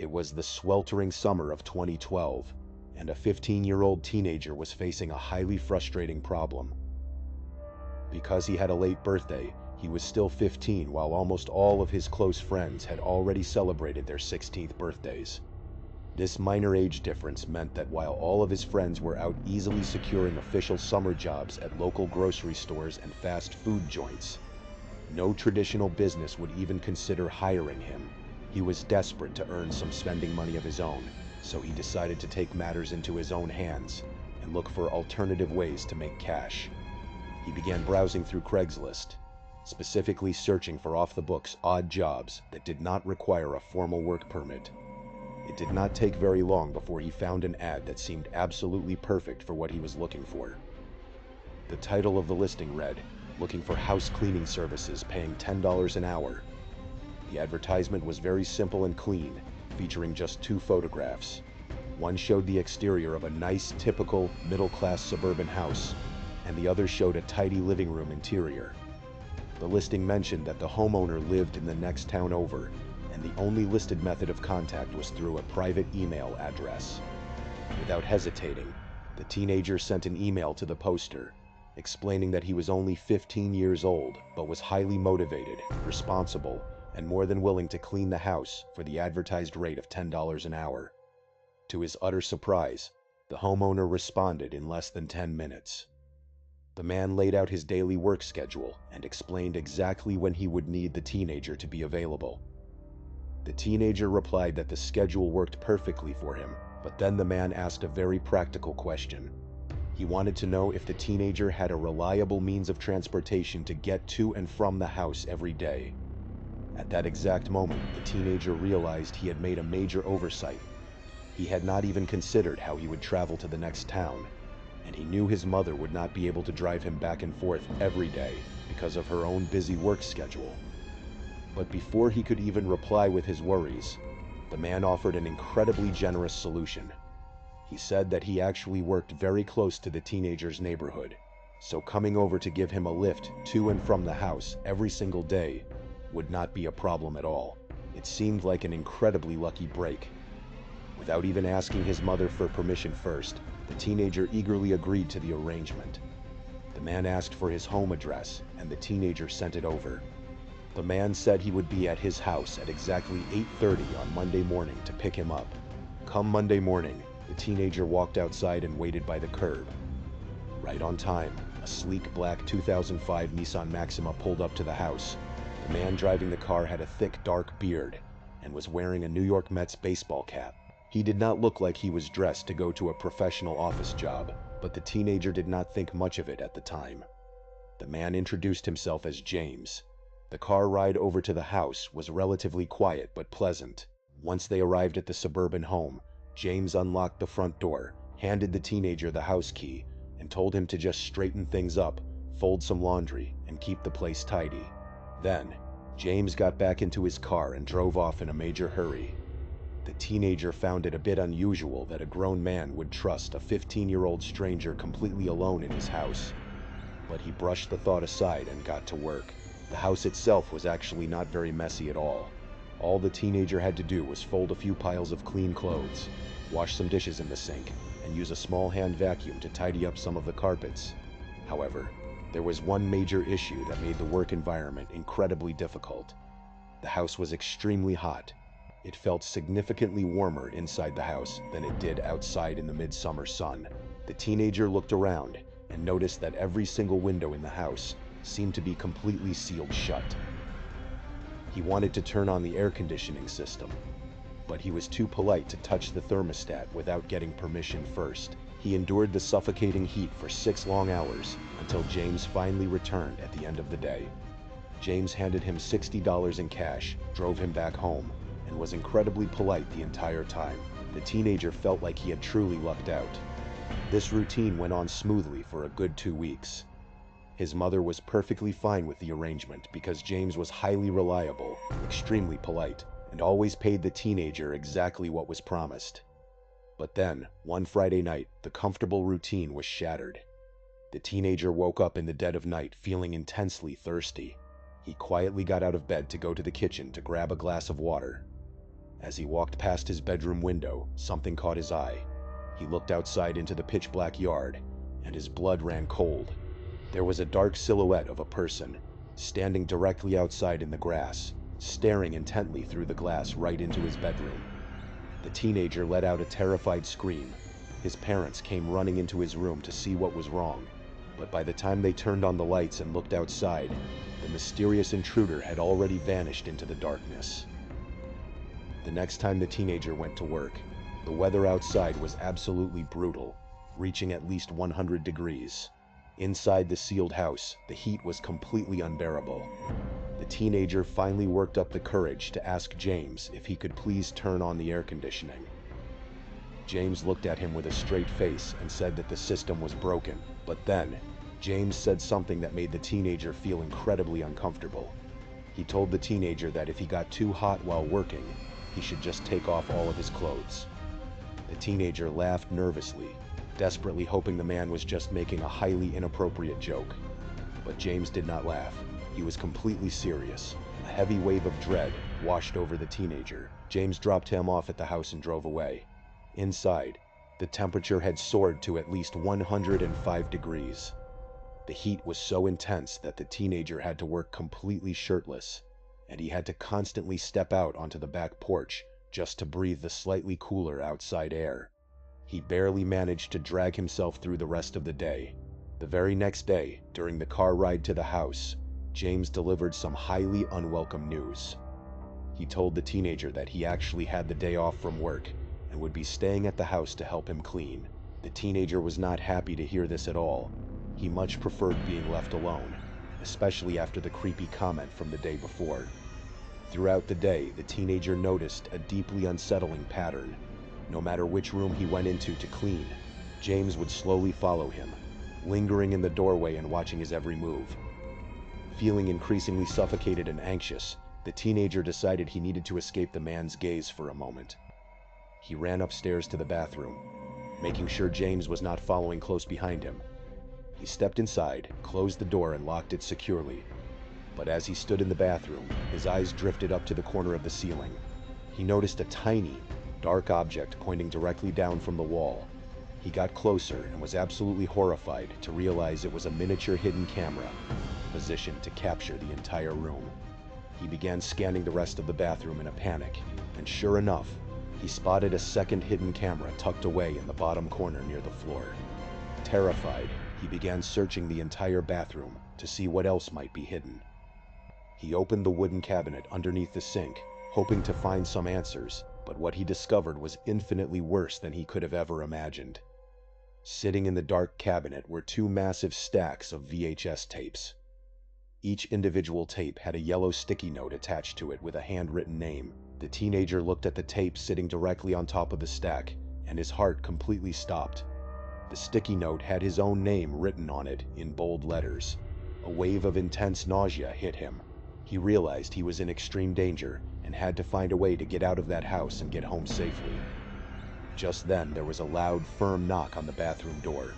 It was the sweltering summer of 2012, and a 15-year-old teenager was facing a highly frustrating problem. Because he had a late birthday, he was still 15 while almost all of his close friends had already celebrated their 16th birthdays. This minor age difference meant that while all of his friends were out easily securing official summer jobs at local grocery stores and fast food joints, no traditional business would even consider hiring him. He was desperate to earn some spending money of his own, so he decided to take matters into his own hands and look for alternative ways to make cash. He began browsing through Craigslist, specifically searching for off-the-books odd jobs that did not require a formal work permit. It did not take very long before he found an ad that seemed absolutely perfect for what he was looking for. The title of the listing read, "Looking for house cleaning services paying $10 an hour." The advertisement was very simple and clean, featuring just 2 photographs. One showed the exterior of a nice, typical, middle-class suburban house, and the other showed a tidy living room interior. The listing mentioned that the homeowner lived in the next town over, and the only listed method of contact was through a private email address. Without hesitating, the teenager sent an email to the poster, explaining that he was only 15 years old, but was highly motivated, responsible, and more than willing to clean the house for the advertised rate of $10 an hour. To his utter surprise, the homeowner responded in less than 10 minutes. The man laid out his daily work schedule and explained exactly when he would need the teenager to be available. The teenager replied that the schedule worked perfectly for him, but then the man asked a very practical question. He wanted to know if the teenager had a reliable means of transportation to get to and from the house every day. At that exact moment, the teenager realized he had made a major oversight. He had not even considered how he would travel to the next town, and he knew his mother would not be able to drive him back and forth every day because of her own busy work schedule. But before he could even reply with his worries, the man offered an incredibly generous solution. He said that he actually worked very close to the teenager's neighborhood, so coming over to give him a lift to and from the house every single day would not be a problem at all. It seemed like an incredibly lucky break. Without even asking his mother for permission first, the teenager eagerly agreed to the arrangement. The man asked for his home address, and the teenager sent it over. The man said he would be at his house at exactly 8:30 on Monday morning to pick him up. Come Monday morning, the teenager walked outside and waited by the curb. Right on time, a sleek black 2005 Nissan Maxima pulled up to the house. The man driving the car had a thick, dark beard and was wearing a New York Mets baseball cap. He did not look like he was dressed to go to a professional office job, but the teenager did not think much of it at the time. The man introduced himself as James. The car ride over to the house was relatively quiet but pleasant. Once they arrived at the suburban home, James unlocked the front door, handed the teenager the house key, and told him to just straighten things up, fold some laundry, and keep the place tidy. Then, James got back into his car and drove off in a major hurry. The teenager found it a bit unusual that a grown man would trust a 15-year-old stranger completely alone in his house. But he brushed the thought aside and got to work. The house itself was actually not very messy at all. All the teenager had to do was fold a few piles of clean clothes, wash some dishes in the sink, and use a small hand vacuum to tidy up some of the carpets. However, there was one major issue that made the work environment incredibly difficult. The house was extremely hot. It felt significantly warmer inside the house than it did outside in the midsummer sun. The teenager looked around and noticed that every single window in the house seemed to be completely sealed shut. He wanted to turn on the air conditioning system, but he was too polite to touch the thermostat without getting permission first. He endured the suffocating heat for 6 long hours until James finally returned at the end of the day. James handed him $60 in cash, drove him back home, and was incredibly polite the entire time. The teenager felt like he had truly lucked out. This routine went on smoothly for a good 2 weeks. His mother was perfectly fine with the arrangement because James was highly reliable, extremely polite, and always paid the teenager exactly what was promised. But then, one Friday night, the comfortable routine was shattered. The teenager woke up in the dead of night feeling intensely thirsty. He quietly got out of bed to go to the kitchen to grab a glass of water. As he walked past his bedroom window, something caught his eye. He looked outside into the pitch-black yard, and his blood ran cold. There was a dark silhouette of a person, standing directly outside in the grass, staring intently through the glass right into his bedroom. The teenager let out a terrified scream. His parents came running into his room to see what was wrong, but by the time they turned on the lights and looked outside, the mysterious intruder had already vanished into the darkness. The next time the teenager went to work, the weather outside was absolutely brutal, reaching at least 100 degrees. Inside the sealed house, the heat was completely unbearable. The teenager finally worked up the courage to ask James if he could please turn on the air conditioning. James looked at him with a straight face and said that the system was broken, but then, James said something that made the teenager feel incredibly uncomfortable. He told the teenager that if he got too hot while working, he should just take off all of his clothes. The teenager laughed nervously, desperately hoping the man was just making a highly inappropriate joke. But James did not laugh. He was completely serious. A heavy wave of dread washed over the teenager. James dropped him off at the house and drove away. Inside, the temperature had soared to at least 105 degrees. The heat was so intense that the teenager had to work completely shirtless, and he had to constantly step out onto the back porch just to breathe the slightly cooler outside air. He barely managed to drag himself through the rest of the day. The very next day, during the car ride to the house, James delivered some highly unwelcome news. He told the teenager that he actually had the day off from work and would be staying at the house to help him clean. The teenager was not happy to hear this at all. He much preferred being left alone, especially after the creepy comment from the day before. Throughout the day, the teenager noticed a deeply unsettling pattern. No matter which room he went into to clean, James would slowly follow him, lingering in the doorway and watching his every move. Feeling increasingly suffocated and anxious, the teenager decided he needed to escape the man's gaze for a moment. He ran upstairs to the bathroom, making sure James was not following close behind him. He stepped inside, closed the door, and locked it securely. But as he stood in the bathroom, his eyes drifted up to the corner of the ceiling. He noticed a tiny, dark object pointing directly down from the wall. He got closer and was absolutely horrified to realize it was a miniature hidden camera, positioned to capture the entire room. He began scanning the rest of the bathroom in a panic, and sure enough, he spotted a second hidden camera tucked away in the bottom corner near the floor. Terrified, he began searching the entire bathroom to see what else might be hidden. He opened the wooden cabinet underneath the sink, hoping to find some answers, but what he discovered was infinitely worse than he could have ever imagined. Sitting in the dark cabinet were two massive stacks of VHS tapes. Each individual tape had a yellow sticky note attached to it with a handwritten name. The teenager looked at the tape sitting directly on top of the stack, and his heart completely stopped. The sticky note had his own name written on it in bold letters. A wave of intense nausea hit him. He realized he was in extreme danger and had to find a way to get out of that house and get home safely. Just then, there was a loud, firm knock on the bathroom door.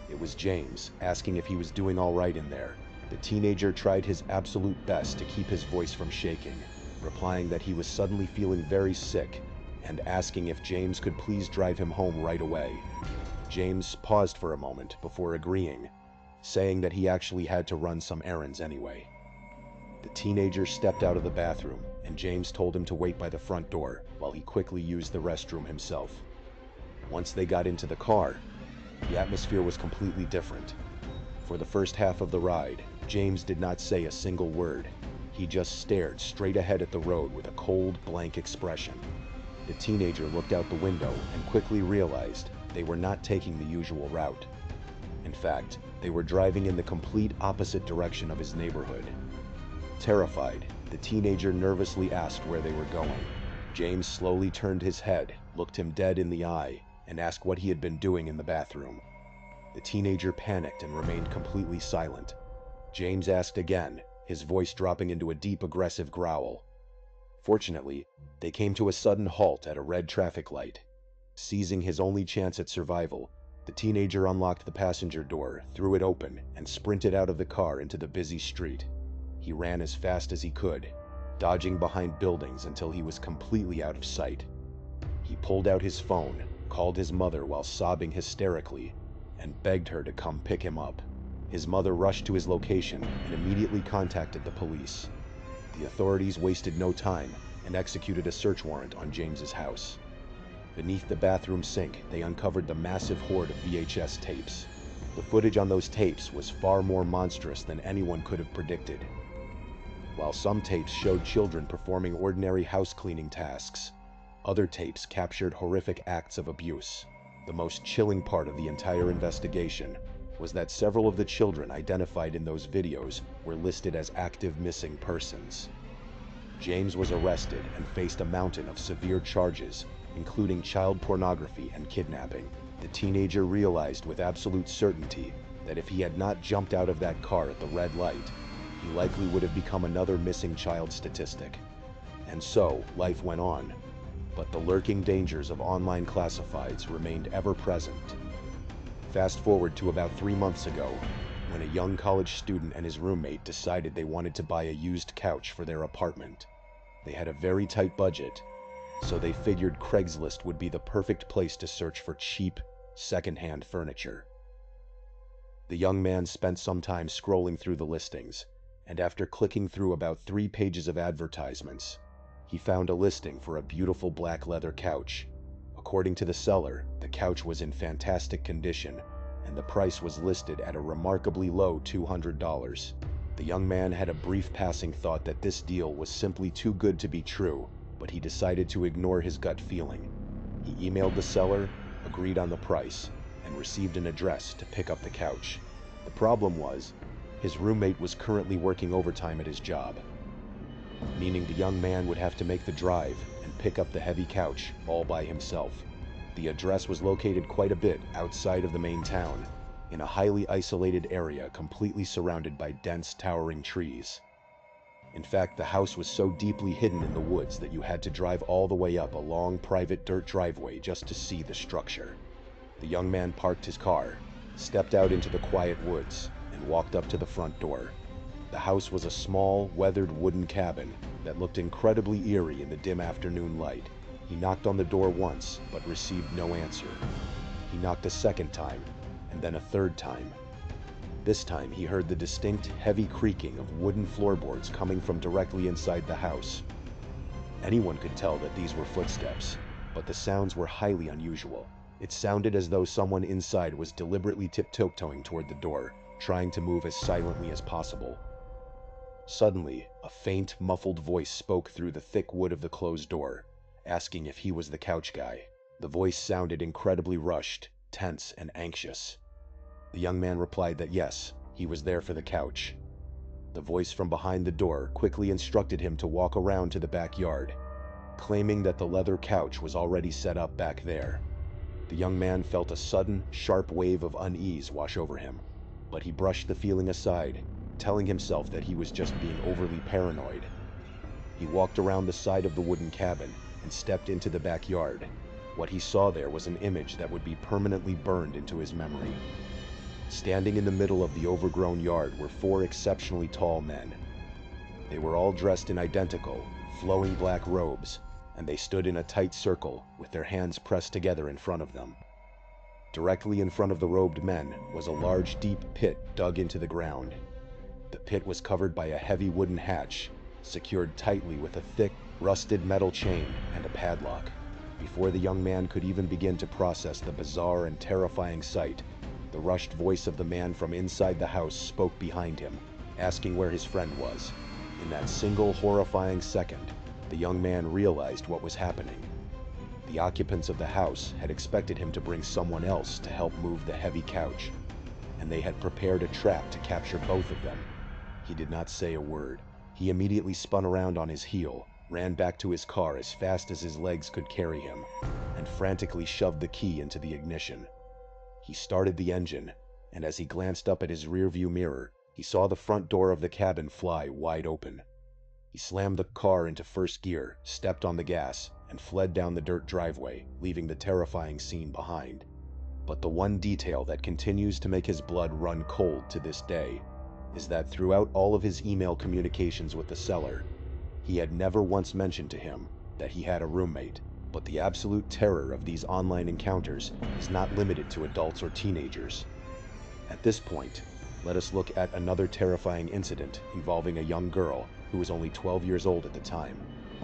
It was James, asking if he was doing all right in there. The teenager tried his absolute best to keep his voice from shaking, replying that he was suddenly feeling very sick and asking if James could please drive him home right away. James paused for a moment before agreeing, saying that he actually had to run some errands anyway. The teenager stepped out of the bathroom, and James told him to wait by the front door while he quickly used the restroom himself. Once they got into the car, the atmosphere was completely different. For the first half of the ride, James did not say a single word. He just stared straight ahead at the road with a cold, blank expression. The teenager looked out the window and quickly realized they were not taking the usual route. In fact, they were driving in the complete opposite direction of his neighborhood. Terrified, the teenager nervously asked where they were going. James slowly turned his head, looked him dead in the eye, and asked what he had been doing in the bathroom. The teenager panicked and remained completely silent. James asked again, his voice dropping into a deep, aggressive growl. Fortunately, they came to a sudden halt at a red traffic light. Seizing his only chance at survival, the teenager unlocked the passenger door, threw it open, and sprinted out of the car into the busy street. He ran as fast as he could, dodging behind buildings until he was completely out of sight. He pulled out his phone, called his mother while sobbing hysterically, and begged her to come pick him up. His mother rushed to his location and immediately contacted the police. The authorities wasted no time and executed a search warrant on James's house. Beneath the bathroom sink, they uncovered the massive hoard of VHS tapes. The footage on those tapes was far more monstrous than anyone could have predicted. While some tapes showed children performing ordinary house cleaning tasks, other tapes captured horrific acts of abuse. The most chilling part of the entire investigation was that several of the children identified in those videos were listed as active missing persons. James was arrested and faced a mountain of severe charges, including child pornography and kidnapping. The teenager realized with absolute certainty that if he had not jumped out of that car at the red light, he likely would have become another missing child statistic. And so, life went on, but the lurking dangers of online classifieds remained ever present. Fast forward to about 3 months ago, when a young college student and his roommate decided they wanted to buy a used couch for their apartment. They had a very tight budget, so they figured Craigslist would be the perfect place to search for cheap, second-hand furniture. The young man spent some time scrolling through the listings, and after clicking through about 3 pages of advertisements, he found a listing for a beautiful black leather couch. According to the seller, the couch was in fantastic condition, and the price was listed at a remarkably low $200. The young man had a brief passing thought that this deal was simply too good to be true, but he decided to ignore his gut feeling. He emailed the seller, agreed on the price, and received an address to pick up the couch. The problem was, his roommate was currently working overtime at his job, meaning the young man would have to make the drive and pick up the heavy couch all by himself. The address was located quite a bit outside of the main town, in a highly isolated area completely surrounded by dense, towering trees. In fact, the house was so deeply hidden in the woods that you had to drive all the way up a long private dirt driveway just to see the structure. The young man parked his car, stepped out into the quiet woods, and walked up to the front door. The house was a small, weathered wooden cabin that looked incredibly eerie in the dim afternoon light. He knocked on the door once, but received no answer. He knocked a second time, and then a third time. This time he heard the distinct, heavy creaking of wooden floorboards coming from directly inside the house. Anyone could tell that these were footsteps, but the sounds were highly unusual. It sounded as though someone inside was deliberately tiptoeing toward the door, trying to move as silently as possible. Suddenly, a faint, muffled voice spoke through the thick wood of the closed door, asking if he was the couch guy. The voice sounded incredibly rushed, tense, and anxious. The young man replied that yes, he was there for the couch. The voice from behind the door quickly instructed him to walk around to the backyard, claiming that the leather couch was already set up back there. The young man felt a sudden, sharp wave of unease wash over him, but he brushed the feeling aside, telling himself that he was just being overly paranoid. He walked around the side of the wooden cabin and stepped into the backyard. What he saw there was an image that would be permanently burned into his memory. Standing in the middle of the overgrown yard were 4 exceptionally tall men. They were all dressed in identical, flowing black robes, and they stood in a tight circle with their hands pressed together in front of them. Directly in front of the robed men was a large, deep pit dug into the ground. The pit was covered by a heavy wooden hatch, secured tightly with a thick, rusted metal chain and a padlock. Before the young man could even begin to process the bizarre and terrifying sight, the rushed voice of the man from inside the house spoke behind him, asking where his friend was. In that single horrifying second, the young man realized what was happening. The occupants of the house had expected him to bring someone else to help move the heavy couch, and they had prepared a trap to capture both of them. He did not say a word. He immediately spun around on his heel, ran back to his car as fast as his legs could carry him, and frantically shoved the key into the ignition. He started the engine, and as he glanced up at his rearview mirror, he saw the front door of the cabin fly wide open. He slammed the car into first gear, stepped on the gas, and fled down the dirt driveway, leaving the terrifying scene behind. But the one detail that continues to make his blood run cold to this day is that throughout all of his email communications with the seller, He had never once mentioned to him that he had a roommate, but the absolute terror of these online encounters is not limited to adults or teenagers. At this point, let us look at another terrifying incident involving a young girl who was only 12 years old at the time.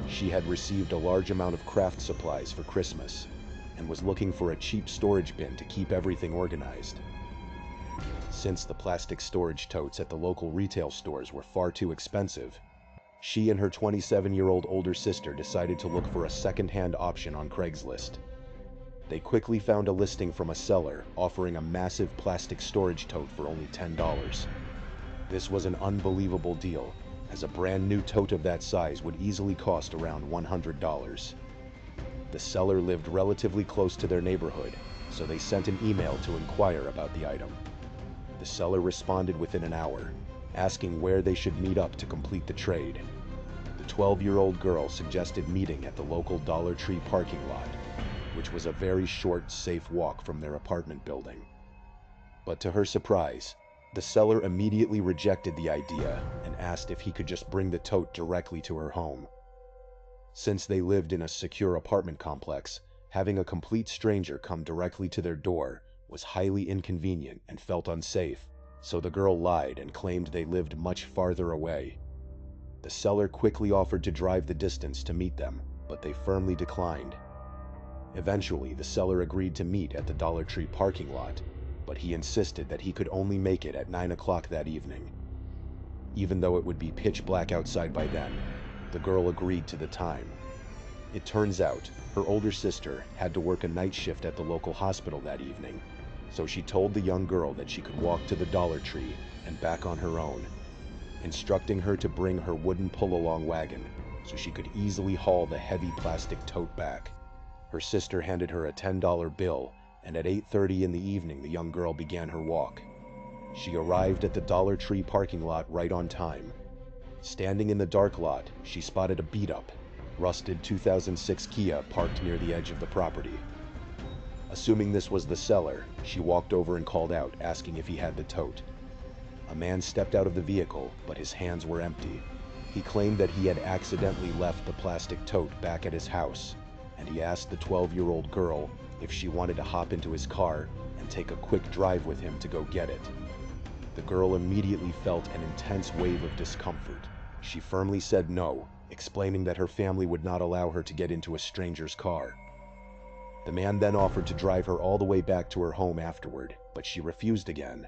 She had received a large amount of craft supplies for Christmas and was looking for a cheap storage bin to keep everything organized. Since the plastic storage totes at the local retail stores were far too expensive, she and her 27-year-old older sister decided to look for a second-hand option on Craigslist. They quickly found a listing from a seller offering a massive plastic storage tote for only $10. This was an unbelievable deal, as a brand new tote of that size would easily cost around $100. The seller lived relatively close to their neighborhood, so they sent an email to inquire about the item. The seller responded within an hour, asking where they should meet up to complete the trade. The 12-year-old girl suggested meeting at the local Dollar Tree parking lot, which was a very short, safe walk from their apartment building. But to her surprise, the seller immediately rejected the idea and asked if he could just bring the tote directly to her home. Since they lived in a secure apartment complex, having a complete stranger come directly to their door was highly inconvenient and felt unsafe, so the girl lied and claimed they lived much farther away. The seller quickly offered to drive the distance to meet them, but they firmly declined. Eventually, the seller agreed to meet at the Dollar Tree parking lot, but he insisted that he could only make it at 9 o'clock that evening. Even though it would be pitch black outside by then, the girl agreed to the time. It turns out, her older sister had to work a night shift at the local hospital that evening, so she told the young girl that she could walk to the Dollar Tree and back on her own, instructing her to bring her wooden pull-along wagon so she could easily haul the heavy plastic tote back. Her sister handed her a $10 bill, and at 8:30 in the evening the young girl began her walk. She arrived at the Dollar Tree parking lot right on time. Standing in the dark lot, she spotted a beat-up, rusted 2006 Kia parked near the edge of the property. Assuming this was the seller, she walked over and called out, asking if he had the tote. A man stepped out of the vehicle, but his hands were empty. He claimed that he had accidentally left the plastic tote back at his house, and he asked the 12-year-old girl if she wanted to hop into his car and take a quick drive with him to go get it. The girl immediately felt an intense wave of discomfort. She firmly said no, explaining that her family would not allow her to get into a stranger's car. The man then offered to drive her all the way back to her home afterward, but she refused again.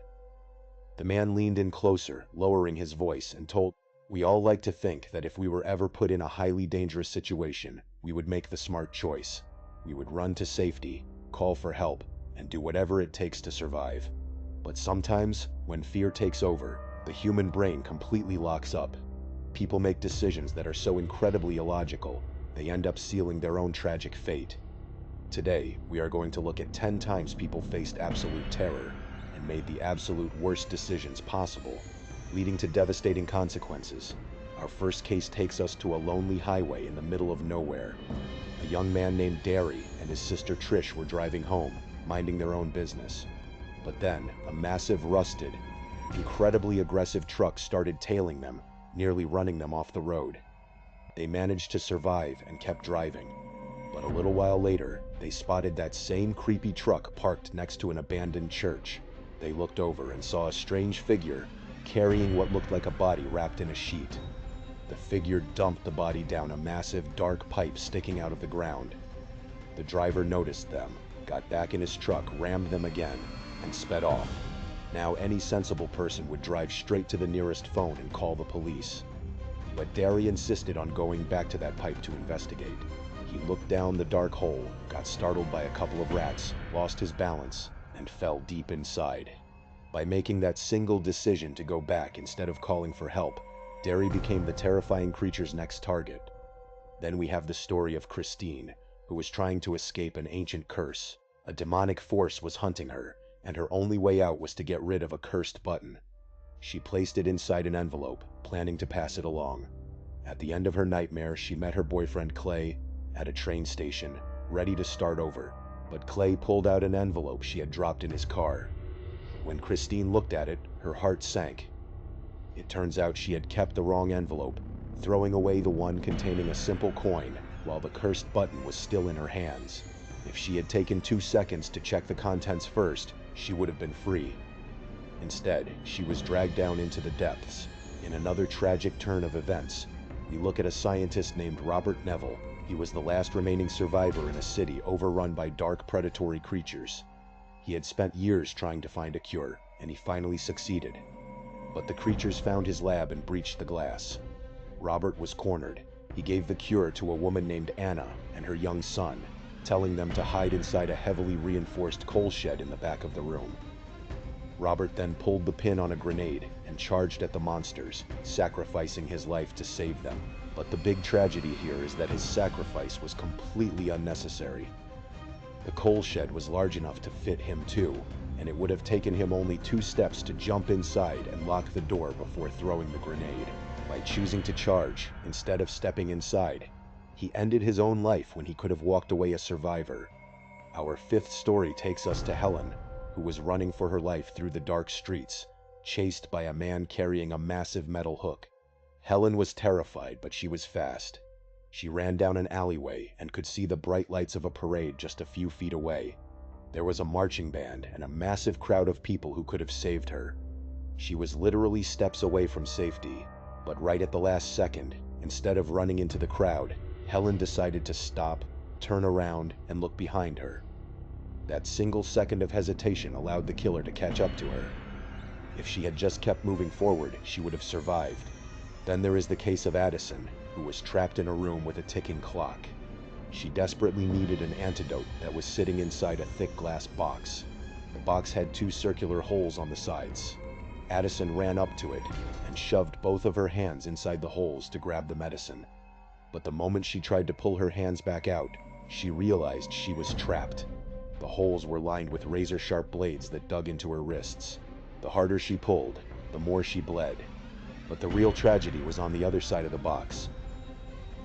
The man leaned in closer, lowering his voice, and told, "We all like to think that if we were ever put in a highly dangerous situation, we would make the smart choice. We would run to safety, call for help, and do whatever it takes to survive. But sometimes, when fear takes over, the human brain completely locks up. People make decisions that are so incredibly illogical, they end up sealing their own tragic fate. Today, we are going to look at 10 times people faced absolute terror and made the absolute worst decisions possible, leading to devastating consequences. Our first case takes us to a lonely highway in the middle of nowhere. A young man named Derry and his sister Trish were driving home, minding their own business. But then, a massive, rusted, incredibly aggressive truck started tailing them, nearly running them off the road. They managed to survive and kept driving. But a little while later, they spotted that same creepy truck parked next to an abandoned church. They looked over and saw a strange figure carrying what looked like a body wrapped in a sheet. The figure dumped the body down a massive, dark pipe sticking out of the ground. The driver noticed them, got back in his truck, rammed them again, and sped off. Now any sensible person would drive straight to the nearest phone and call the police. But Derry insisted on going back to that pipe to investigate. He looked down the dark hole, got startled by a couple of rats, lost his balance, and fell deep inside. By making that single decision to go back instead of calling for help, Derry became the terrifying creature's next target. Then we have the story of Christine, who was trying to escape an ancient curse. A demonic force was hunting her, and her only way out was to get rid of a cursed button. She placed it inside an envelope, planning to pass it along. At the end of her nightmare, she met her boyfriend Clay at a train station, ready to start over, but Clay pulled out an envelope she had dropped in his car. When Christine looked at it, her heart sank. It turns out she had kept the wrong envelope throwing away the one containing a simple coin while the cursed button was still in her hands. If she had taken 2 seconds to check the contents first, she would have been free. Instead, she was dragged down into the depths. In another tragic turn of events, we look at a scientist named Robert Neville. He was the last remaining survivor in a city overrun by dark predatory creatures. He had spent years trying to find a cure, and he finally succeeded. But the creatures found his lab and breached the glass. Robert was cornered. He gave the cure to a woman named Anna and her young son, telling them to hide inside a heavily reinforced coal shed in the back of the room. Robert then pulled the pin on a grenade and charged at the monsters, sacrificing his life to save them. But the big tragedy here is that his sacrifice was completely unnecessary. The coal shed was large enough to fit him too, and it would have taken him only 2 steps to jump inside and lock the door before throwing the grenade. By choosing to charge instead of stepping inside, he ended his own life when he could have walked away a survivor. Our 5th story takes us to Helen, who was running for her life through the dark streets, chased by a man carrying a massive metal hook. Helen was terrified, but she was fast. She ran down an alleyway and could see the bright lights of a parade just a few feet away. There was a marching band and a massive crowd of people who could have saved her. She was literally steps away from safety, but right at the last second, instead of running into the crowd, Helen decided to stop, turn around, and look behind her. That single second of hesitation allowed the killer to catch up to her. If she had just kept moving forward, she would have survived. Then there is the case of Addison, who was trapped in a room with a ticking clock. She desperately needed an antidote that was sitting inside a thick glass box. The box had 2 circular holes on the sides. Addison ran up to it and shoved both of her hands inside the holes to grab the medicine. But the moment she tried to pull her hands back out, she realized she was trapped. The holes were lined with razor-sharp blades that dug into her wrists. The harder she pulled, the more she bled. But the real tragedy was on the other side of the box.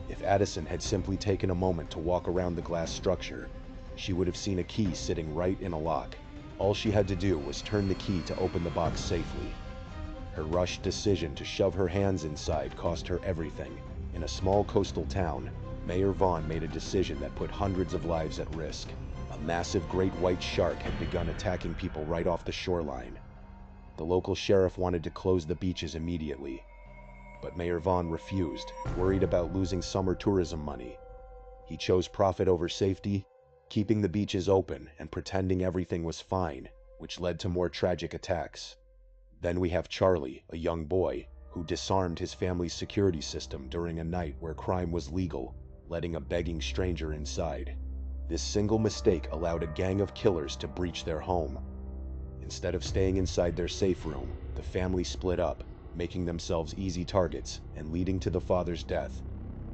If Addison had simply taken a moment to walk around the glass structure, she would have seen a key sitting right in a lock. All she had to do was turn the key to open the box safely. Her rushed decision to shove her hands inside cost her everything. In a small coastal town, Mayor Vaughn made a decision that put hundreds of lives at risk. A massive great white shark had begun attacking people right off the shoreline. The local sheriff wanted to close the beaches immediately, but Mayor Vaughn refused, worried about losing summer tourism money. He chose profit over safety, keeping the beaches open and pretending everything was fine, which led to more tragic attacks. Then we have Charlie, a young boy, who disarmed his family's security system during a night where crime was legal, letting a begging stranger inside. This single mistake allowed a gang of killers to breach their home. Instead of staying inside their safe room, the family split up, making themselves easy targets and leading to the father's death.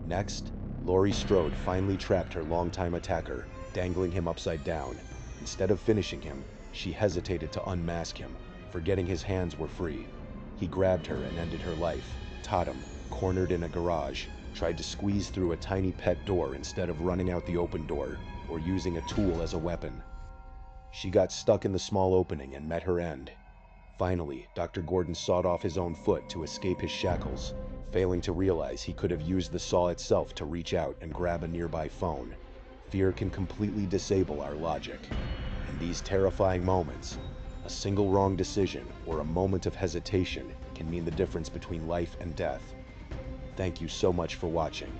Next, Laurie Strode finally trapped her longtime attacker, dangling him upside down. Instead of finishing him, she hesitated to unmask him, forgetting his hands were free. He grabbed her and ended her life. Tatum, cornered in a garage, tried to squeeze through a tiny pet door instead of running out the open door or using a tool as a weapon. She got stuck in the small opening and met her end. Finally, Dr. Gordon sawed off his own foot to escape his shackles, failing to realize he could have used the saw itself to reach out and grab a nearby phone. Fear can completely disable our logic. In these terrifying moments, a single wrong decision or a moment of hesitation can mean the difference between life and death. Thank you so much for watching.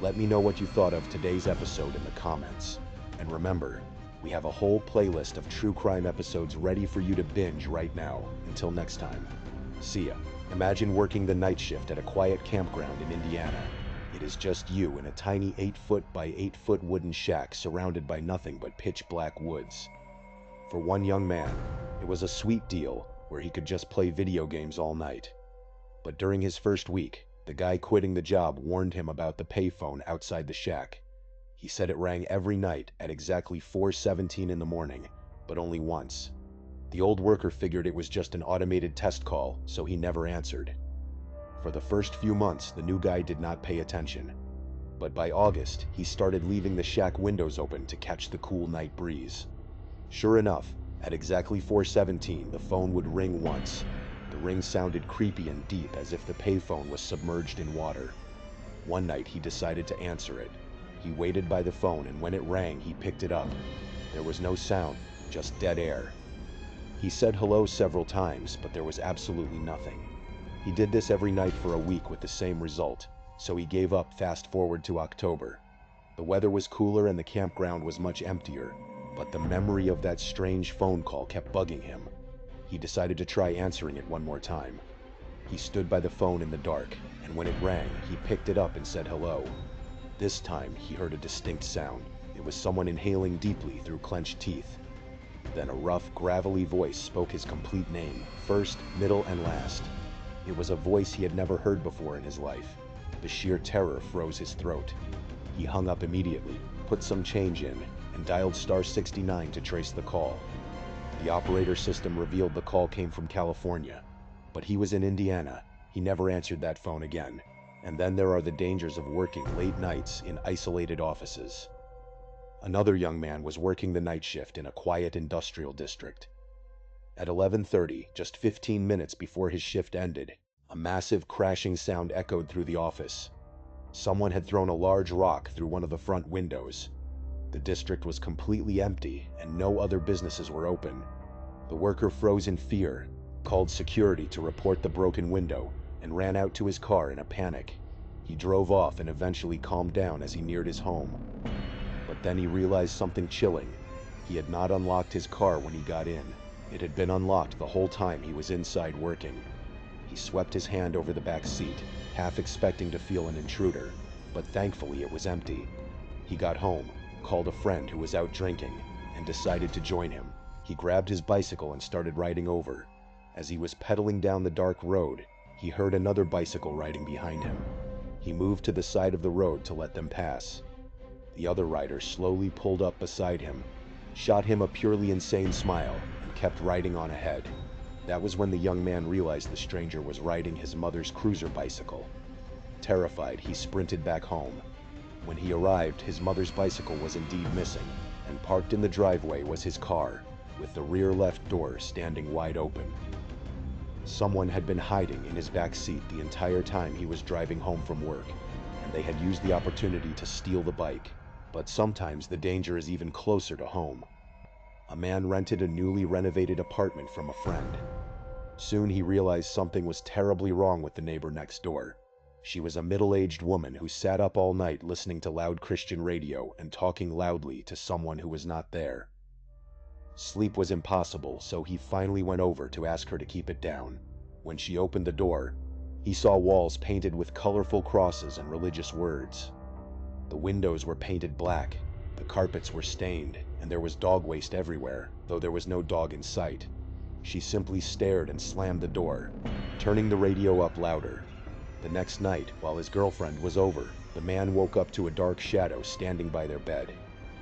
Let me know what you thought of today's episode in the comments. And remember, we have a whole playlist of true crime episodes ready for you to binge right now. Until next time, see ya. Imagine working the night shift at a quiet campground in Indiana. It is just you in a tiny 8-foot by 8-foot wooden shack surrounded by nothing but pitch black woods. For one young man, it was a sweet deal where he could just play video games all night. But during his first week, the guy quitting the job warned him about the payphone outside the shack. He said it rang every night at exactly 4:17 in the morning, but only once. The old worker figured it was just an automated test call, so he never answered. For the first few months, the new guy did not pay attention. But by August, he started leaving the shack windows open to catch the cool night breeze. Sure enough, at exactly 4:17, the phone would ring once. The ring sounded creepy and deep, as if the payphone was submerged in water. One night he decided to answer it. He waited by the phone, and when it rang, he picked it up. There was no sound, just dead air. He said hello several times, but there was absolutely nothing. He did this every night for a week with the same result, so he gave up. Fast forward to October. The weather was cooler and the campground was much emptier, but the memory of that strange phone call kept bugging him. He decided to try answering it one more time. He stood by the phone in the dark, and when it rang, he picked it up and said hello. This time, he heard a distinct sound. It was someone inhaling deeply through clenched teeth. Then a rough, gravelly voice spoke his complete name, first, middle, and last. It was a voice he had never heard before in his life. The sheer terror froze his throat. He hung up immediately, put some change in, and dialed *69 to trace the call. The operator system revealed the call came from California, but he was in Indiana. He never answered that phone again. And then there are the dangers of working late nights in isolated offices. Another young man was working the night shift in a quiet industrial district. At 11:30, just 15 minutes before his shift ended, a massive crashing sound echoed through the office. Someone had thrown a large rock through one of the front windows. The district was completely empty, and no other businesses were open. The worker froze in fear, called security to report the broken window, and ran out to his car in a panic. He drove off and eventually calmed down as he neared his home. But then he realized something chilling. He had not unlocked his car when he got in. It had been unlocked the whole time he was inside working. He swept his hand over the back seat, half expecting to feel an intruder, but thankfully it was empty. He got home, called a friend who was out drinking, and decided to join him. He grabbed his bicycle and started riding over. As he was pedaling down the dark road, he heard another bicycle riding behind him. He moved to the side of the road to let them pass. The other rider slowly pulled up beside him, shot him a purely insane smile, and kept riding on ahead. That was when the young man realized the stranger was riding his mother's cruiser bicycle. Terrified, he sprinted back home. When he arrived, his mother's bicycle was indeed missing, and parked in the driveway was his car, with the rear left door standing wide open. Someone had been hiding in his back seat the entire time he was driving home from work, and they had used the opportunity to steal the bike. But sometimes the danger is even closer to home. A man rented a newly renovated apartment from a friend. Soon he realized something was terribly wrong with the neighbor next door. She was a middle-aged woman who sat up all night listening to loud Christian radio and talking loudly to someone who was not there. Sleep was impossible, so he finally went over to ask her to keep it down. When she opened the door, he saw walls painted with colorful crosses and religious words. The windows were painted black, the carpets were stained, and there was dog waste everywhere, though there was no dog in sight. She simply stared and slammed the door, turning the radio up louder. The next night, while his girlfriend was over, the man woke up to a dark shadow standing by their bed.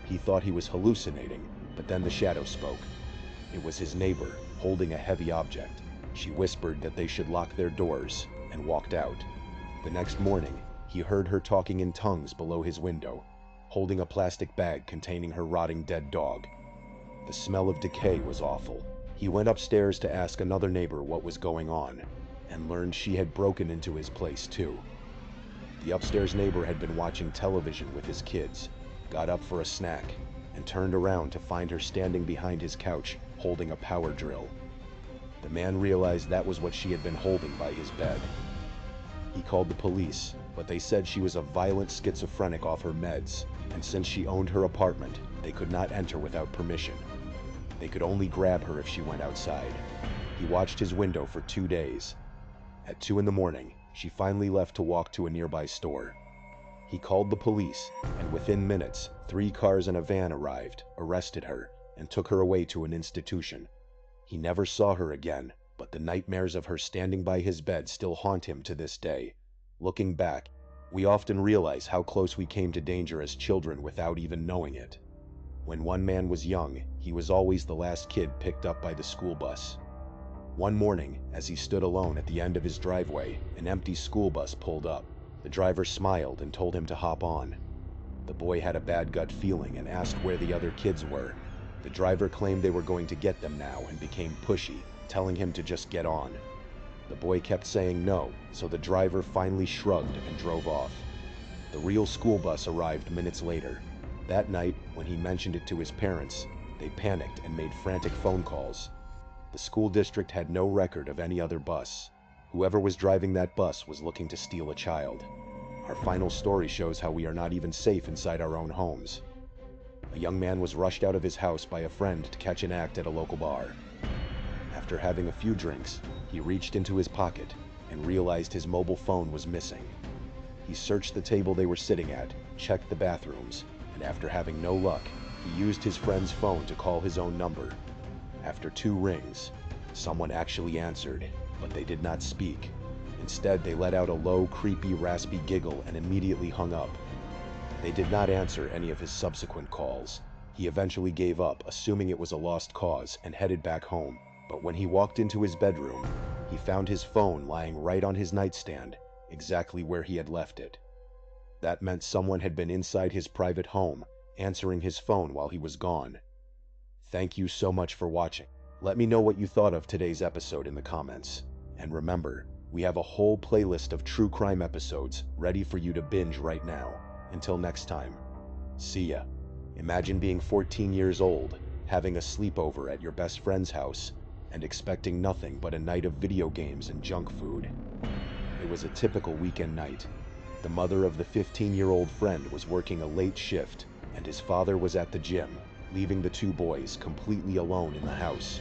He thought he was hallucinating, but then the shadow spoke. It was his neighbor, holding a heavy object. She whispered that they should lock their doors, and walked out. The next morning, he heard her talking in tongues below his window, holding a plastic bag containing her rotting dead dog. The smell of decay was awful. He went upstairs to ask another neighbor what was going on, and learned she had broken into his place too. The upstairs neighbor had been watching television with his kids, got up for a snack, and turned around to find her standing behind his couch, holding a power drill. The man realized that was what she had been holding by his bed. He called the police, but they said she was a violent schizophrenic off her meds, and since she owned her apartment, they could not enter without permission. They could only grab her if she went outside. He watched his window for 2 days. At 2 in the morning, she finally left to walk to a nearby store. He called the police, and within minutes, 3 cars and a van arrived, arrested her, and took her away to an institution. He never saw her again, but the nightmares of her standing by his bed still haunt him to this day. Looking back, we often realize how close we came to danger as children without even knowing it. When one man was young, he was always the last kid picked up by the school bus. One morning, as he stood alone at the end of his driveway, an empty school bus pulled up. The driver smiled and told him to hop on. The boy had a bad gut feeling and asked where the other kids were. The driver claimed they were going to get them now and became pushy, telling him to just get on. The boy kept saying no, so the driver finally shrugged and drove off. The real school bus arrived minutes later. That night, when he mentioned it to his parents, they panicked and made frantic phone calls. The school district had no record of any other bus. Whoever was driving that bus was looking to steal a child. Our final story shows how we are not even safe inside our own homes. A young man was rushed out of his house by a friend to catch an act at a local bar. After having a few drinks, he reached into his pocket and realized his mobile phone was missing. He searched the table they were sitting at, checked the bathrooms, and after having no luck, he used his friend's phone to call his own number. After 2 rings, someone actually answered, but they did not speak. Instead, they let out a low, creepy, raspy giggle and immediately hung up. They did not answer any of his subsequent calls. He eventually gave up, assuming it was a lost cause, and headed back home. But when he walked into his bedroom, he found his phone lying right on his nightstand, exactly where he had left it. That meant someone had been inside his private home, answering his phone while he was gone. Thank you so much for watching. Let me know what you thought of today's episode in the comments. And remember, we have a whole playlist of true crime episodes ready for you to binge right now. Until next time, see ya. Imagine being 14 years old, having a sleepover at your best friend's house, and expecting nothing but a night of video games and junk food. It was a typical weekend night. The mother of the 15-year-old friend was working a late shift, and his father was at the gym, leaving the 2 boys completely alone in the house.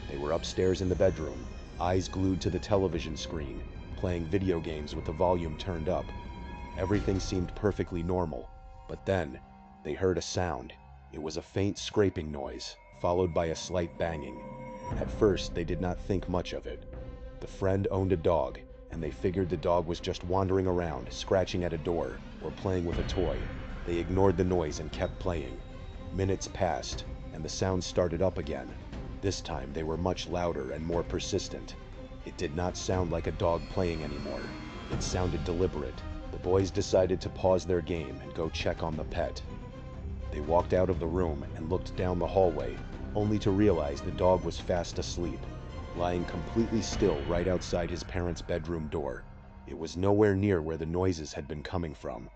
They were upstairs in the bedroom, eyes glued to the television screen, playing video games with the volume turned up. Everything seemed perfectly normal, but then they heard a sound. It was a faint scraping noise, followed by a slight banging. At first, they did not think much of it. The friend owned a dog, and they figured the dog was just wandering around, scratching at a door, or playing with a toy. They ignored the noise and kept playing. Minutes passed, and the sound started up again. This time, they were much louder and more persistent. It did not sound like a dog playing anymore. It sounded deliberate. The boys decided to pause their game and go check on the pet. They walked out of the room and looked down the hallway, only to realize the dog was fast asleep, lying completely still right outside his parents' bedroom door. It was nowhere near where the noises had been coming from.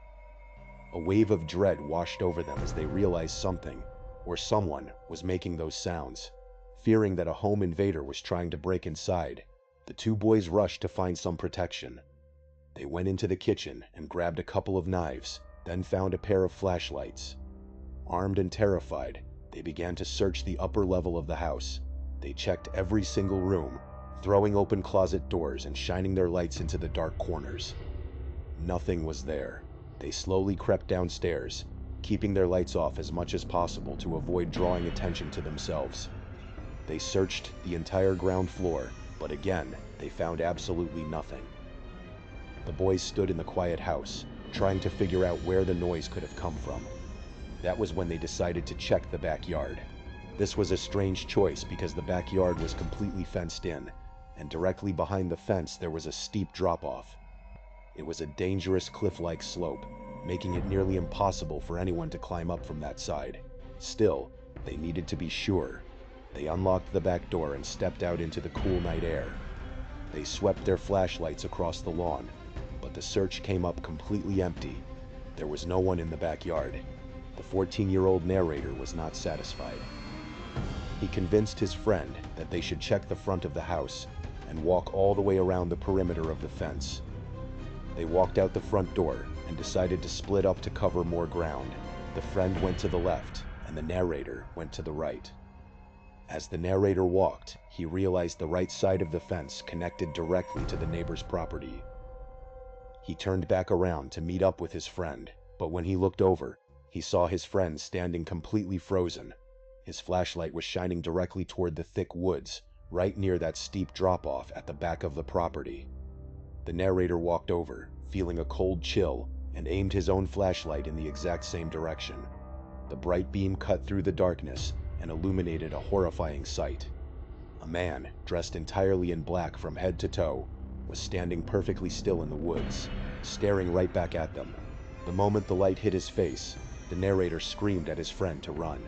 A wave of dread washed over them as they realized something, or someone, was making those sounds. Fearing that a home invader was trying to break inside, the 2 boys rushed to find some protection. They went into the kitchen and grabbed a couple of knives, then found a pair of flashlights. Armed and terrified, they began to search the upper level of the house. They checked every single room, throwing open closet doors and shining their lights into the dark corners. Nothing was there. They slowly crept downstairs, keeping their lights off as much as possible to avoid drawing attention to themselves. They searched the entire ground floor, but again, they found absolutely nothing. The boys stood in the quiet house, trying to figure out where the noise could have come from. That was when they decided to check the backyard. This was a strange choice because the backyard was completely fenced in, and directly behind the fence there was a steep drop-off. It was a dangerous cliff-like slope, making it nearly impossible for anyone to climb up from that side. Still, they needed to be sure. They unlocked the back door and stepped out into the cool night air. They swept their flashlights across the lawn, but the search came up completely empty. There was no one in the backyard. The 14-year-old narrator was not satisfied. He convinced his friend that they should check the front of the house and walk all the way around the perimeter of the fence. They walked out the front door and decided to split up to cover more ground. The friend went to the left, and the narrator went to the right. As the narrator walked, he realized the right side of the fence connected directly to the neighbor's property. He turned back around to meet up with his friend, but when he looked over, he saw his friend standing completely frozen. His flashlight was shining directly toward the thick woods, right near that steep drop-off at the back of the property. The narrator walked over, feeling a cold chill, and aimed his own flashlight in the exact same direction. The bright beam cut through the darkness and illuminated a horrifying sight. A man, dressed entirely in black from head to toe, was standing perfectly still in the woods, staring right back at them. The moment the light hit his face, the narrator screamed at his friend to run.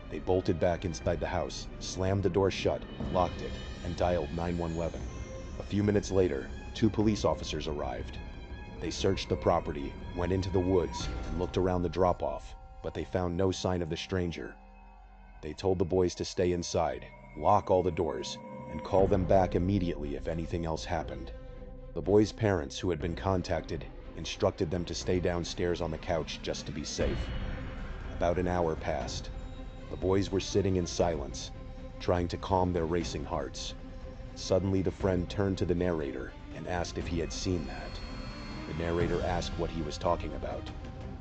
They bolted back inside the house, slammed the door shut, locked it, and dialed 911. A few minutes later, 2 police officers arrived. They searched the property, went into the woods, and looked around the drop-off, but they found no sign of the stranger. They told the boys to stay inside, lock all the doors, and call them back immediately if anything else happened. The boys' parents, who had been contacted, instructed them to stay downstairs on the couch just to be safe. About an hour passed. The boys were sitting in silence, trying to calm their racing hearts. Suddenly, the friend turned to the narrator and asked if he had seen that. The narrator asked what he was talking about.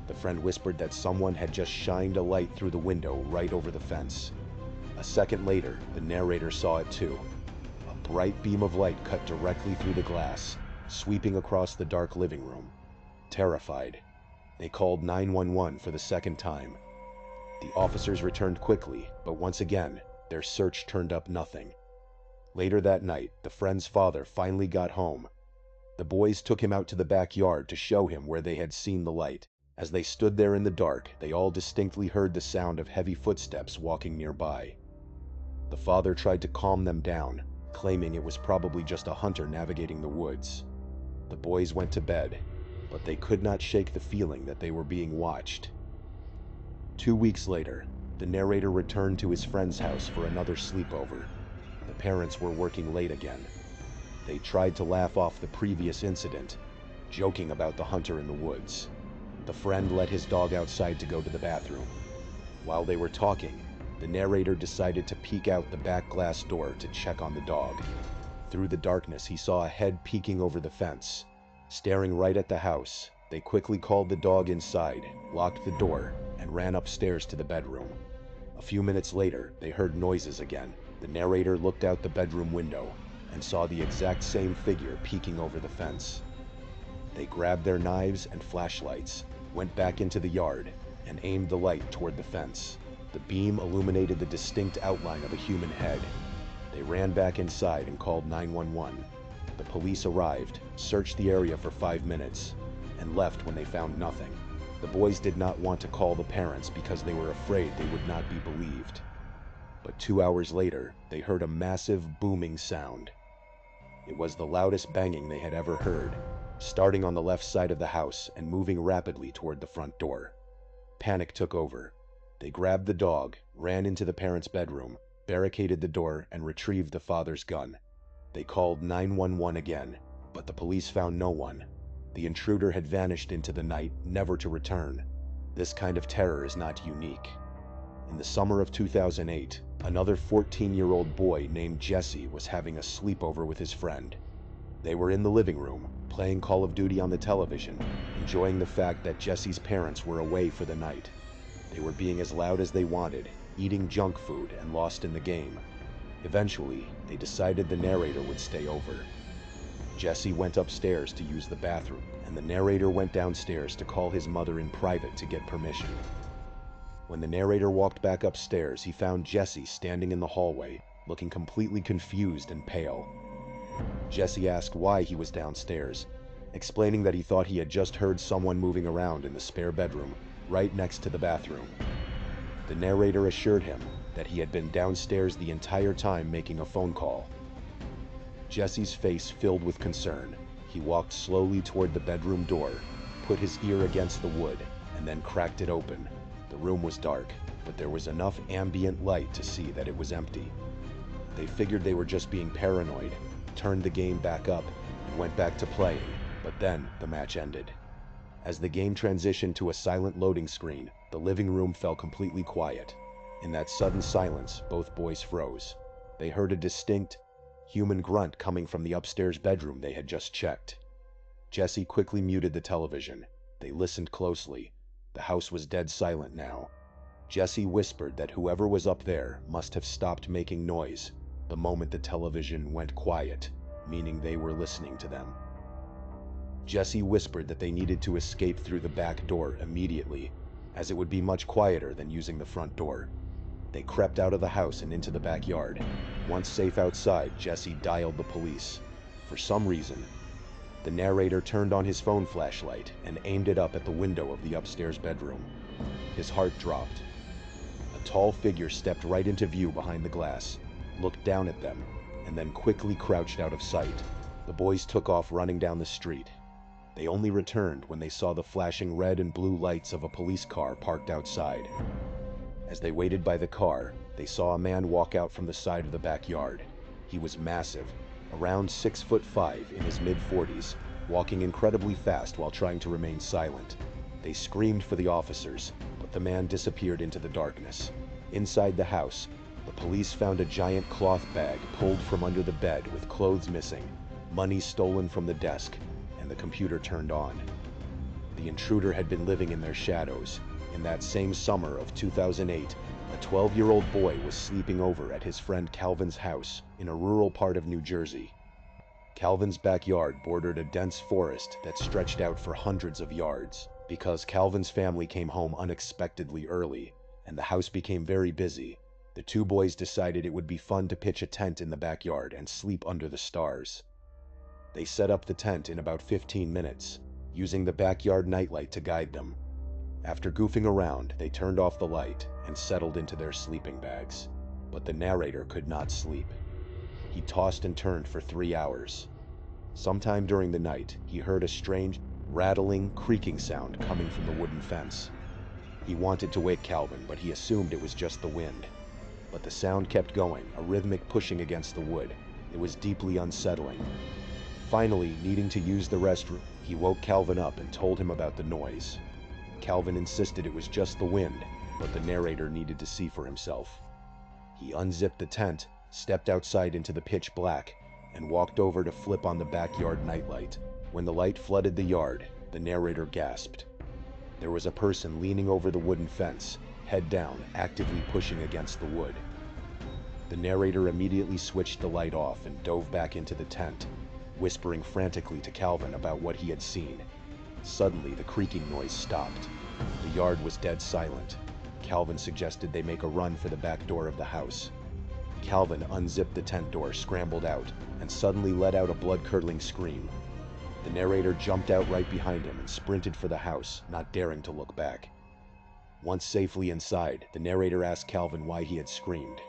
The friend whispered that someone had just shined a light through the window right over the fence. A second later, the narrator saw it too. A bright beam of light cut directly through the glass, sweeping across the dark living room. Terrified, they called 911 for the second time. The officers returned quickly, but once again, their search turned up nothing. Later that night, the friend's father finally got home. The boys took him out to the backyard to show him where they had seen the light. As they stood there in the dark, they all distinctly heard the sound of heavy footsteps walking nearby. The father tried to calm them down, claiming it was probably just a hunter navigating the woods. The boys went to bed, but they could not shake the feeling that they were being watched. 2 weeks later, the narrator returned to his friend's house for another sleepover. The parents were working late again. They tried to laugh off the previous incident, joking about the hunter in the woods. The friend let his dog outside to go to the bathroom. While they were talking, the narrator decided to peek out the back glass door to check on the dog. Through the darkness, he saw a head peeking over the fence. Staring right at the house, they quickly called the dog inside, locked the door, and ran upstairs to the bedroom. A few minutes later, they heard noises again. The narrator looked out the bedroom window and saw the exact same figure peeking over the fence. They grabbed their knives and flashlights, went back into the yard, and aimed the light toward the fence. The beam illuminated the distinct outline of a human head. They ran back inside and called 911. The police arrived, searched the area for 5 minutes, and left when they found nothing. The boys did not want to call the parents because they were afraid they would not be believed. But 2 hours later, they heard a massive booming sound. It was the loudest banging they had ever heard, starting on the left side of the house and moving rapidly toward the front door. Panic took over. They grabbed the dog, ran into the parents' bedroom, barricaded the door, and retrieved the father's gun. They called 911 again, but the police found no one. The intruder had vanished into the night, never to return. This kind of terror is not unique. In the summer of 2008, another 14-year-old boy named Jesse was having a sleepover with his friend. They were in the living room, playing Call of Duty on the television, enjoying the fact that Jesse's parents were away for the night. They were being as loud as they wanted, eating junk food, and lost in the game. Eventually, they decided the narrator would stay over. Jesse went upstairs to use the bathroom, and the narrator went downstairs to call his mother in private to get permission. When the narrator walked back upstairs, he found Jesse standing in the hallway, looking completely confused and pale. Jesse asked why he was downstairs, explaining that he thought he had just heard someone moving around in the spare bedroom, right next to the bathroom. The narrator assured him that he had been downstairs the entire time making a phone call. Jesse's face filled with concern. He walked slowly toward the bedroom door, put his ear against the wood, and then cracked it open. The room was dark, but there was enough ambient light to see that it was empty. They figured they were just being paranoid, turned the game back up, and went back to playing, but then the match ended. As the game transitioned to a silent loading screen, the living room fell completely quiet. In that sudden silence, both boys froze. They heard a distinct, human grunt coming from the upstairs bedroom they had just checked. Jesse quickly muted the television. They listened closely. The house was dead silent now. Jesse whispered that whoever was up there must have stopped making noise the moment the television went quiet, meaning they were listening to them. Jesse whispered that they needed to escape through the back door immediately, as it would be much quieter than using the front door. They crept out of the house and into the backyard. Once safe outside, Jesse dialed the police. For some reason, the narrator turned on his phone flashlight and aimed it up at the window of the upstairs bedroom. His heart dropped. A tall figure stepped right into view behind the glass, looked down at them, and then quickly crouched out of sight. The boys took off running down the street. They only returned when they saw the flashing red and blue lights of a police car parked outside. As they waited by the car, they saw a man walk out from the side of the backyard. He was massive, around 6'5" in his mid-40s, walking incredibly fast while trying to remain silent. They screamed for the officers, but the man disappeared into the darkness. Inside the house, the police found a giant cloth bag pulled from under the bed with clothes missing, money stolen from the desk, and the computer turned on. The intruder had been living in their shadows. In that same summer of 2008, a 12-year-old boy was sleeping over at his friend Calvin's house in a rural part of New Jersey. Calvin's backyard bordered a dense forest that stretched out for hundreds of yards. Because Calvin's family came home unexpectedly early, and the house became very busy, the two boys decided it would be fun to pitch a tent in the backyard and sleep under the stars. They set up the tent in about 15 minutes, using the backyard nightlight to guide them. After goofing around, they turned off the light and settled into their sleeping bags. But the narrator could not sleep. He tossed and turned for 3 hours. Sometime during the night, he heard a strange, rattling, creaking sound coming from the wooden fence. He wanted to wake Calvin, but he assumed it was just the wind. But the sound kept going, a rhythmic pushing against the wood. It was deeply unsettling. Finally, needing to use the restroom, he woke Calvin up and told him about the noise. Calvin insisted it was just the wind, but the narrator needed to see for himself. He unzipped the tent, stepped outside into the pitch black, and walked over to flip on the backyard nightlight. When the light flooded the yard, the narrator gasped. There was a person leaning over the wooden fence, head down, actively pushing against the wood. The narrator immediately switched the light off and dove back into the tent, whispering frantically to Calvin about what he had seen. Suddenly, the creaking noise stopped. The yard was dead silent. Calvin suggested they make a run for the back door of the house. Calvin unzipped the tent door, scrambled out, and suddenly let out a blood-curdling scream. The narrator jumped out right behind him and sprinted for the house, not daring to look back. Once safely inside, the narrator asked Calvin why he had screamed.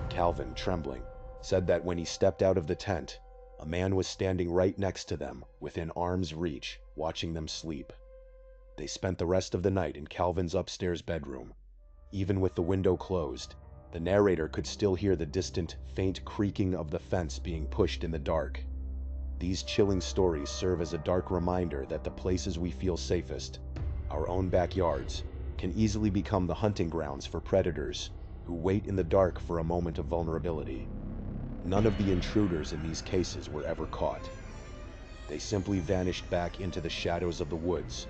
Calvin, trembling, said that when he stepped out of the tent, a man was standing right next to them, within arm's reach, watching them sleep. They spent the rest of the night in Calvin's upstairs bedroom. Even with the window closed, the narrator could still hear the distant, faint creaking of the fence being pushed in the dark. These chilling stories serve as a dark reminder that the places we feel safest, our own backyards, can easily become the hunting grounds for predators who wait in the dark for a moment of vulnerability. None of the intruders in these cases were ever caught. They simply vanished back into the shadows of the woods,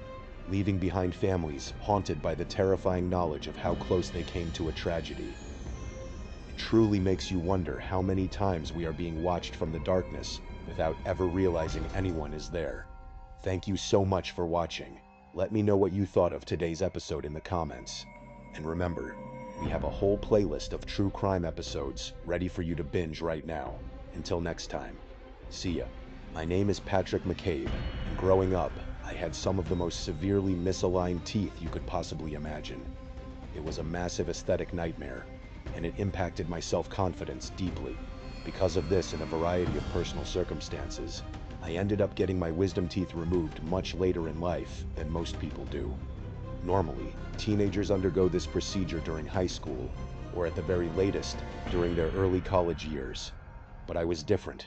leaving behind families haunted by the terrifying knowledge of how close they came to a tragedy. It truly makes you wonder how many times we are being watched from the darkness without ever realizing anyone is there. Thank you so much for watching. Let me know what you thought of today's episode in the comments. And remember, we have a whole playlist of true crime episodes ready for you to binge right now. Until next time, see ya. My name is Patrick McCabe, and growing up, I had some of the most severely misaligned teeth you could possibly imagine. It was a massive aesthetic nightmare, and it impacted my self-confidence deeply. Because of this and a variety of personal circumstances, I ended up getting my wisdom teeth removed much later in life than most people do. Normally, teenagers undergo this procedure during high school, or at the very latest, during their early college years. But I was different.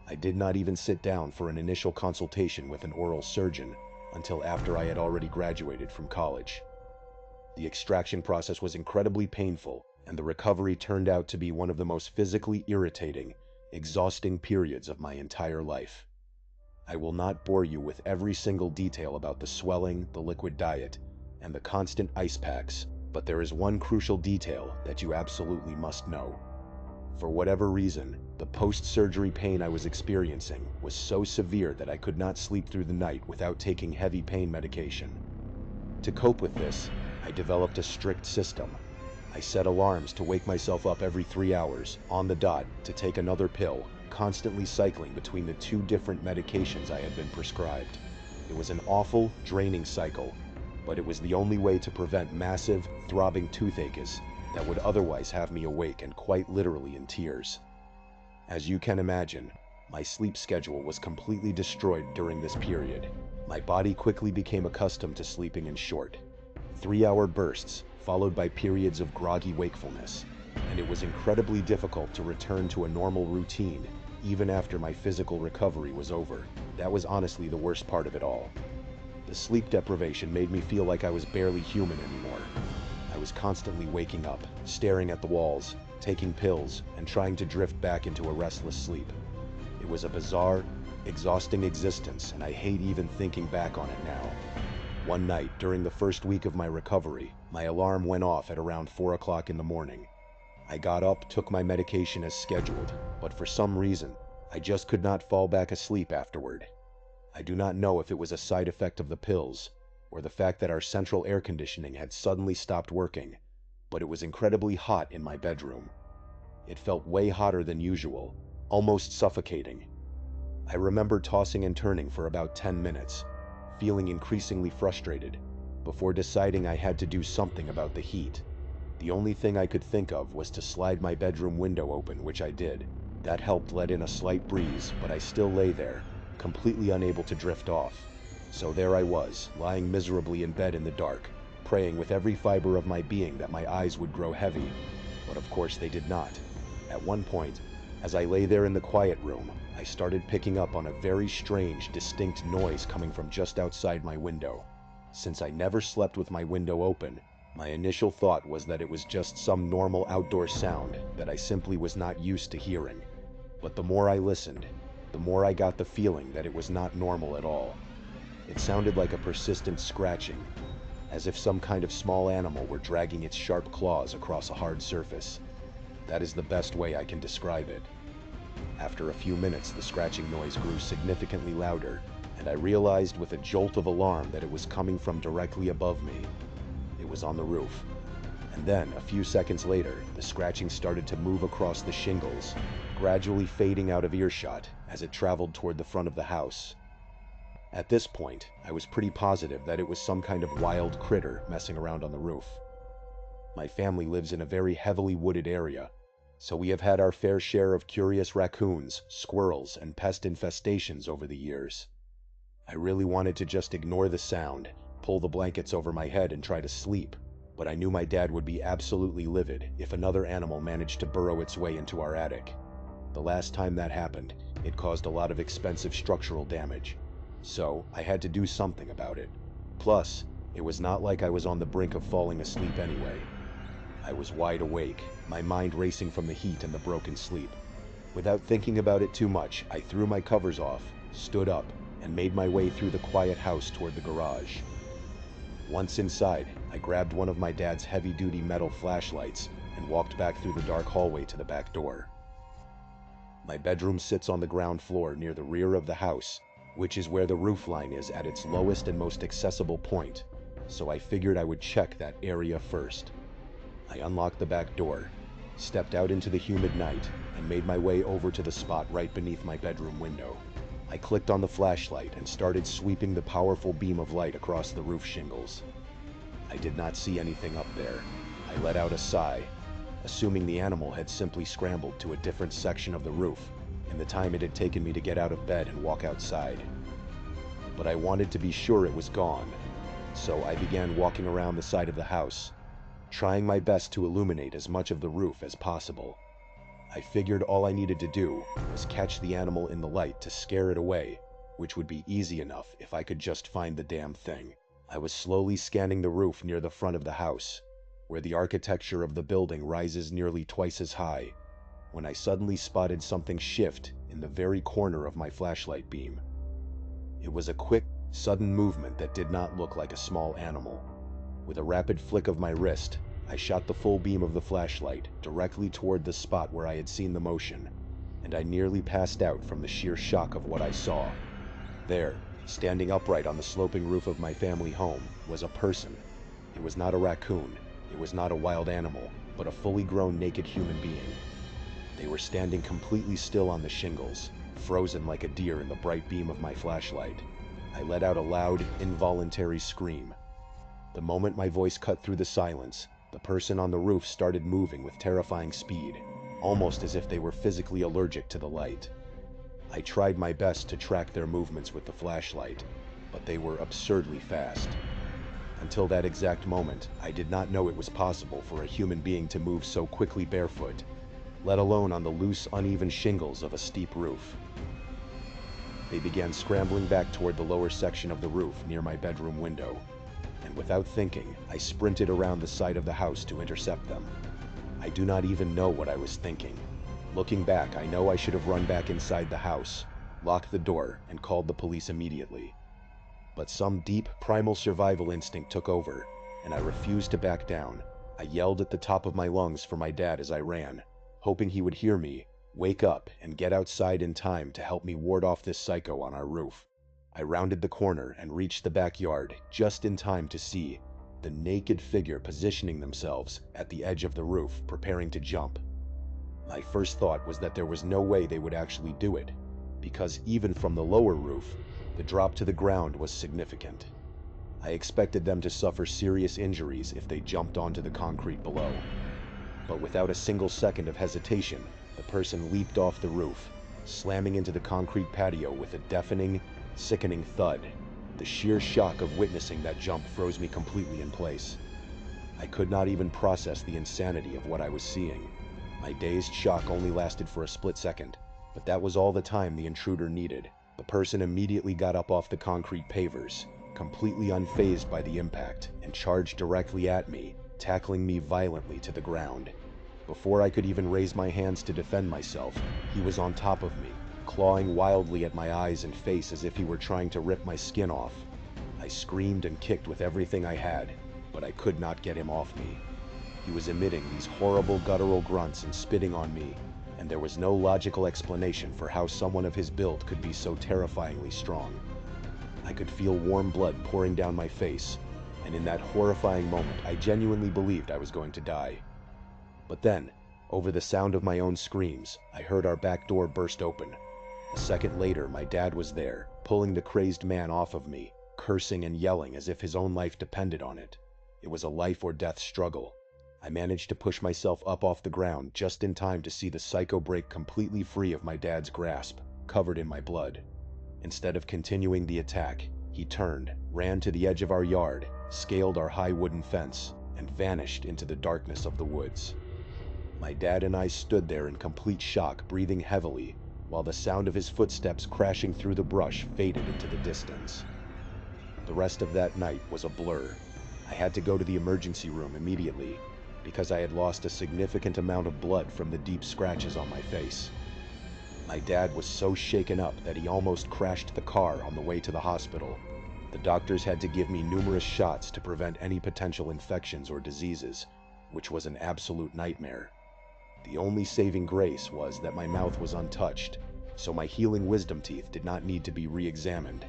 I did not even sit down for an initial consultation with an oral surgeon until after I had already graduated from college. The extraction process was incredibly painful, and the recovery turned out to be one of the most physically irritating, exhausting periods of my entire life. I will not bore you with every single detail about the swelling, the liquid diet, and the constant ice packs, but there is one crucial detail that you absolutely must know. For whatever reason, the post-surgery pain I was experiencing was so severe that I could not sleep through the night without taking heavy pain medication. To cope with this, I developed a strict system. I set alarms to wake myself up every 3 hours, on the dot, to take another pill, constantly cycling between the 2 different medications I had been prescribed. It was an awful, draining cycle, but it was the only way to prevent massive, throbbing toothaches that would otherwise have me awake and quite literally in tears. As you can imagine, My sleep schedule was completely destroyed during this period. My body quickly became accustomed to sleeping in short, 3-hour bursts, followed by periods of groggy wakefulness, and it was incredibly difficult to return to a normal routine even after my physical recovery was over. That was honestly the worst part of it all. The sleep deprivation made me feel like I was barely human anymore. I was constantly waking up, staring at the walls, taking pills, and trying to drift back into a restless sleep. It was a bizarre, exhausting existence, and I hate even thinking back on it now. One night, during the first week of my recovery, my alarm went off at around 4 o'clock in the morning. I got up, took my medication as scheduled, but for some reason, I just could not fall back asleep afterward. I do not know if it was a side effect of the pills, or the fact that our central air conditioning had suddenly stopped working, but it was incredibly hot in my bedroom. It felt way hotter than usual, almost suffocating. I remember tossing and turning for about 10 minutes, feeling increasingly frustrated, before deciding I had to do something about the heat. The only thing I could think of was to slide my bedroom window open, which I did. That helped let in a slight breeze, but I still lay there, completely unable to drift off. So there I was, lying miserably in bed in the dark, praying with every fiber of my being that my eyes would grow heavy. But of course they did not. At one point, as I lay there in the quiet room, I started picking up on a very strange, distinct noise coming from just outside my window. Since I never slept with my window open, my initial thought was that it was just some normal outdoor sound that I simply was not used to hearing. But the more I listened, the more I got the feeling that it was not normal at all. It sounded like a persistent scratching, as if some kind of small animal were dragging its sharp claws across a hard surface. That is the best way I can describe it. After a few minutes, the scratching noise grew significantly louder, and I realized with a jolt of alarm that it was coming from directly above me. It was on the roof. And then, a few seconds later, the scratching started to move across the shingles, gradually fading out of earshot as it traveled toward the front of the house. At this point, I was pretty positive that it was some kind of wild critter messing around on the roof. My family lives in a very heavily wooded area, so we have had our fair share of curious raccoons, squirrels, and pest infestations over the years. I really wanted to just ignore the sound, pull the blankets over my head and try to sleep, but I knew my dad would be absolutely livid if another animal managed to burrow its way into our attic. The last time that happened, it caused a lot of expensive structural damage, so I had to do something about it. Plus, it was not like I was on the brink of falling asleep anyway. I was wide awake, my mind racing from the heat and the broken sleep. Without thinking about it too much, I threw my covers off, stood up, and made my way through the quiet house toward the garage. Once inside, I grabbed one of my dad's heavy-duty metal flashlights and walked back through the dark hallway to the back door. My bedroom sits on the ground floor near the rear of the house, which is where the roof line is at its lowest and most accessible point, so I figured I would check that area first. I unlocked the back door, stepped out into the humid night, and made my way over to the spot right beneath my bedroom window. I clicked on the flashlight and started sweeping the powerful beam of light across the roof shingles. I did not see anything up there. I let out a sigh, assuming the animal had simply scrambled to a different section of the roof in the time it had taken me to get out of bed and walk outside. But I wanted to be sure it was gone, so I began walking around the side of the house, trying my best to illuminate as much of the roof as possible. I figured all I needed to do was catch the animal in the light to scare it away, which would be easy enough if I could just find the damn thing. I was slowly scanning the roof near the front of the house, where the architecture of the building rises nearly twice as high, when I suddenly spotted something shift in the very corner of my flashlight beam. It was a quick, sudden movement that did not look like a small animal. With a rapid flick of my wrist, I shot the full beam of the flashlight directly toward the spot where I had seen the motion, and I nearly passed out from the sheer shock of what I saw. There, standing upright on the sloping roof of my family home, was a person. It was not a raccoon, it was not a wild animal, but a fully grown naked human being. They were standing completely still on the shingles, frozen like a deer in the bright beam of my flashlight. I let out a loud, involuntary scream. The moment my voice cut through the silence, the person on the roof started moving with terrifying speed, almost as if they were physically allergic to the light. I tried my best to track their movements with the flashlight, but they were absurdly fast. Until that exact moment, I did not know it was possible for a human being to move so quickly barefoot, let alone on the loose, uneven shingles of a steep roof. They began scrambling back toward the lower section of the roof near my bedroom window, and without thinking, I sprinted around the side of the house to intercept them. I do not even know what I was thinking. Looking back, I know I should have run back inside the house, locked the door, and called the police immediately. But some deep, primal survival instinct took over, and I refused to back down. I yelled at the top of my lungs for my dad as I ran, hoping he would hear me, wake up, and get outside in time to help me ward off this psycho on our roof. I rounded the corner and reached the backyard just in time to see the naked figure positioning themselves at the edge of the roof, preparing to jump. My first thought was that there was no way they would actually do it, because even from the lower roof, the drop to the ground was significant. I expected them to suffer serious injuries if they jumped onto the concrete below. But without a single second of hesitation, the person leaped off the roof, slamming into the concrete patio with a deafening, sickening thud. The sheer shock of witnessing that jump froze me completely in place. I could not even process the insanity of what I was seeing. My dazed shock only lasted for a split second, but that was all the time the intruder needed. The person immediately got up off the concrete pavers, completely unfazed by the impact, and charged directly at me, tackling me violently to the ground. Before I could even raise my hands to defend myself, he was on top of me, clawing wildly at my eyes and face as if he were trying to rip my skin off. I screamed and kicked with everything I had, but I could not get him off me. He was emitting these horrible guttural grunts and spitting on me, and there was no logical explanation for how someone of his build could be so terrifyingly strong. I could feel warm blood pouring down my face, and in that horrifying moment, I genuinely believed I was going to die. But then, over the sound of my own screams, I heard our back door burst open. A second later, my dad was there, pulling the crazed man off of me, cursing and yelling as if his own life depended on it. It was a life or death struggle. I managed to push myself up off the ground just in time to see the psycho break completely free of my dad's grasp, covered in my blood. Instead of continuing the attack, he turned, ran to the edge of our yard, scaled our high wooden fence, and vanished into the darkness of the woods. My dad and I stood there in complete shock, breathing heavily, while the sound of his footsteps crashing through the brush faded into the distance. The rest of that night was a blur. I had to go to the emergency room immediately, because I had lost a significant amount of blood from the deep scratches on my face. My dad was so shaken up that he almost crashed the car on the way to the hospital. The doctors had to give me numerous shots to prevent any potential infections or diseases, which was an absolute nightmare. The only saving grace was that my mouth was untouched, so my healing wisdom teeth did not need to be re-examined.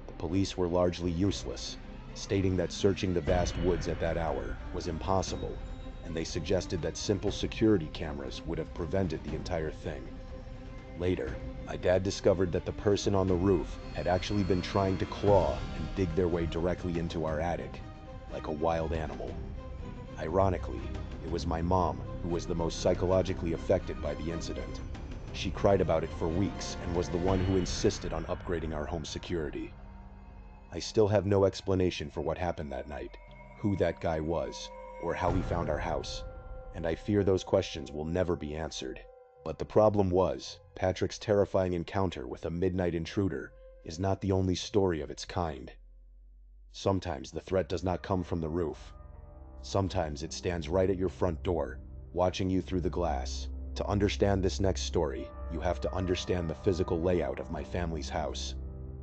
The police were largely useless, stating that searching the vast woods at that hour was impossible, and they suggested that simple security cameras would have prevented the entire thing. Later, my dad discovered that the person on the roof had actually been trying to claw and dig their way directly into our attic, like a wild animal. Ironically, it was my mom who was the most psychologically affected by the incident. She cried about it for weeks and was the one who insisted on upgrading our home security. I still have no explanation for what happened that night, who that guy was, or how he found our house, and I fear those questions will never be answered. But the problem was, Patrick's terrifying encounter with a midnight intruder is not the only story of its kind. Sometimes the threat does not come from the roof. Sometimes it stands right at your front door, watching you through the glass. To understand this next story, you have to understand the physical layout of my family's house.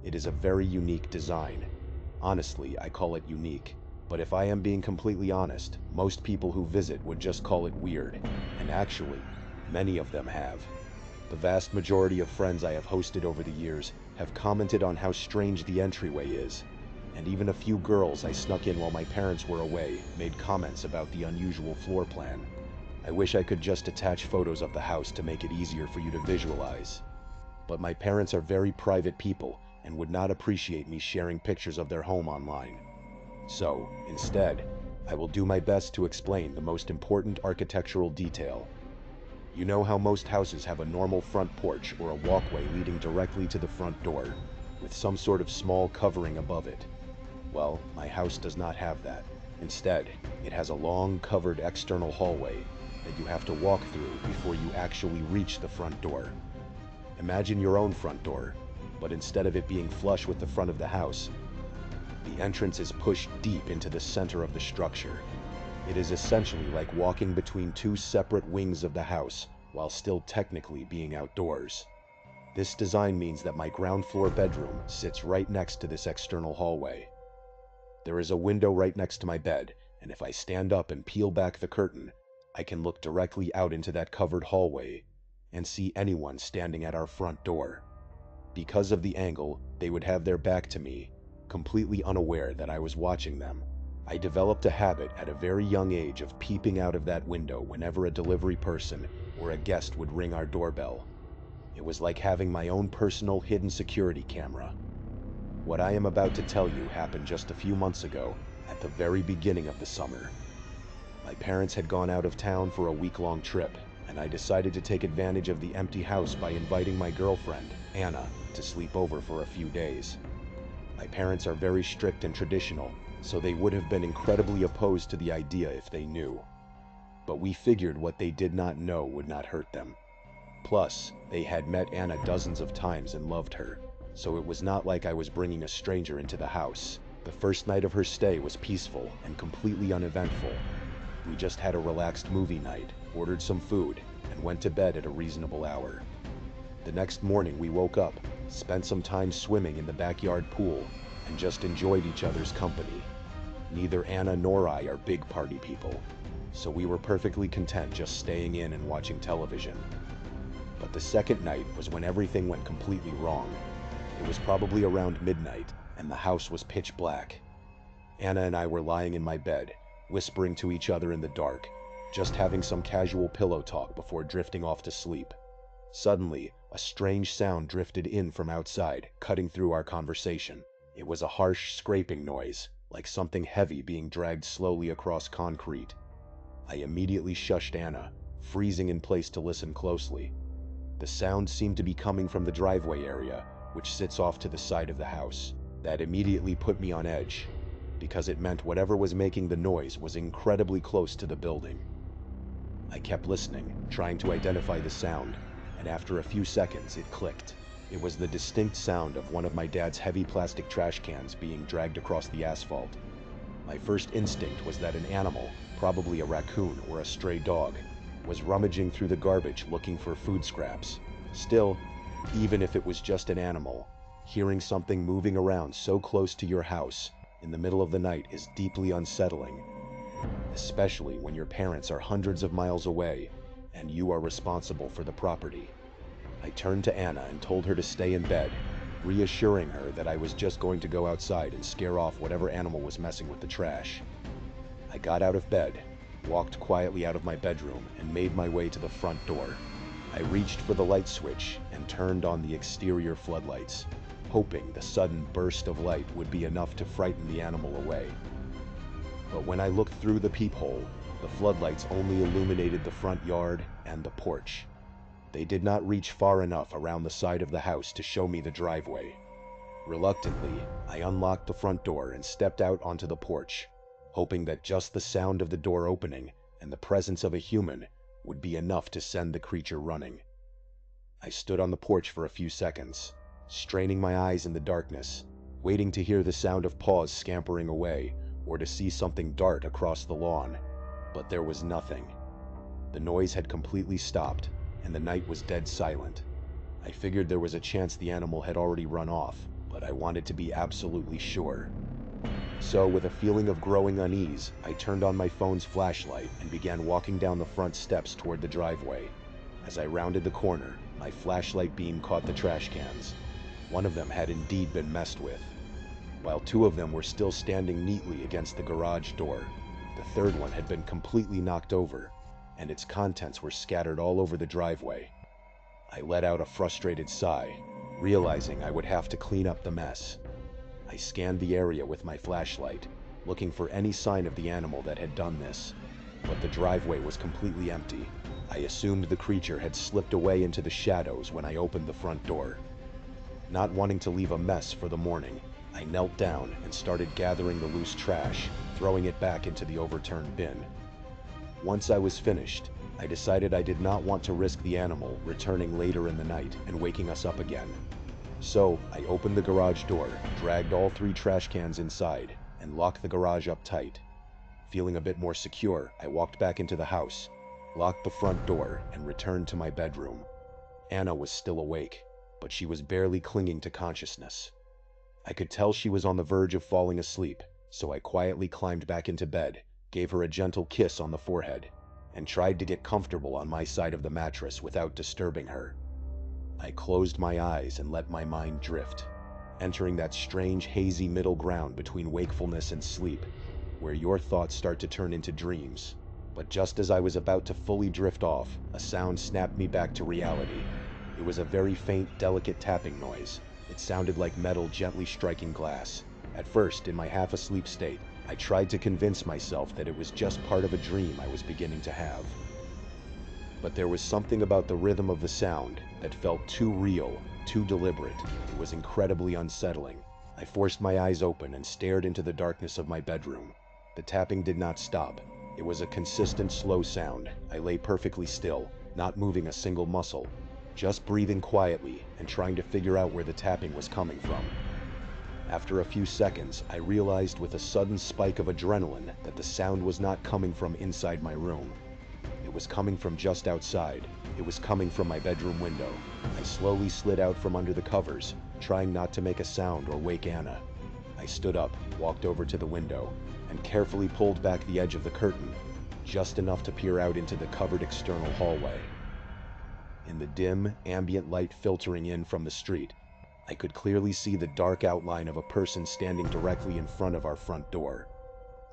It is a very unique design. Honestly, I call it unique. But if I am being completely honest, most people who visit would just call it weird. And actually, many of them have. The vast majority of friends I have hosted over the years have commented on how strange the entryway is. And even a few girls I snuck in while my parents were away made comments about the unusual floor plan. I wish I could just attach photos of the house to make it easier for you to visualize. But my parents are very private people and would not appreciate me sharing pictures of their home online. So, instead, I will do my best to explain the most important architectural detail. You know how most houses have a normal front porch or a walkway leading directly to the front door, with some sort of small covering above it? Well, my house does not have that. Instead, it has a long, covered external hallway that you have to walk through before you actually reach the front door. Imagine your own front door, but instead of it being flush with the front of the house, the entrance is pushed deep into the center of the structure. It is essentially like walking between two separate wings of the house while still technically being outdoors. This design means that my ground floor bedroom sits right next to this external hallway. There is a window right next to my bed, and if I stand up and peel back the curtain, I can look directly out into that covered hallway and see anyone standing at our front door. Because of the angle, they would have their back to me, completely unaware that I was watching them. I developed a habit at a very young age of peeping out of that window whenever a delivery person or a guest would ring our doorbell. It was like having my own personal hidden security camera. What I am about to tell you happened just a few months ago, at the very beginning of the summer. My parents had gone out of town for a week-long trip, and I decided to take advantage of the empty house by inviting my girlfriend, Anna, to sleep over for a few days. My parents are very strict and traditional, so they would have been incredibly opposed to the idea if they knew. But we figured what they did not know would not hurt them. Plus, they had met Anna dozens of times and loved her, so it was not like I was bringing a stranger into the house. The first night of her stay was peaceful and completely uneventful. We just had a relaxed movie night, ordered some food, and went to bed at a reasonable hour. The next morning we woke up, spent some time swimming in the backyard pool, and just enjoyed each other's company. Neither Anna nor I are big party people, so we were perfectly content just staying in and watching television. But the second night was when everything went completely wrong. It was probably around midnight, and the house was pitch black. Anna and I were lying in my bed, whispering to each other in the dark, just having some casual pillow talk before drifting off to sleep. Suddenly, a strange sound drifted in from outside, cutting through our conversation. It was a harsh scraping noise, like something heavy being dragged slowly across concrete. I immediately shushed Anna, freezing in place to listen closely. The sound seemed to be coming from the driveway area, which sits off to the side of the house. That immediately put me on edge, because it meant whatever was making the noise was incredibly close to the building. I kept listening, trying to identify the sound, and after a few seconds it clicked. It was the distinct sound of one of my dad's heavy plastic trash cans being dragged across the asphalt. My first instinct was that an animal, probably a raccoon or a stray dog, was rummaging through the garbage looking for food scraps. Still, even if it was just an animal, hearing something moving around so close to your house in the middle of the night is deeply unsettling, especially when your parents are hundreds of miles away and you are responsible for the property. I turned to Anna and told her to stay in bed, reassuring her that I was just going to go outside and scare off whatever animal was messing with the trash. I got out of bed, walked quietly out of my bedroom, and made my way to the front door. I reached for the light switch and turned on the exterior floodlights, hoping the sudden burst of light would be enough to frighten the animal away. But when I looked through the peephole, the floodlights only illuminated the front yard and the porch. They did not reach far enough around the side of the house to show me the driveway. Reluctantly, I unlocked the front door and stepped out onto the porch, hoping that just the sound of the door opening and the presence of a human would be enough to send the creature running. I stood on the porch for a few seconds, straining my eyes in the darkness, waiting to hear the sound of paws scampering away or to see something dart across the lawn, but there was nothing. The noise had completely stopped, and the night was dead silent. I figured there was a chance the animal had already run off, but I wanted to be absolutely sure. So, with a feeling of growing unease, I turned on my phone's flashlight and began walking down the front steps toward the driveway. As I rounded the corner, my flashlight beam caught the trash cans. One of them had indeed been messed with, while two of them were still standing neatly against the garage door. The third one had been completely knocked over, and its contents were scattered all over the driveway. I let out a frustrated sigh, realizing I would have to clean up the mess. I scanned the area with my flashlight, looking for any sign of the animal that had done this, but the driveway was completely empty. I assumed the creature had slipped away into the shadows when I opened the front door. Not wanting to leave a mess for the morning, I knelt down and started gathering the loose trash, throwing it back into the overturned bin. Once I was finished, I decided I did not want to risk the animal returning later in the night and waking us up again. So, I opened the garage door, dragged all 3 trash cans inside, and locked the garage up tight. Feeling a bit more secure, I walked back into the house, locked the front door, and returned to my bedroom. Anna was still awake, but she was barely clinging to consciousness. I could tell she was on the verge of falling asleep, so I quietly climbed back into bed, gave her a gentle kiss on the forehead, and tried to get comfortable on my side of the mattress without disturbing her. I closed my eyes and let my mind drift, entering that strange hazy middle ground between wakefulness and sleep, where your thoughts start to turn into dreams. But just as I was about to fully drift off, a sound snapped me back to reality. It was a very faint, delicate tapping noise. It sounded like metal gently striking glass. At first, in my half-asleep state, I tried to convince myself that it was just part of a dream I was beginning to have. But there was something about the rhythm of the sound that felt too real, too deliberate. It was incredibly unsettling. I forced my eyes open and stared into the darkness of my bedroom. The tapping did not stop. It was a consistent, slow sound. I lay perfectly still, not moving a single muscle, just breathing quietly and trying to figure out where the tapping was coming from. After a few seconds, I realized with a sudden spike of adrenaline that the sound was not coming from inside my room. It was coming from just outside. It was coming from my bedroom window. I slowly slid out from under the covers, trying not to make a sound or wake Anna. I stood up, walked over to the window, and carefully pulled back the edge of the curtain, just enough to peer out into the covered external hallway. In the dim, ambient light filtering in from the street, I could clearly see the dark outline of a person standing directly in front of our front door.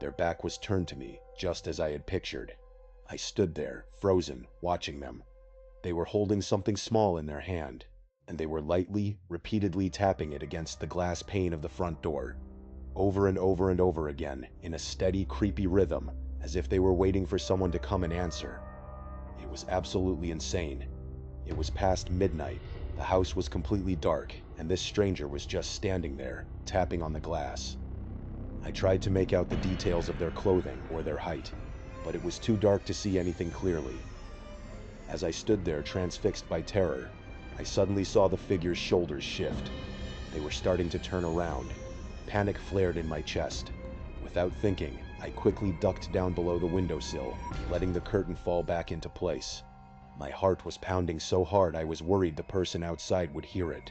Their back was turned to me, just as I had pictured. I stood there, frozen, watching them. They were holding something small in their hand, and they were lightly, repeatedly tapping it against the glass pane of the front door, over and over and over again, in a steady, creepy rhythm, as if they were waiting for someone to come and answer. It was absolutely insane. It was past midnight, the house was completely dark, and this stranger was just standing there, tapping on the glass. I tried to make out the details of their clothing or their height, but it was too dark to see anything clearly. As I stood there transfixed by terror, I suddenly saw the figure's shoulders shift. They were starting to turn around. Panic flared in my chest. Without thinking, I quickly ducked down below the windowsill, letting the curtain fall back into place. My heart was pounding so hard I was worried the person outside would hear it.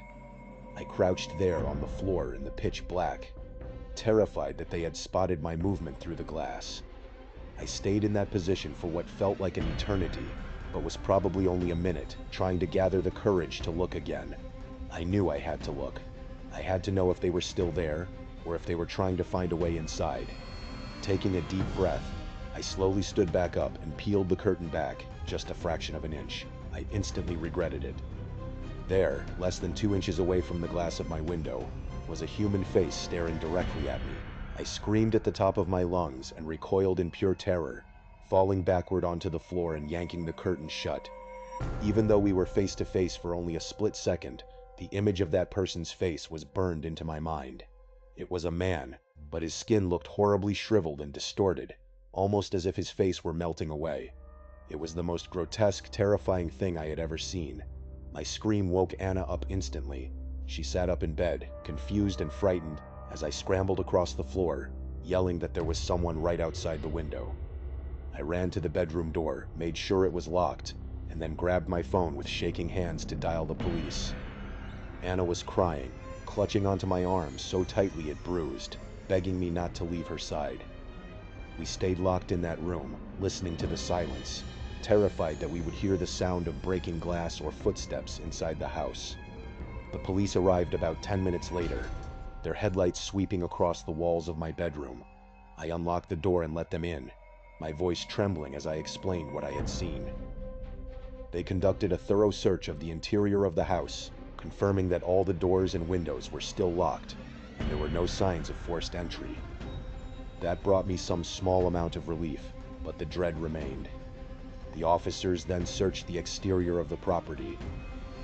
I crouched there on the floor in the pitch black, terrified that they had spotted my movement through the glass. I stayed in that position for what felt like an eternity, but was probably only a minute, trying to gather the courage to look again. I knew I had to look. I had to know if they were still there, or if they were trying to find a way inside. Taking a deep breath, I slowly stood back up and peeled the curtain back, just a fraction of an inch. I instantly regretted it. There, less than 2 inches away from the glass of my window, was a human face staring directly at me. I screamed at the top of my lungs and recoiled in pure terror, falling backward onto the floor and yanking the curtain shut. Even though we were face to face for only a split second, the image of that person's face was burned into my mind. It was a man, but his skin looked horribly shriveled and distorted, almost as if his face were melting away. It was the most grotesque, terrifying thing I had ever seen. My scream woke Anna up instantly. She sat up in bed, confused and frightened, as I scrambled across the floor, yelling that there was someone right outside the window. I ran to the bedroom door, made sure it was locked, and then grabbed my phone with shaking hands to dial the police. Anna was crying, clutching onto my arm so tightly it bruised, begging me not to leave her side. We stayed locked in that room, listening to the silence, terrified that we would hear the sound of breaking glass or footsteps inside the house. The police arrived about 10 minutes later, their headlights sweeping across the walls of my bedroom. I unlocked the door and let them in, my voice trembling as I explained what I had seen. They conducted a thorough search of the interior of the house, confirming that all the doors and windows were still locked, and there were no signs of forced entry. That brought me some small amount of relief, but the dread remained. The officers then searched the exterior of the property,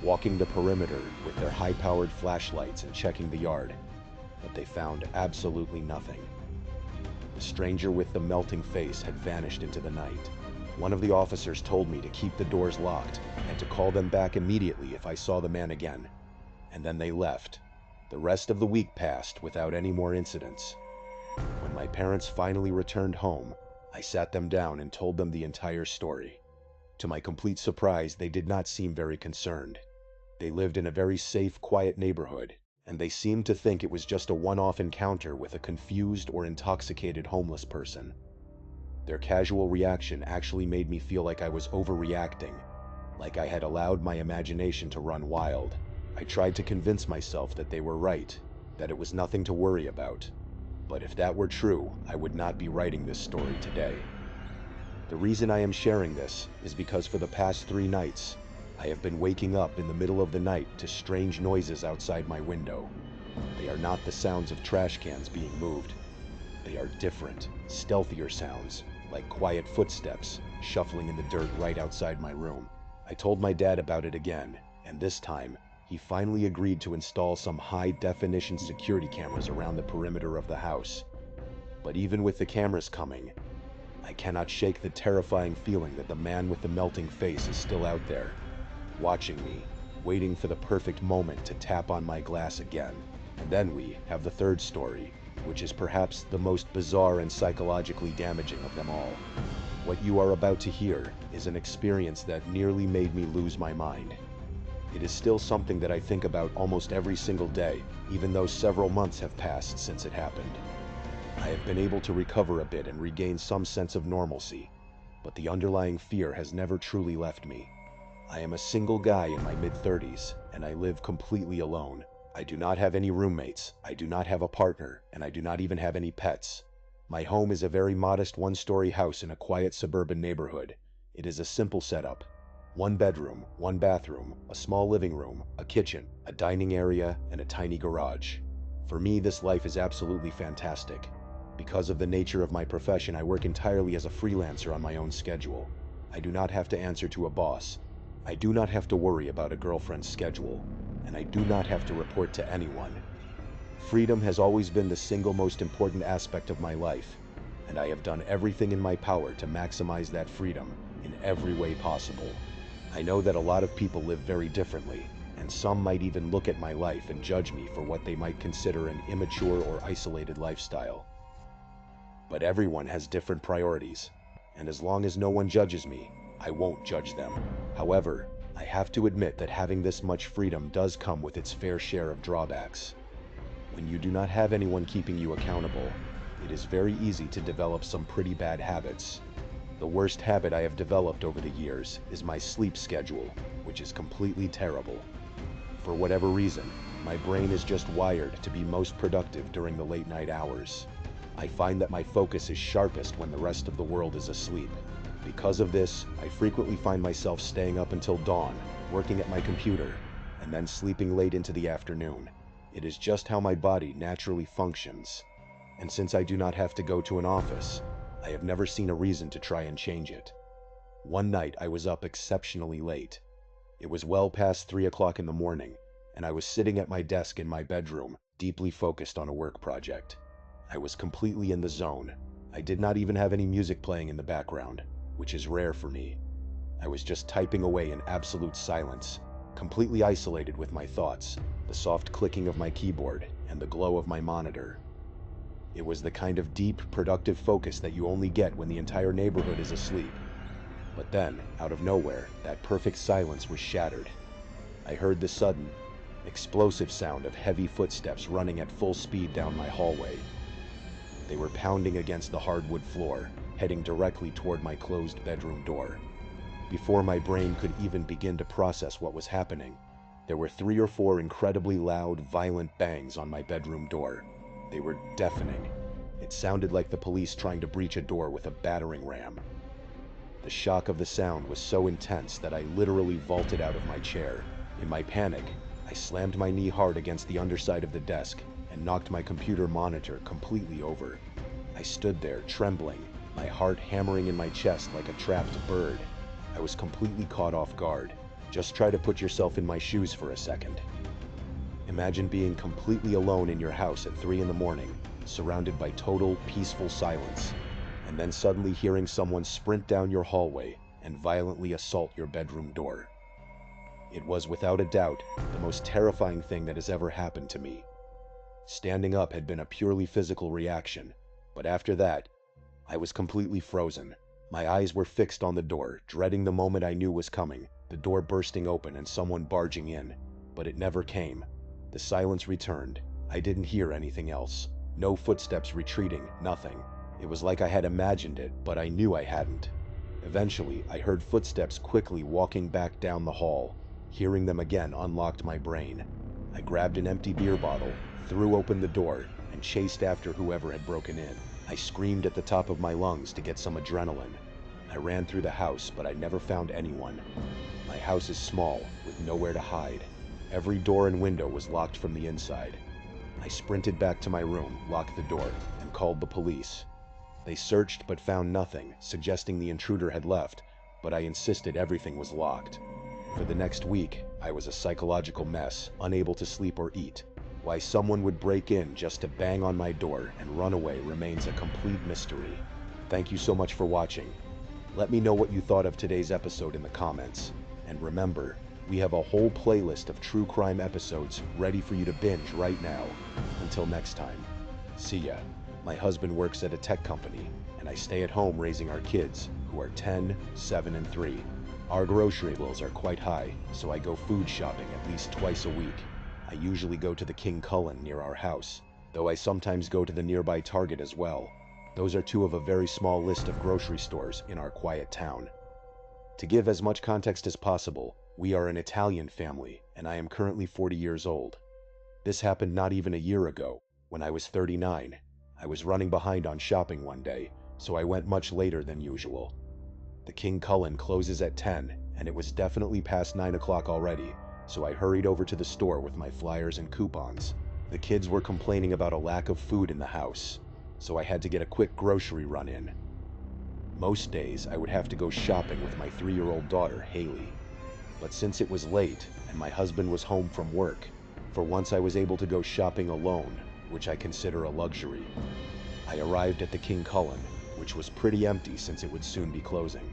walking the perimeter with their high-powered flashlights and checking the yard, but they found absolutely nothing. The stranger with the melting face had vanished into the night. One of the officers told me to keep the doors locked and to call them back immediately if I saw the man again, and then they left. The rest of the week passed without any more incidents. When my parents finally returned home, I sat them down and told them the entire story. To my complete surprise, they did not seem very concerned. They lived in a very safe, quiet neighborhood, and they seemed to think it was just a one-off encounter with a confused or intoxicated homeless person. Their casual reaction actually made me feel like I was overreacting, like I had allowed my imagination to run wild. I tried to convince myself that they were right, that it was nothing to worry about. But if that were true, I would not be writing this story today. The reason I am sharing this is because for the past 3 nights, I have been waking up in the middle of the night to strange noises outside my window. They are not the sounds of trash cans being moved. They are different, stealthier sounds, like quiet footsteps shuffling in the dirt right outside my room. I told my dad about it again, and this time, he finally agreed to install some high-definition security cameras around the perimeter of the house. But even with the cameras coming, I cannot shake the terrifying feeling that the man with the melting face is still out there, watching me, waiting for the perfect moment to tap on my glass again. And then we have the third story, which is perhaps the most bizarre and psychologically damaging of them all. What you are about to hear is an experience that nearly made me lose my mind. It is still something that I think about almost every single day, even though several months have passed since it happened. I have been able to recover a bit and regain some sense of normalcy, but the underlying fear has never truly left me. I am a single guy in my mid-30s, and I live completely alone. I do not have any roommates, I do not have a partner, and I do not even have any pets. My home is a very modest 1-story house in a quiet suburban neighborhood. It is a simple setup. 1 bedroom, 1 bathroom, a small living room, a kitchen, a dining area, and a tiny garage. For me, this life is absolutely fantastic. Because of the nature of my profession, I work entirely as a freelancer on my own schedule. I do not have to answer to a boss. I do not have to worry about a girlfriend's schedule, and I do not have to report to anyone. Freedom has always been the single most important aspect of my life, and I have done everything in my power to maximize that freedom in every way possible. I know that a lot of people live very differently, and some might even look at my life and judge me for what they might consider an immature or isolated lifestyle. But everyone has different priorities, and as long as no one judges me, I won't judge them. However, I have to admit that having this much freedom does come with its fair share of drawbacks. When you do not have anyone keeping you accountable, it is very easy to develop some pretty bad habits. The worst habit I have developed over the years is my sleep schedule, which is completely terrible. For whatever reason, my brain is just wired to be most productive during the late night hours. I find that my focus is sharpest when the rest of the world is asleep. Because of this, I frequently find myself staying up until dawn, working at my computer, and then sleeping late into the afternoon. It is just how my body naturally functions. And since I do not have to go to an office, I have never seen a reason to try and change it. One night I was up exceptionally late. It was well past 3 o'clock in the morning, and I was sitting at my desk in my bedroom, deeply focused on a work project. I was completely in the zone. I did not even have any music playing in the background, which is rare for me. I was just typing away in absolute silence, completely isolated with my thoughts, the soft clicking of my keyboard, and the glow of my monitor. It was the kind of deep, productive focus that you only get when the entire neighborhood is asleep. But then, out of nowhere, that perfect silence was shattered. I heard the sudden, explosive sound of heavy footsteps running at full speed down my hallway. They were pounding against the hardwood floor, heading directly toward my closed bedroom door. Before my brain could even begin to process what was happening, there were 3 or 4 incredibly loud, violent bangs on my bedroom door. They were deafening. It sounded like the police trying to breach a door with a battering ram. The shock of the sound was so intense that I literally vaulted out of my chair. In my panic, I slammed my knee hard against the underside of the desk and knocked my computer monitor completely over. I stood there, trembling, my heart hammering in my chest like a trapped bird. I was completely caught off guard. Just try to put yourself in my shoes for a second. Imagine being completely alone in your house at 3 in the morning, surrounded by total, peaceful silence, and then suddenly hearing someone sprint down your hallway and violently assault your bedroom door. It was without a doubt the most terrifying thing that has ever happened to me. Standing up had been a purely physical reaction, but after that, I was completely frozen. My eyes were fixed on the door, dreading the moment I knew was coming, the door bursting open and someone barging in. But it never came. The silence returned. I didn't hear anything else. No footsteps retreating, nothing. It was like I had imagined it, but I knew I hadn't. Eventually, I heard footsteps quickly walking back down the hall. Hearing them again unlocked my brain. I grabbed an empty beer bottle, threw open the door, and chased after whoever had broken in. I screamed at the top of my lungs to get some adrenaline. I ran through the house, but I never found anyone. My house is small, with nowhere to hide. Every door and window was locked from the inside. I sprinted back to my room, locked the door, and called the police. They searched but found nothing, suggesting the intruder had left, but I insisted everything was locked. For the next week, I was a psychological mess, unable to sleep or eat. Why someone would break in just to bang on my door and run away remains a complete mystery. Thank you so much for watching. Let me know what you thought of today's episode in the comments. And remember, we have a whole playlist of true crime episodes ready for you to binge right now. Until next time, see ya. My husband works at a tech company, and I stay at home raising our kids, who are 10, 7, and 3. Our grocery bills are quite high, so I go food shopping at least twice a week. I usually go to the King Cullen near our house, though I sometimes go to the nearby Target as well. Those are two of a very small list of grocery stores in our quiet town. To give as much context as possible, we are an Italian family, and I am currently 40 years old. This happened not even a year ago, when I was 39. I was running behind on shopping one day, so I went much later than usual. The King Cullen closes at 10, and it was definitely past 9 o'clock already, so I hurried over to the store with my flyers and coupons. The kids were complaining about a lack of food in the house, so I had to get a quick grocery run in. Most days, I would have to go shopping with my 3-year-old daughter, Haley. But since it was late, and my husband was home from work, for once I was able to go shopping alone, which I consider a luxury. I arrived at the King Cullen, which was pretty empty since it would soon be closing.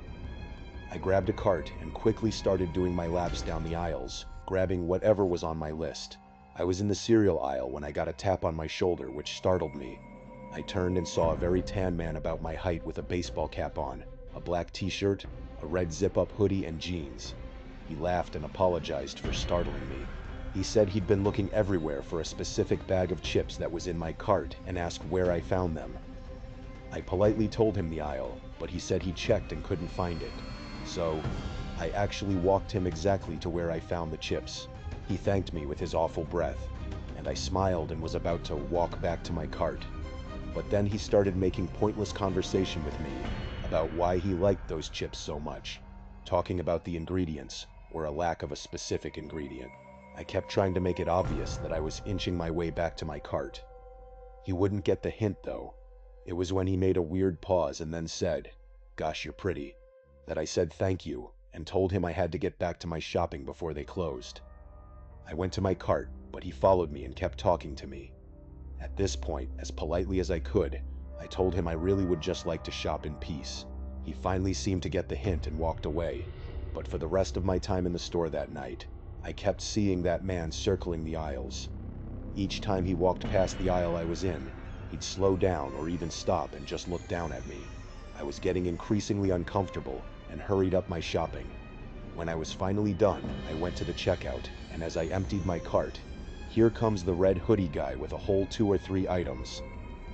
I grabbed a cart and quickly started doing my laps down the aisles, grabbing whatever was on my list. I was in the cereal aisle when I got a tap on my shoulder, which startled me. I turned and saw a very tan man about my height with a baseball cap on, a black t-shirt, a red zip-up hoodie, and jeans. He laughed and apologized for startling me. He said he'd been looking everywhere for a specific bag of chips that was in my cart and asked where I found them. I politely told him the aisle, but he said he checked and couldn't find it. So, I actually walked him exactly to where I found the chips. He thanked me with his awful breath, and I smiled and was about to walk back to my cart. But then he started making pointless conversation with me about why he liked those chips so much, talking about the ingredients, or a lack of a specific ingredient. I kept trying to make it obvious that I was inching my way back to my cart. He wouldn't get the hint though. It was when he made a weird pause and then said, "Gosh, you're pretty," that I said thank you and told him I had to get back to my shopping before they closed. I went to my cart, but he followed me and kept talking to me. At this point, as politely as I could, I told him I really would just like to shop in peace. He finally seemed to get the hint and walked away, but for the rest of my time in the store that night, I kept seeing that man circling the aisles. Each time he walked past the aisle I was in, he'd slow down or even stop and just look down at me. I was getting increasingly uncomfortable and hurried up my shopping. When I was finally done, I went to the checkout, and as I emptied my cart, here comes the red hoodie guy with a whole 2 or 3 items.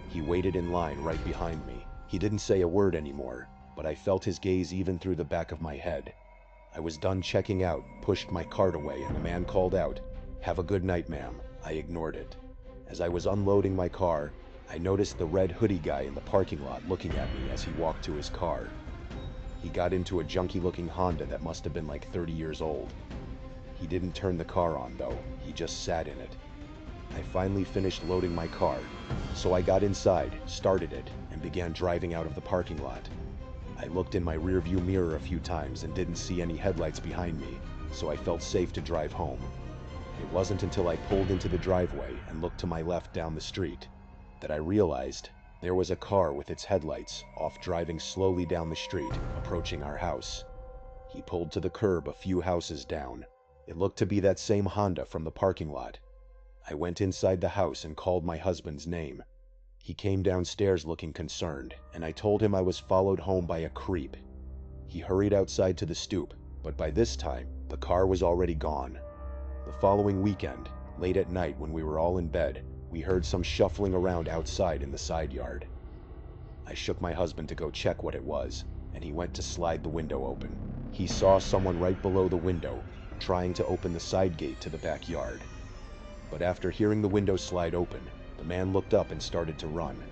He waited in line right behind me. He didn't say a word anymore, but I felt his gaze even through the back of my head. I was done checking out, pushed my cart away, and the man called out, "Have a good night, ma'am." I ignored it. As I was unloading my car, I noticed the red hoodie guy in the parking lot looking at me as he walked to his car. He got into a junky-looking Honda that must have been like 30 years old. He didn't turn the car on though, he just sat in it. I finally finished loading my car, so I got inside, started it, and began driving out of the parking lot. I looked in my rearview mirror a few times and didn't see any headlights behind me, so I felt safe to drive home. It wasn't until I pulled into the driveway and looked to my left down the street that I realized there was a car with its headlights off driving slowly down the street, approaching our house. He pulled to the curb a few houses down. It looked to be that same Honda from the parking lot. I went inside the house and called my husband's name. He came downstairs looking concerned, and I told him I was followed home by a creep. He hurried outside to the stoop, but by this time, the car was already gone. The following weekend, late at night when we were all in bed, we heard some shuffling around outside in the side yard. I shook my husband to go check what it was, and he went to slide the window open. He saw someone right below the window, trying to open the side gate to the backyard. But after hearing the window slide open, the man looked up and started to run.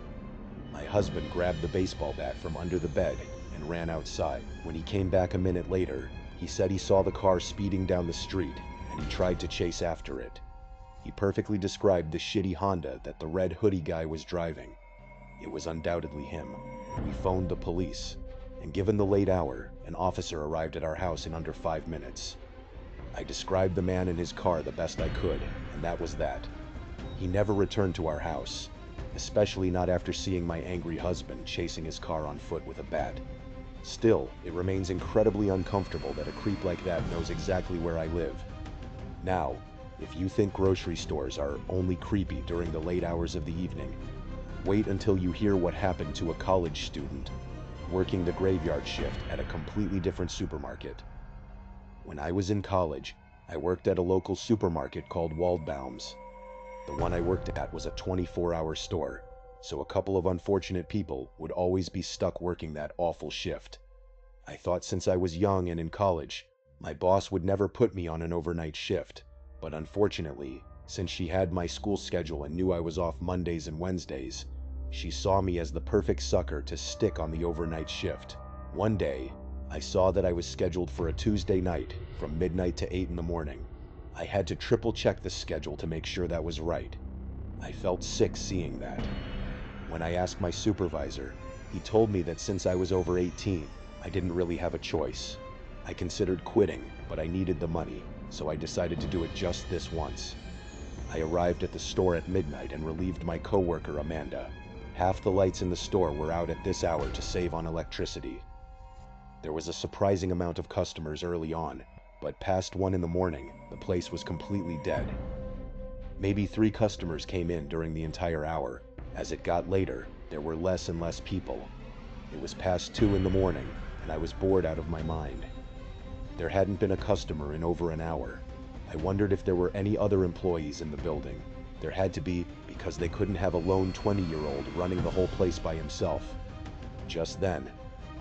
My husband grabbed the baseball bat from under the bed and ran outside. When he came back a minute later, he said he saw the car speeding down the street, and he tried to chase after it. He perfectly described the shitty Honda that the red hoodie guy was driving. It was undoubtedly him. We phoned the police, and given the late hour, an officer arrived at our house in under 5 minutes. I described the man and his car the best I could, and that was that. He never returned to our house, especially not after seeing my angry husband chasing his car on foot with a bat. Still, it remains incredibly uncomfortable that a creep like that knows exactly where I live. Now, if you think grocery stores are only creepy during the late hours of the evening, wait until you hear what happened to a college student working the graveyard shift at a completely different supermarket. When I was in college, I worked at a local supermarket called Waldbaum's. The one I worked at was a 24-hour store, so a couple of unfortunate people would always be stuck working that awful shift. I thought since I was young and in college, my boss would never put me on an overnight shift, but unfortunately, since she had my school schedule and knew I was off Mondays and Wednesdays, she saw me as the perfect sucker to stick on the overnight shift. One day, I saw that I was scheduled for a Tuesday night from midnight to 8 in the morning. I had to triple check the schedule to make sure that was right. I felt sick seeing that. When I asked my supervisor, he told me that since I was over 18, I didn't really have a choice. I considered quitting, but I needed the money, so I decided to do it just this once. I arrived at the store at midnight and relieved my coworker Amanda. Half the lights in the store were out at this hour to save on electricity. There was a surprising amount of customers early on, but past 1 in the morning, the place was completely dead. Maybe 3 customers came in during the entire hour. As it got later, there were less and less people. It was past 2 in the morning, and I was bored out of my mind. There hadn't been a customer in over an hour. I wondered if there were any other employees in the building. There had to be, because they couldn't have a lone 20-year-old running the whole place by himself. Just then,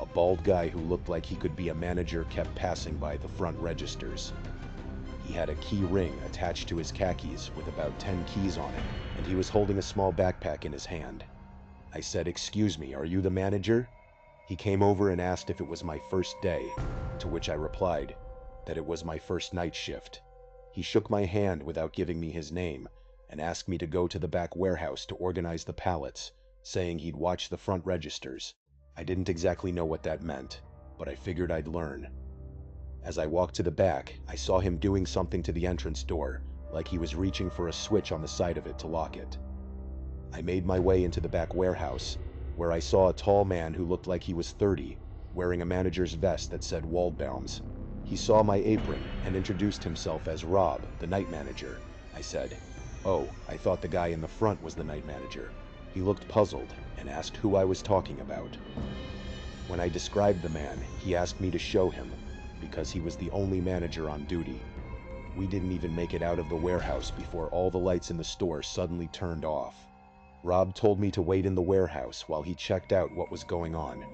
a bald guy who looked like he could be a manager kept passing by the front registers. He had a key ring attached to his khakis with about 10 keys on it, and he was holding a small backpack in his hand. I said, "Excuse me, are you the manager?" He came over and asked if it was my first day, to which I replied that it was my first night shift. He shook my hand without giving me his name and asked me to go to the back warehouse to organize the pallets, saying he'd watch the front registers. I didn't exactly know what that meant, but I figured I'd learn. As I walked to the back, I saw him doing something to the entrance door, like he was reaching for a switch on the side of it to lock it. I made my way into the back warehouse, where I saw a tall man who looked like he was 30, wearing a manager's vest that said Waldbaum's. He saw my apron and introduced himself as Rob, the night manager. I said, "Oh, I thought the guy in the front was the night manager." He looked puzzled and asked who I was talking about. When I described the man, he asked me to show him, because he was the only manager on duty. We didn't even make it out of the warehouse before all the lights in the store suddenly turned off. Rob told me to wait in the warehouse while he checked out what was going on.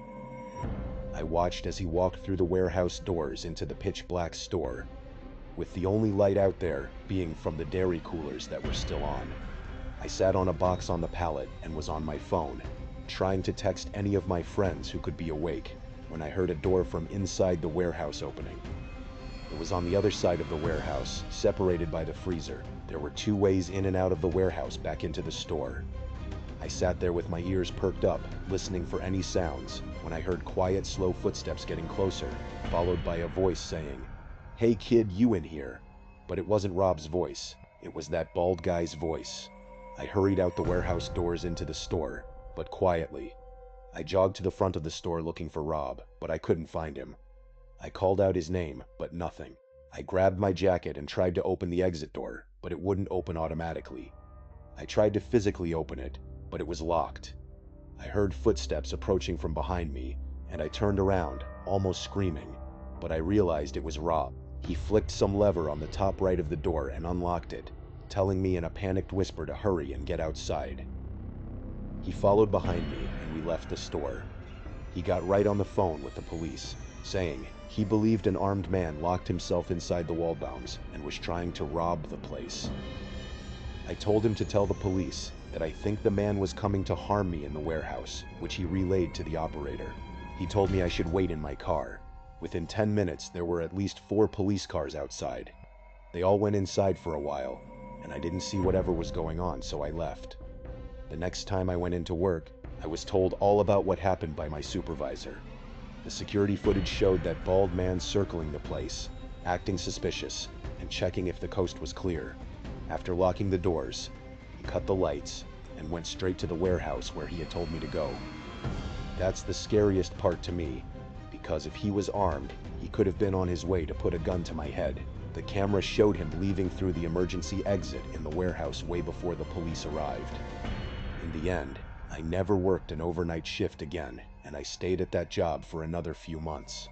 I watched as he walked through the warehouse doors into the pitch-black store, with the only light out there being from the dairy coolers that were still on. I sat on a box on the pallet and was on my phone, trying to text any of my friends who could be awake, when I heard a door from inside the warehouse opening. It was on the other side of the warehouse, separated by the freezer. There were 2 ways in and out of the warehouse back into the store. I sat there with my ears perked up, listening for any sounds, when I heard quiet, slow footsteps getting closer, followed by a voice saying, "Hey kid, you in here?" But it wasn't Rob's voice. It was that bald guy's voice. I hurried out the warehouse doors into the store, but quietly. I jogged to the front of the store looking for Rob, but I couldn't find him. I called out his name, but nothing. I grabbed my jacket and tried to open the exit door, but it wouldn't open automatically. I tried to physically open it, but it was locked. I heard footsteps approaching from behind me, and I turned around, almost screaming, but I realized it was Rob. He flicked some lever on the top right of the door and unlocked it, telling me in a panicked whisper to hurry and get outside. He followed behind me, and we left the store. He got right on the phone with the police, saying he believed an armed man locked himself inside the Waldbaums and was trying to rob the place. I told him to tell the police that I think the man was coming to harm me in the warehouse, which he relayed to the operator. He told me I should wait in my car. Within 10 minutes, there were at least 4 police cars outside. They all went inside for a while, and I didn't see whatever was going on, so I left. The next time I went into work, I was told all about what happened by my supervisor. The security footage showed that bald man circling the place, acting suspicious, and checking if the coast was clear. After locking the doors, he cut the lights and went straight to the warehouse where he had told me to go. That's the scariest part to me, because if he was armed, he could have been on his way to put a gun to my head. The camera showed him leaving through the emergency exit in the warehouse way before the police arrived. In the end, I never worked an overnight shift again, and I stayed at that job for another few months.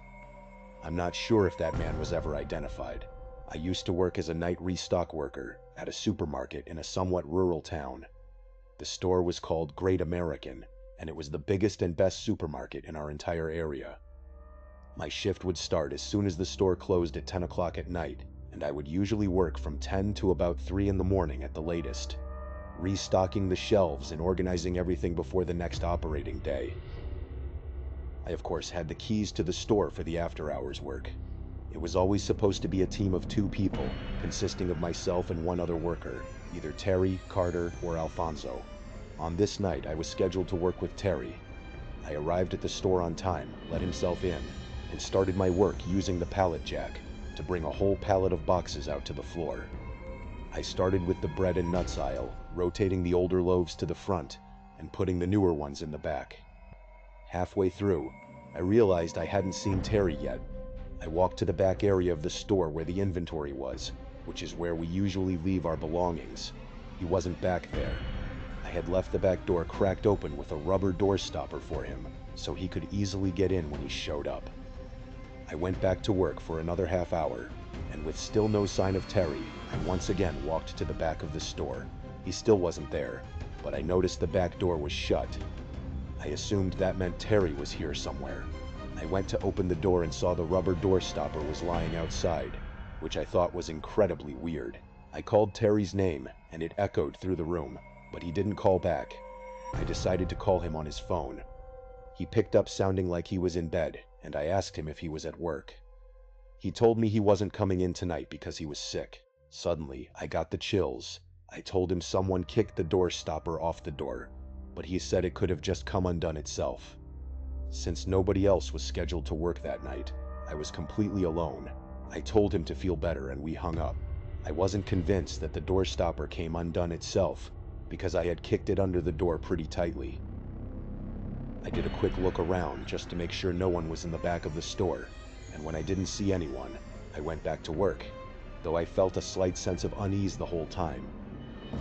I'm not sure if that man was ever identified. I used to work as a night restock worker at a supermarket in a somewhat rural town. The store was called Great American, and it was the biggest and best supermarket in our entire area. My shift would start as soon as the store closed at 10 o'clock at night, and I would usually work from 10 to about 3 in the morning at the latest, restocking the shelves and organizing everything before the next operating day. I of course had the keys to the store for the after-hours work. It was always supposed to be a team of 2 people, consisting of myself and 1 other worker, either Terry, Carter, or Alfonso. On this night, I was scheduled to work with Terry. I arrived at the store on time, let himself in, and started my work using the pallet jack to bring a whole pallet of boxes out to the floor. I started with the bread and nuts aisle, rotating the older loaves to the front and putting the newer ones in the back. Halfway through, I realized I hadn't seen Terry yet. I walked to the back area of the store where the inventory was, which is where we usually leave our belongings. He wasn't back there. I had left the back door cracked open with a rubber door stopper for him, so he could easily get in when he showed up. I went back to work for another half hour, and with still no sign of Terry, I once again walked to the back of the store. He still wasn't there, but I noticed the back door was shut. I assumed that meant Terry was here somewhere. I went to open the door and saw the rubber door stopper was lying outside, which I thought was incredibly weird. I called Terry's name, and it echoed through the room, but he didn't call back. I decided to call him on his phone. He picked up sounding like he was in bed, and I asked him if he was at work. He told me he wasn't coming in tonight because he was sick. Suddenly, I got the chills. I told him someone kicked the door stopper off the door, but he said it could have just come undone itself. Since nobody else was scheduled to work that night, I was completely alone. I told him to feel better and we hung up. I wasn't convinced that the door stopper came undone itself because I had kicked it under the door pretty tightly. I did a quick look around just to make sure no one was in the back of the store, and when I didn't see anyone, I went back to work, though I felt a slight sense of unease the whole time.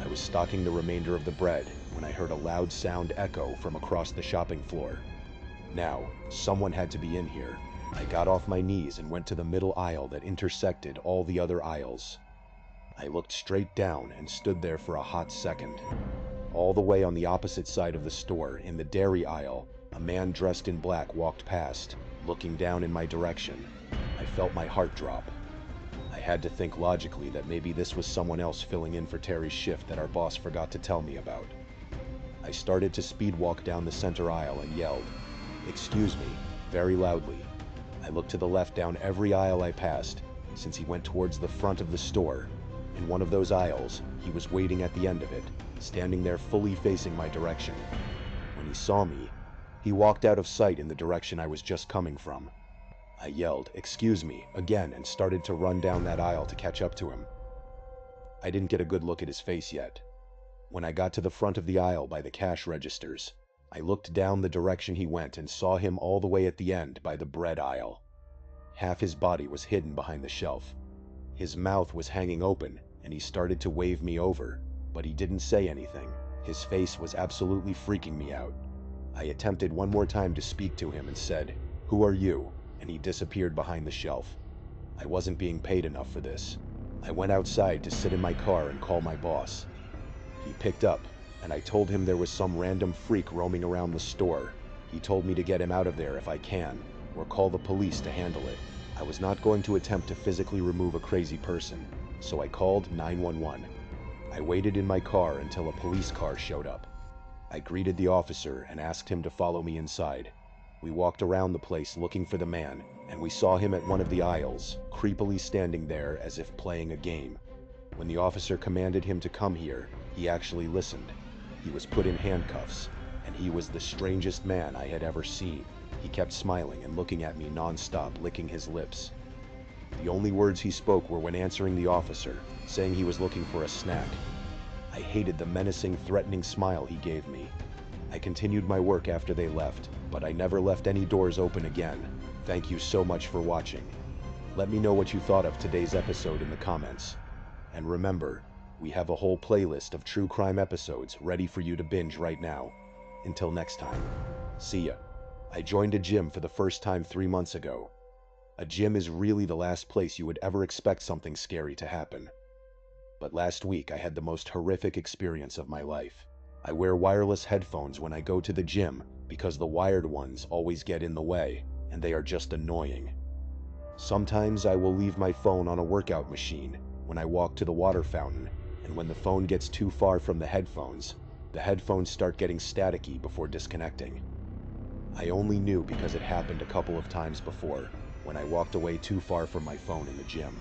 I was stocking the remainder of the bread when I heard a loud sound echo from across the shopping floor. Now, someone had to be in here. I got off my knees and went to the middle aisle that intersected all the other aisles. I looked straight down and stood there for a hot second. All the way on the opposite side of the store, in the dairy aisle, a man dressed in black walked past, looking down in my direction. I felt my heart drop. I had to think logically that maybe this was someone else filling in for Terry's shift that our boss forgot to tell me about. I started to speed walk down the center aisle and yelled, "Excuse me," very loudly. I looked to the left down every aisle I passed, since he went towards the front of the store. In one of those aisles, he was waiting at the end of it, standing there fully facing my direction. When he saw me, He walked out of sight in the direction I was just coming from. I yelled, "Excuse me," again and started to run down that aisle to catch up to him. I didn't get a good look at his face yet. When I got to the front of the aisle by the cash registers, I looked down the direction he went and saw him all the way at the end by the bread aisle. Half his body was hidden behind the shelf. His mouth was hanging open, and he started to wave me over, but he didn't say anything. His face was absolutely freaking me out. I attempted one more time to speak to him and said, "Who are you?" and he disappeared behind the shelf. I wasn't being paid enough for this. I went outside to sit in my car and call my boss. He picked up, and I told him there was some random freak roaming around the store. He told me to get him out of there if I can, or call the police to handle it. I was not going to attempt to physically remove a crazy person, so I called 911. I waited in my car until a police car showed up. I greeted the officer and asked him to follow me inside. We walked around the place looking for the man, and we saw him at one of the aisles, creepily standing there as if playing a game. When the officer commanded him to come here, he actually listened. He was put in handcuffs, and he was the strangest man I had ever seen. He kept smiling and looking at me non-stop, licking his lips. The only words he spoke were when answering the officer, saying he was looking for a snack. I hated the menacing, threatening smile he gave me. I continued my work after they left, but I never left any doors open again. Thank you so much for watching. Let me know what you thought of today's episode in the comments. And remember, we have a whole playlist of true crime episodes ready for you to binge right now. Until next time, see ya. I joined a gym for the first time 3 months ago. A gym is really the last place you would ever expect something scary to happen. But last week I had the most horrific experience of my life. I wear wireless headphones when I go to the gym because the wired ones always get in the way, and they are just annoying. Sometimes I will leave my phone on a workout machine when I walk to the water fountain, and when the phone gets too far from the headphones start getting staticky before disconnecting. I only knew because it happened a couple of times before, when I walked away too far from my phone in the gym.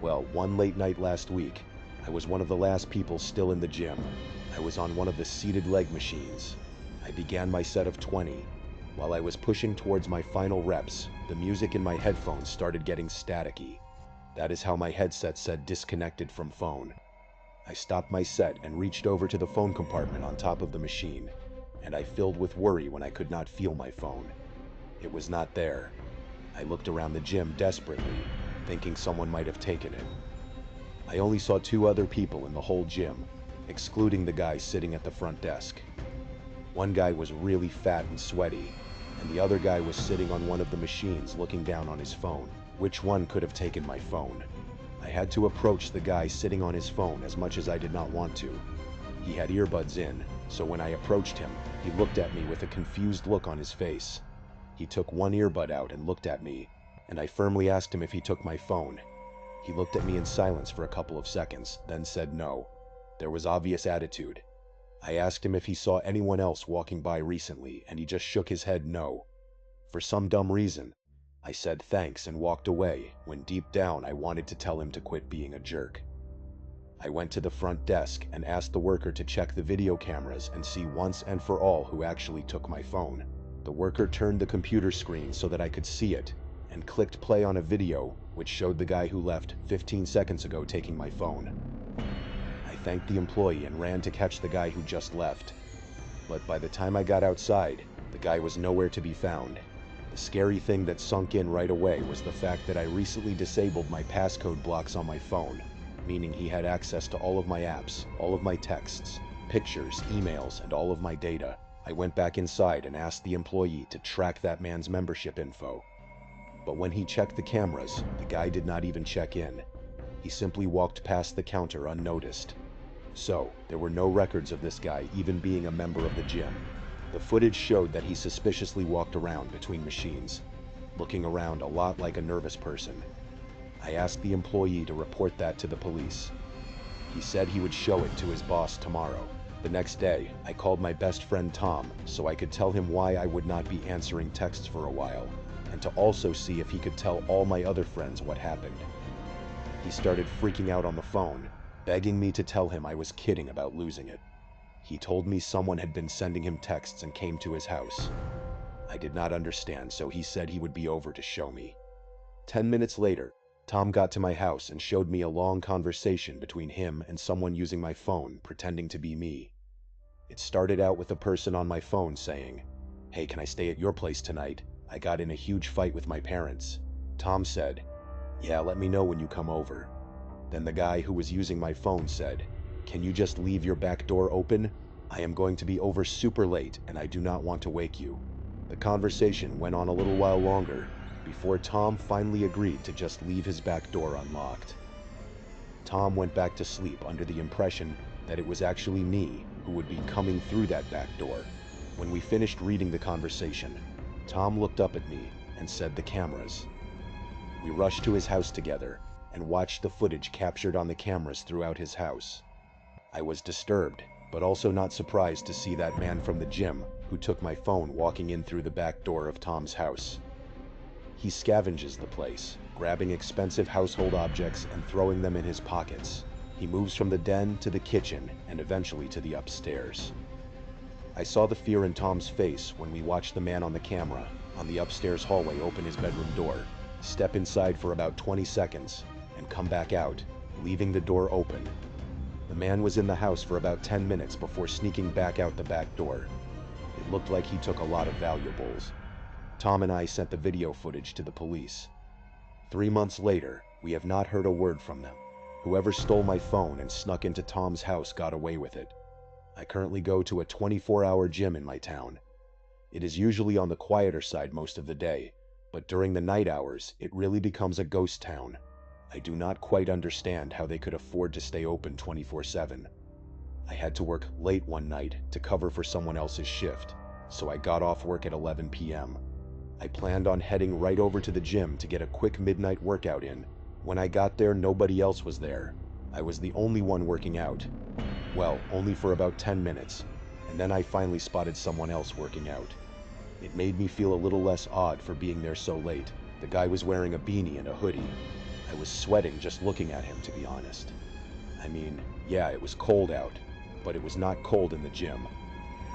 Well, one late night last week, I was one of the last people still in the gym. I was on one of the seated leg machines. I began my set of 20. While I was pushing towards my final reps, the music in my headphones started getting staticky. That is how my headset said disconnected from phone. I stopped my set and reached over to the phone compartment on top of the machine, and I filled with worry when I could not feel my phone. It was not there. I looked around the gym desperately, thinking someone might have taken it. I only saw 2 other people in the whole gym, excluding the guy sitting at the front desk. One guy was really fat and sweaty, and the other guy was sitting on one of the machines looking down on his phone. Which one could have taken my phone? I had to approach the guy sitting on his phone as much as I did not want to. He had earbuds in, so when I approached him, he looked at me with a confused look on his face. He took one earbud out and looked at me, and I firmly asked him if he took my phone. He looked at me in silence for a couple of seconds, then said no. There was obvious attitude. I asked him if he saw anyone else walking by recently, and he just shook his head no. For some dumb reason, I said thanks and walked away, when deep down I wanted to tell him to quit being a jerk. I went to the front desk and asked the worker to check the video cameras and see once and for all who actually took my phone. The worker turned the computer screen so that I could see it, and clicked play on a video which showed the guy who left 15 seconds ago taking my phone. I thanked the employee and ran to catch the guy who just left. But by the time I got outside, the guy was nowhere to be found. The scary thing that sunk in right away was the fact that I recently disabled my passcode blocks on my phone, meaning he had access to all of my apps, all of my texts, pictures, emails, and all of my data. I went back inside and asked the employee to track that man's membership info. But when he checked the cameras, the guy did not even check in. He simply walked past the counter unnoticed. So, there were no records of this guy even being a member of the gym. The footage showed that he suspiciously walked around between machines, looking around a lot like a nervous person. I asked the employee to report that to the police. He said he would show it to his boss tomorrow. The next day, I called my best friend Tom so I could tell him why I would not be answering texts for a while, and to also see if he could tell all my other friends what happened. He started freaking out on the phone, begging me to tell him I was kidding about losing it. He told me someone had been sending him texts and came to his house. I did not understand, so he said he would be over to show me. 10 minutes later, Tom got to my house and showed me a long conversation between him and someone using my phone pretending to be me. It started out with a person on my phone saying, "Hey, can I stay at your place tonight? I got in a huge fight with my parents." Tom said, "Yeah, let me know when you come over." Then the guy who was using my phone said, "Can you just leave your back door open? I am going to be over super late and I do not want to wake you." The conversation went on a little while longer before Tom finally agreed to just leave his back door unlocked. Tom went back to sleep under the impression that it was actually me who would be coming through that back door. When we finished reading the conversation, Tom looked up at me and said, "The cameras." We rushed to his house together and watched the footage captured on the cameras throughout his house. I was disturbed, but also not surprised to see that man from the gym who took my phone walking in through the back door of Tom's house. He scavenges the place, grabbing expensive household objects and throwing them in his pockets. He moves from the den to the kitchen and eventually to the upstairs. I saw the fear in Tom's face when we watched the man on the camera on the upstairs hallway open his bedroom door, step inside for about 20 seconds, and come back out, leaving the door open. The man was in the house for about 10 minutes before sneaking back out the back door. It looked like he took a lot of valuables. Tom and I sent the video footage to the police. 3 months later, we have not heard a word from them. Whoever stole my phone and snuck into Tom's house got away with it. I currently go to a 24-hour gym in my town. It is usually on the quieter side most of the day, but during the night hours, it really becomes a ghost town. I do not quite understand how they could afford to stay open 24/7. I had to work late one night to cover for someone else's shift, so I got off work at 11 p.m. I planned on heading right over to the gym to get a quick midnight workout in. When I got there, nobody else was there. I was the only one working out. Well, only for about 10 minutes, and then I finally spotted someone else working out. It made me feel a little less odd for being there so late. The guy was wearing a beanie and a hoodie. I was sweating just looking at him, to be honest. I mean, yeah, it was cold out, but it was not cold in the gym.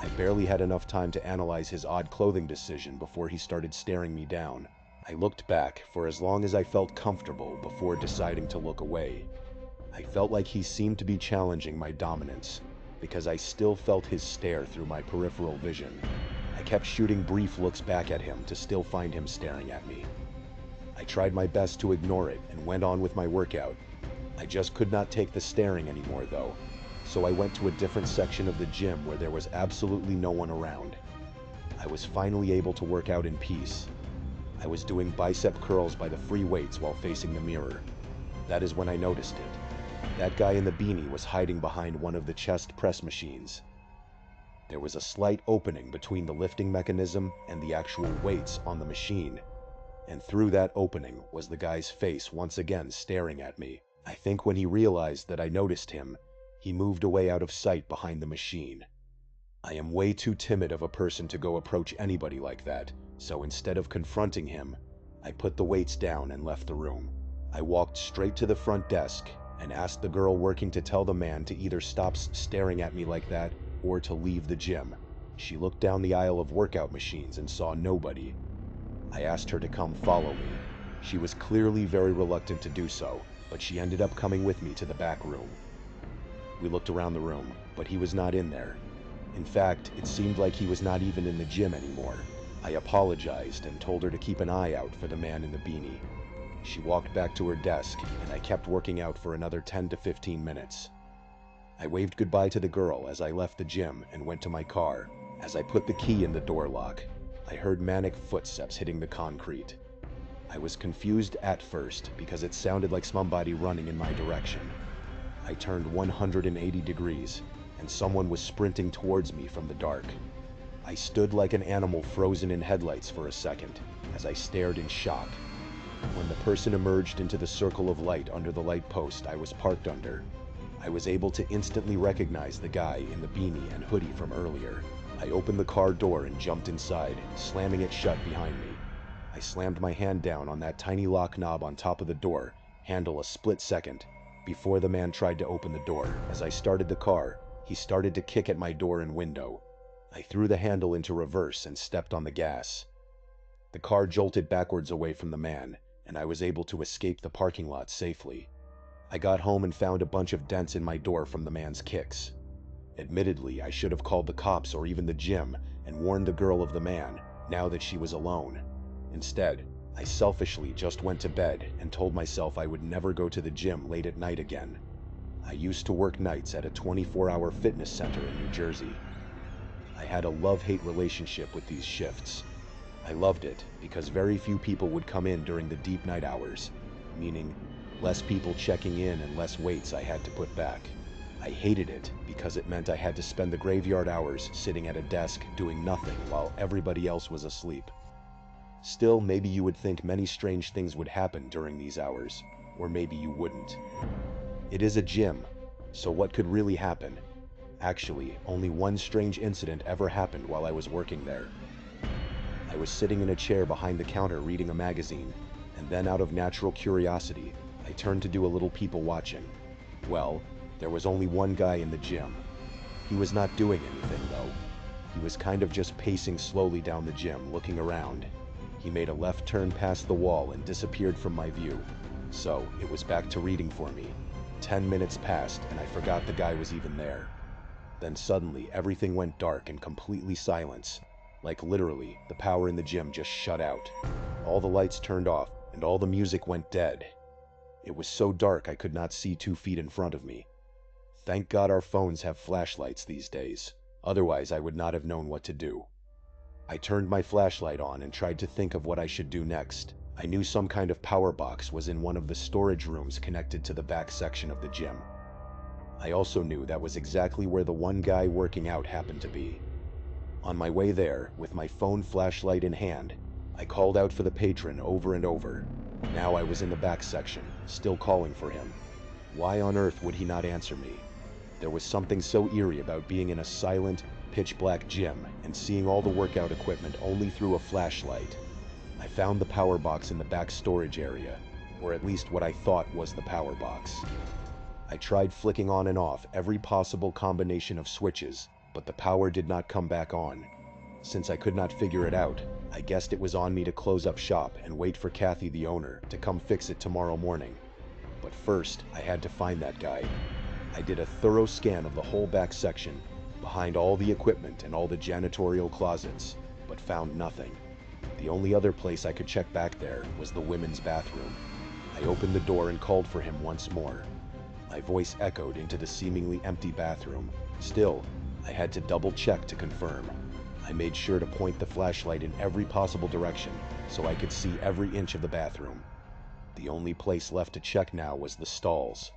I barely had enough time to analyze his odd clothing decision before he started staring me down. I looked back for as long as I felt comfortable before deciding to look away. I felt like he seemed to be challenging my dominance, because I still felt his stare through my peripheral vision. I kept shooting brief looks back at him to still find him staring at me. I tried my best to ignore it and went on with my workout. I just could not take the staring anymore though, so I went to a different section of the gym where there was absolutely no one around. I was finally able to work out in peace. I was doing bicep curls by the free weights while facing the mirror. That is when I noticed it. That guy in the beanie was hiding behind one of the chest press machines. There was a slight opening between the lifting mechanism and the actual weights on the machine, and through that opening was the guy's face once again staring at me. I think when he realized that I noticed him, he moved away out of sight behind the machine. I am way too timid of a person to go approach anybody like that, so instead of confronting him, I put the weights down and left the room. I walked straight to the front desk and asked the girl working to tell the man to either stop staring at me like that or to leave the gym. She looked down the aisle of workout machines and saw nobody. I asked her to come follow me. She was clearly very reluctant to do so, but she ended up coming with me to the back room. We looked around the room, but he was not in there. In fact, it seemed like he was not even in the gym anymore. I apologized and told her to keep an eye out for the man in the beanie. She walked back to her desk, and I kept working out for another 10 to 15 minutes. I waved goodbye to the girl as I left the gym and went to my car. As I put the key in the door lock, I heard manic footsteps hitting the concrete. I was confused at first because it sounded like somebody running in my direction. I turned 180 degrees, and someone was sprinting towards me from the dark. I stood like an animal frozen in headlights for a second as I stared in shock. When the person emerged into the circle of light under the light post I was parked under, I was able to instantly recognize the guy in the beanie and hoodie from earlier. I opened the car door and jumped inside, slamming it shut behind me. I slammed my hand down on that tiny lock knob on top of the door handle a split second before the man tried to open the door. As I started the car, He started to kick at my door and window. I threw the handle into reverse and stepped on the gas. The car jolted backwards away from the man, and I was able to escape the parking lot safely. I got home and found a bunch of dents in my door from the man's kicks. Admittedly, I should have called the cops or even the gym and warned the girl of the man, now that she was alone. Instead, I selfishly just went to bed and told myself I would never go to the gym late at night again. I used to work nights at a 24-hour fitness center in New Jersey. I had a love-hate relationship with these shifts. I loved it because very few people would come in during the deep night hours, meaning less people checking in and less weights I had to put back. I hated it because it meant I had to spend the graveyard hours sitting at a desk doing nothing while everybody else was asleep. Still, maybe you would think many strange things would happen during these hours, or maybe you wouldn't. It is a gym, so what could really happen? Actually, only one strange incident ever happened while I was working there. I was sitting in a chair behind the counter reading a magazine, and then out of natural curiosity, I turned to do a little people watching. Well, there was only one guy in the gym. He was not doing anything, though. He was kind of just pacing slowly down the gym, looking around. He made a left turn past the wall and disappeared from my view. So, it was back to reading for me. 10 minutes passed, and I forgot the guy was even there. Then suddenly, everything went dark and completely silence. Like literally, the power in the gym just shut out. All the lights turned off, and all the music went dead. It was so dark I could not see 2 feet in front of me. Thank God our phones have flashlights these days. Otherwise, I would not have known what to do. I turned my flashlight on and tried to think of what I should do next. I knew some kind of power box was in one of the storage rooms connected to the back section of the gym. I also knew that was exactly where the one guy working out happened to be. On my way there, with my phone flashlight in hand, I called out for the patron over and over. Now I was in the back section, still calling for him. Why on earth would he not answer me? There was something so eerie about being in a silent, pitch-black gym and seeing all the workout equipment only through a flashlight. I found the power box in the back storage area, or at least what I thought was the power box. I tried flicking on and off every possible combination of switches, but the power did not come back on. Since I could not figure it out, I guessed it was on me to close up shop and wait for Kathy, the owner, to come fix it tomorrow morning. But first, I had to find that guy. I did a thorough scan of the whole back section, behind all the equipment and all the janitorial closets, but found nothing. The only other place I could check back there was the women's bathroom. I opened the door and called for him once more. My voice echoed into the seemingly empty bathroom. Still, I had to double check to confirm. I made sure to point the flashlight in every possible direction so I could see every inch of the bathroom. The only place left to check now was the stalls.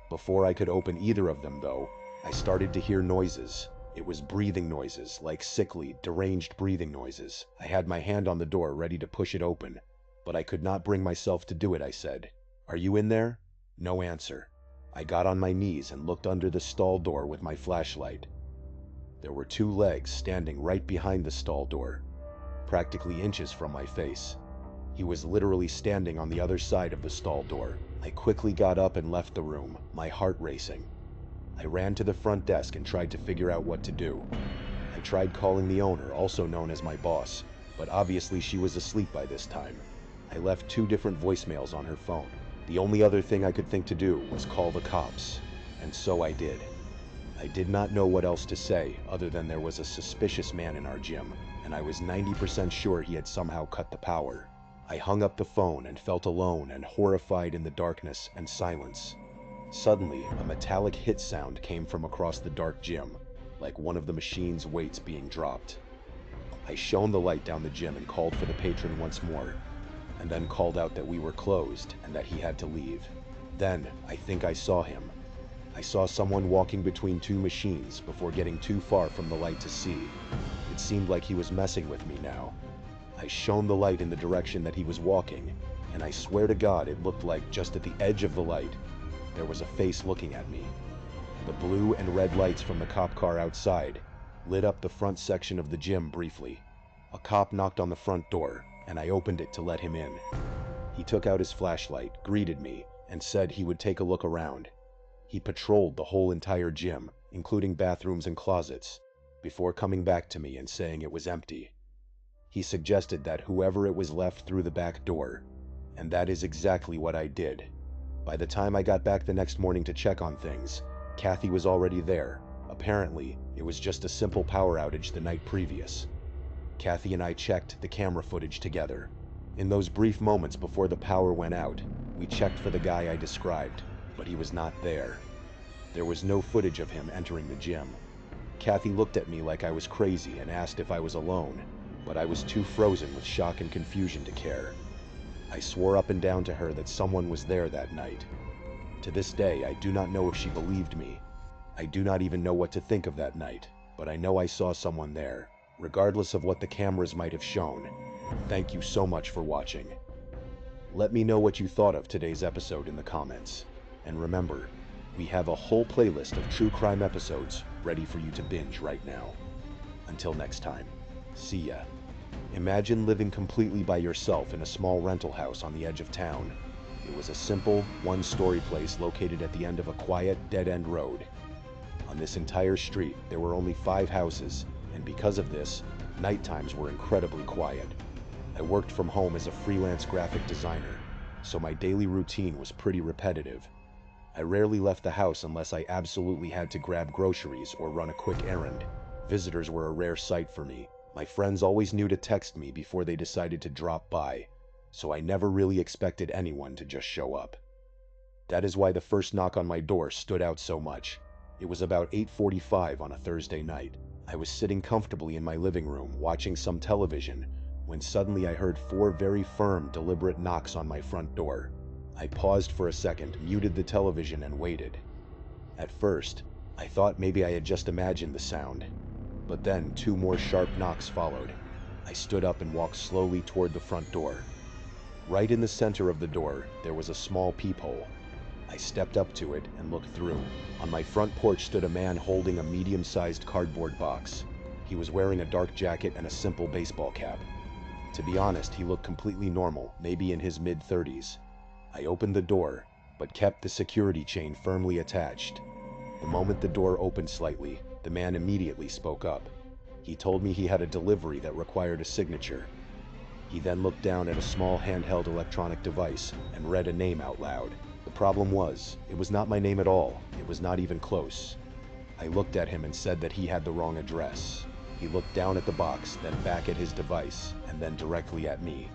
Before I could open either of them, though, I started to hear noises. It was breathing noises, like sickly, deranged breathing noises. I had my hand on the door ready to push it open, but I could not bring myself to do it. I said, "Are you in there?" No answer. I got on my knees and looked under the stall door with my flashlight. There were 2 legs standing right behind the stall door, practically inches from my face. He was literally standing on the other side of the stall door. I quickly got up and left the room, my heart racing. I ran to the front desk and tried to figure out what to do. I tried calling the owner, also known as my boss, but obviously she was asleep by this time. I left 2 different voicemails on her phone. The only other thing I could think to do was call the cops, and so I did. I did not know what else to say other than there was a suspicious man in our gym, and I was 90% sure he had somehow cut the power. I hung up the phone and felt alone and horrified in the darkness and silence. Suddenly, a metallic hit sound came from across the dark gym, like one of the machine's weights being dropped. I shone the light down the gym and called for the patron once more, and then called out that we were closed and that he had to leave. Then, I think I saw him. I saw someone walking between 2 machines before getting too far from the light to see. It seemed like he was messing with me now. I shone the light in the direction that he was walking, and I swear to God it looked like just at the edge of the light, there was a face looking at me. The blue and red lights from the cop car outside lit up the front section of the gym briefly. A cop knocked on the front door, and I opened it to let him in. He took out his flashlight, greeted me, and said he would take a look around. He patrolled the whole entire gym, including bathrooms and closets, before coming back to me and saying it was empty. He suggested that whoever it was left through the back door, and that is exactly what I did. By the time I got back the next morning to check on things, Kathy was already there. Apparently, it was just a simple power outage the night previous. Kathy and I checked the camera footage together. In those brief moments before the power went out, we checked for the guy I described, but he was not there. There was no footage of him entering the gym. Kathy looked at me like I was crazy and asked if I was alone, but I was too frozen with shock and confusion to care. I swore up and down to her that someone was there that night. To this day, I do not know if she believed me. I do not even know what to think of that night, but I know I saw someone there, regardless of what the cameras might have shown. Thank you so much for watching. Let me know what you thought of today's episode in the comments. And remember, we have a whole playlist of true crime episodes ready for you to binge right now. Until next time, see ya. Imagine living completely by yourself in a small rental house on the edge of town. It was a simple, one-story place located at the end of a quiet, dead-end road. On this entire street, there were only 5 houses, and because of this, night times were incredibly quiet. I worked from home as a freelance graphic designer, so my daily routine was pretty repetitive. I rarely left the house unless I absolutely had to grab groceries or run a quick errand. Visitors were a rare sight for me. My friends always knew to text me before they decided to drop by, so I never really expected anyone to just show up. That is why the first knock on my door stood out so much. It was about 8:45 on a Thursday night. I was sitting comfortably in my living room watching some television when suddenly I heard 4 very firm, deliberate knocks on my front door. I paused for a second, muted the television, and waited. At first, I thought maybe I had just imagined the sound. But then 2 more sharp knocks followed. I stood up and walked slowly toward the front door. Right in the center of the door, there was a small peephole. I stepped up to it and looked through. On my front porch stood a man holding a medium-sized cardboard box. He was wearing a dark jacket and a simple baseball cap. To be honest, he looked completely normal, maybe in his mid-30s. I opened the door, but kept the security chain firmly attached. The moment the door opened slightly, the man immediately spoke up. He told me he had a delivery that required a signature. He then looked down at a small handheld electronic device and read a name out loud. The problem was, it was not my name at all. It was not even close. I looked at him and said that he had the wrong address. He looked down at the box, then back at his device, and then directly at me.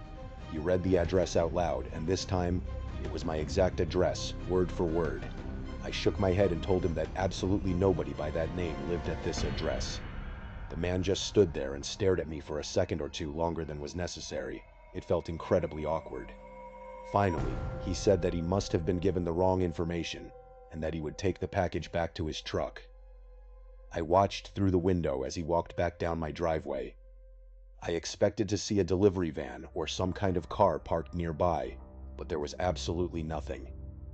He read the address out loud, and this time, it was my exact address, word for word. I shook my head and told him that absolutely nobody by that name lived at this address. The man just stood there and stared at me for a second or two longer than was necessary. It felt incredibly awkward. Finally, he said that he must have been given the wrong information, and that he would take the package back to his truck. I watched through the window as he walked back down my driveway. I expected to see a delivery van or some kind of car parked nearby, but there was absolutely nothing.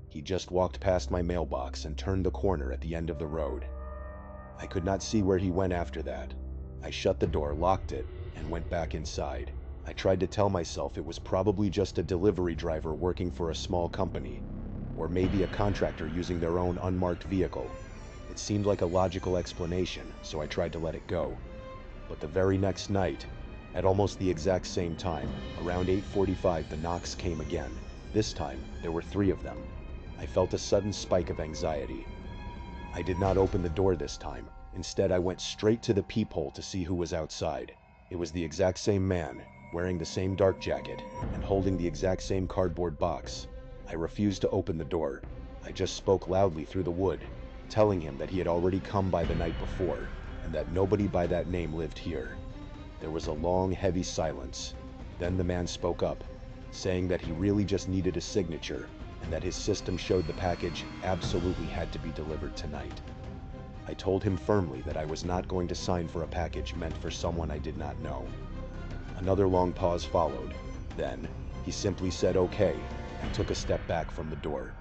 He just walked past my mailbox and turned the corner at the end of the road. I could not see where he went after that. I shut the door, locked it, and went back inside. I tried to tell myself it was probably just a delivery driver working for a small company, or maybe a contractor using their own unmarked vehicle. It seemed like a logical explanation, so I tried to let it go. But the very next night, at almost the exact same time, around 8:45, the knocks came again. This time, there were 3 of them. I felt a sudden spike of anxiety. I did not open the door this time. Instead, I went straight to the peephole to see who was outside. It was the exact same man, wearing the same dark jacket, and holding the exact same cardboard box. I refused to open the door. I just spoke loudly through the wood, telling him that he had already come by the night before, and that nobody by that name lived here. There was a long, heavy silence. Then the man spoke up, saying that he really just needed a signature, and that his system showed the package absolutely had to be delivered tonight. I told him firmly that I was not going to sign for a package meant for someone I did not know. Another long pause followed. Then, he simply said okay, and took a step back from the door.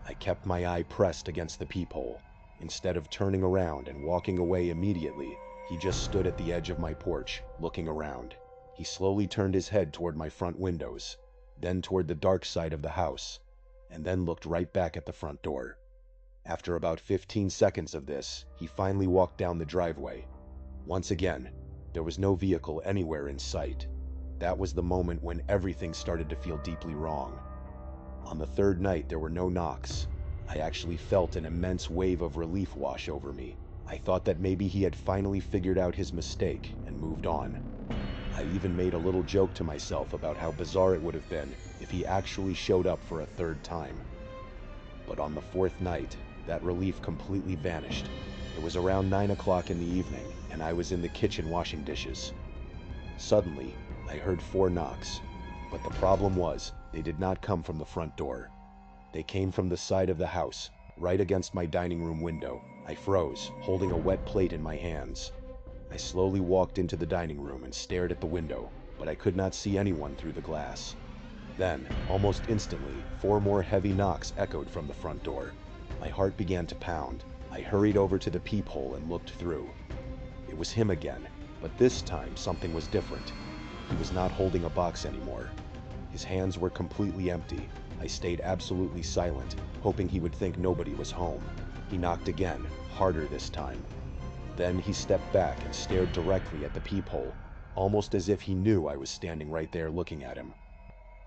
I kept my eye pressed against the peephole. Instead of turning around and walking away immediately, he just stood at the edge of my porch, looking around. He slowly turned his head toward my front windows, then toward the dark side of the house, and then looked right back at the front door. After about 15 seconds of this, he finally walked down the driveway. Once again, there was no vehicle anywhere in sight. That was the moment when everything started to feel deeply wrong. On the third night, there were no knocks. I actually felt an immense wave of relief wash over me. I thought that maybe he had finally figured out his mistake and moved on. I even made a little joke to myself about how bizarre it would have been if he actually showed up for a third time. But on the fourth night, that relief completely vanished. It was around 9 o'clock in the evening, and I was in the kitchen washing dishes. Suddenly, I heard 4 knocks, but the problem was, they did not come from the front door. They came from the side of the house, right against my dining room window. I froze, holding a wet plate in my hands. I slowly walked into the dining room and stared at the window, but I could not see anyone through the glass. Then, almost instantly, 4 more heavy knocks echoed from the front door. My heart began to pound. I hurried over to the peephole and looked through. It was him again, but this time something was different. He was not holding a box anymore. His hands were completely empty. I stayed absolutely silent, hoping he would think nobody was home. He knocked again, harder this time. Then he stepped back and stared directly at the peephole, almost as if he knew I was standing right there looking at him.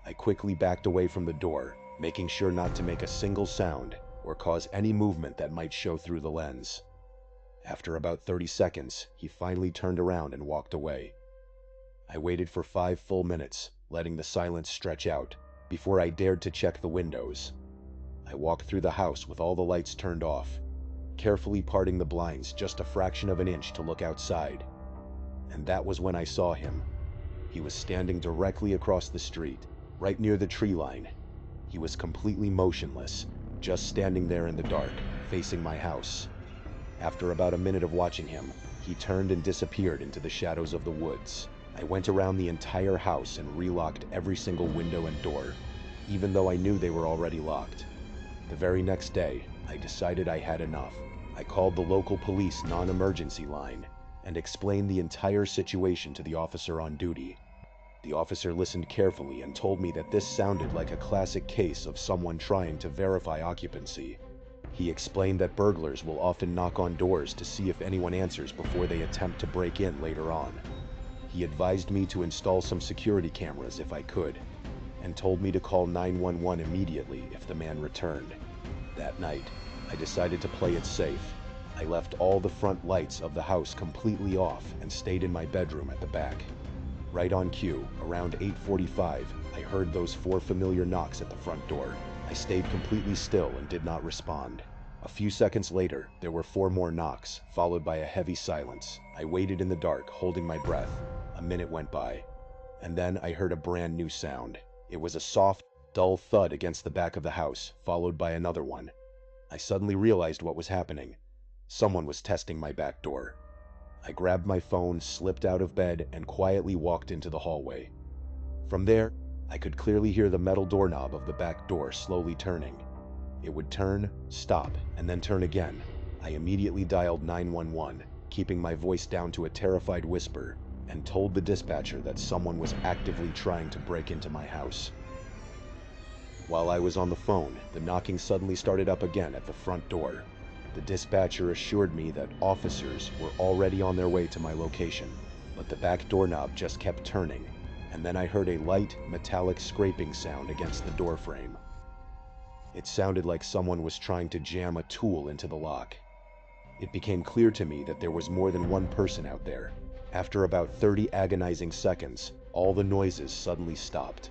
I quickly backed away from the door, making sure not to make a single sound or cause any movement that might show through the lens. After about 30 seconds, he finally turned around and walked away. I waited for 5 full minutes, letting the silence stretch out, before I dared to check the windows. I walked through the house with all the lights turned off, carefully parting the blinds just a fraction of an inch to look outside. And that was when I saw him. He was standing directly across the street, right near the tree line. He was completely motionless, just standing there in the dark, facing my house. After about a minute of watching him, he turned and disappeared into the shadows of the woods. I went around the entire house and relocked every single window and door, even though I knew they were already locked. The very next day, I decided I had enough. I called the local police non-emergency line and explained the entire situation to the officer on duty. The officer listened carefully and told me that this sounded like a classic case of someone trying to verify occupancy. He explained that burglars will often knock on doors to see if anyone answers before they attempt to break in later on. He advised me to install some security cameras if I could, and told me to call 911 immediately if the man returned. That night, I decided to play it safe. I left all the front lights of the house completely off and stayed in my bedroom at the back. Right on cue, around 8:45, I heard those 4 familiar knocks at the front door. I stayed completely still and did not respond. A few seconds later, there were 4 more knocks, followed by a heavy silence. I waited in the dark, holding my breath. A minute went by, and then I heard a brand new sound. It was a soft, dull thud against the back of the house, followed by another one. I suddenly realized what was happening. Someone was testing my back door. I grabbed my phone, slipped out of bed, and quietly walked into the hallway. From there, I could clearly hear the metal doorknob of the back door slowly turning. It would turn, stop, and then turn again. I immediately dialed 911, keeping my voice down to a terrified whisper, and told the dispatcher that someone was actively trying to break into my house. While I was on the phone, the knocking suddenly started up again at the front door. The dispatcher assured me that officers were already on their way to my location, but the back doorknob just kept turning, and then I heard a light, metallic scraping sound against the door frame. It sounded like someone was trying to jam a tool into the lock. It became clear to me that there was more than one person out there. After about 30 agonizing seconds, all the noises suddenly stopped.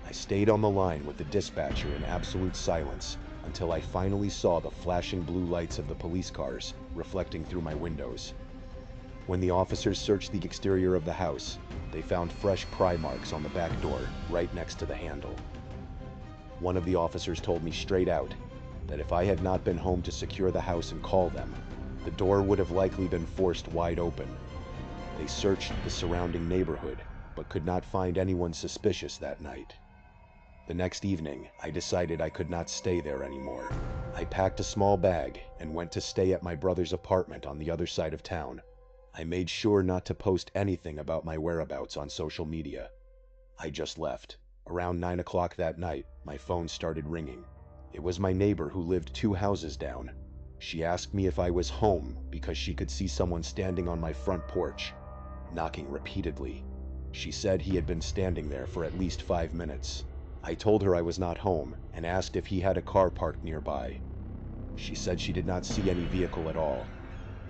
I stayed on the line with the dispatcher in absolute silence until I finally saw the flashing blue lights of the police cars reflecting through my windows. When the officers searched the exterior of the house, they found fresh pry marks on the back door right next to the handle. One of the officers told me straight out that if I had not been home to secure the house and call them, the door would have likely been forced wide open. They searched the surrounding neighborhood, but could not find anyone suspicious that night. The next evening, I decided I could not stay there anymore. I packed a small bag and went to stay at my brother's apartment on the other side of town. I made sure not to post anything about my whereabouts on social media. I just left. Around 9 o'clock that night, my phone started ringing. It was my neighbor who lived 2 houses down. She asked me if I was home because she could see someone standing on my front porch, knocking repeatedly. She said he had been standing there for at least 5 minutes. I told her I was not home and asked if he had a car parked nearby. She said she did not see any vehicle at all.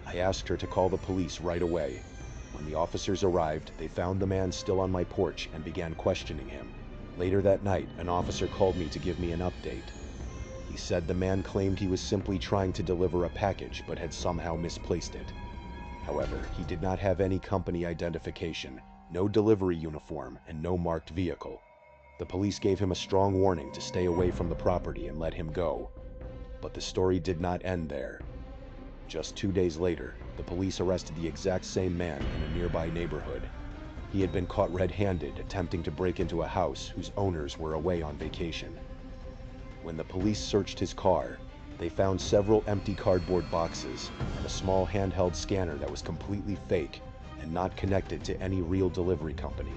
I asked her to call the police right away. When the officers arrived, they found the man still on my porch and began questioning him. Later that night, an officer called me to give me an update. He said the man claimed he was simply trying to deliver a package but had somehow misplaced it. However, he did not have any company identification, no delivery uniform, and no marked vehicle. The police gave him a strong warning to stay away from the property and let him go. But the story did not end there. Just 2 days later, the police arrested the exact same man in a nearby neighborhood. He had been caught red-handed attempting to break into a house whose owners were away on vacation. When the police searched his car, they found several empty cardboard boxes and a small handheld scanner that was completely fake and not connected to any real delivery company.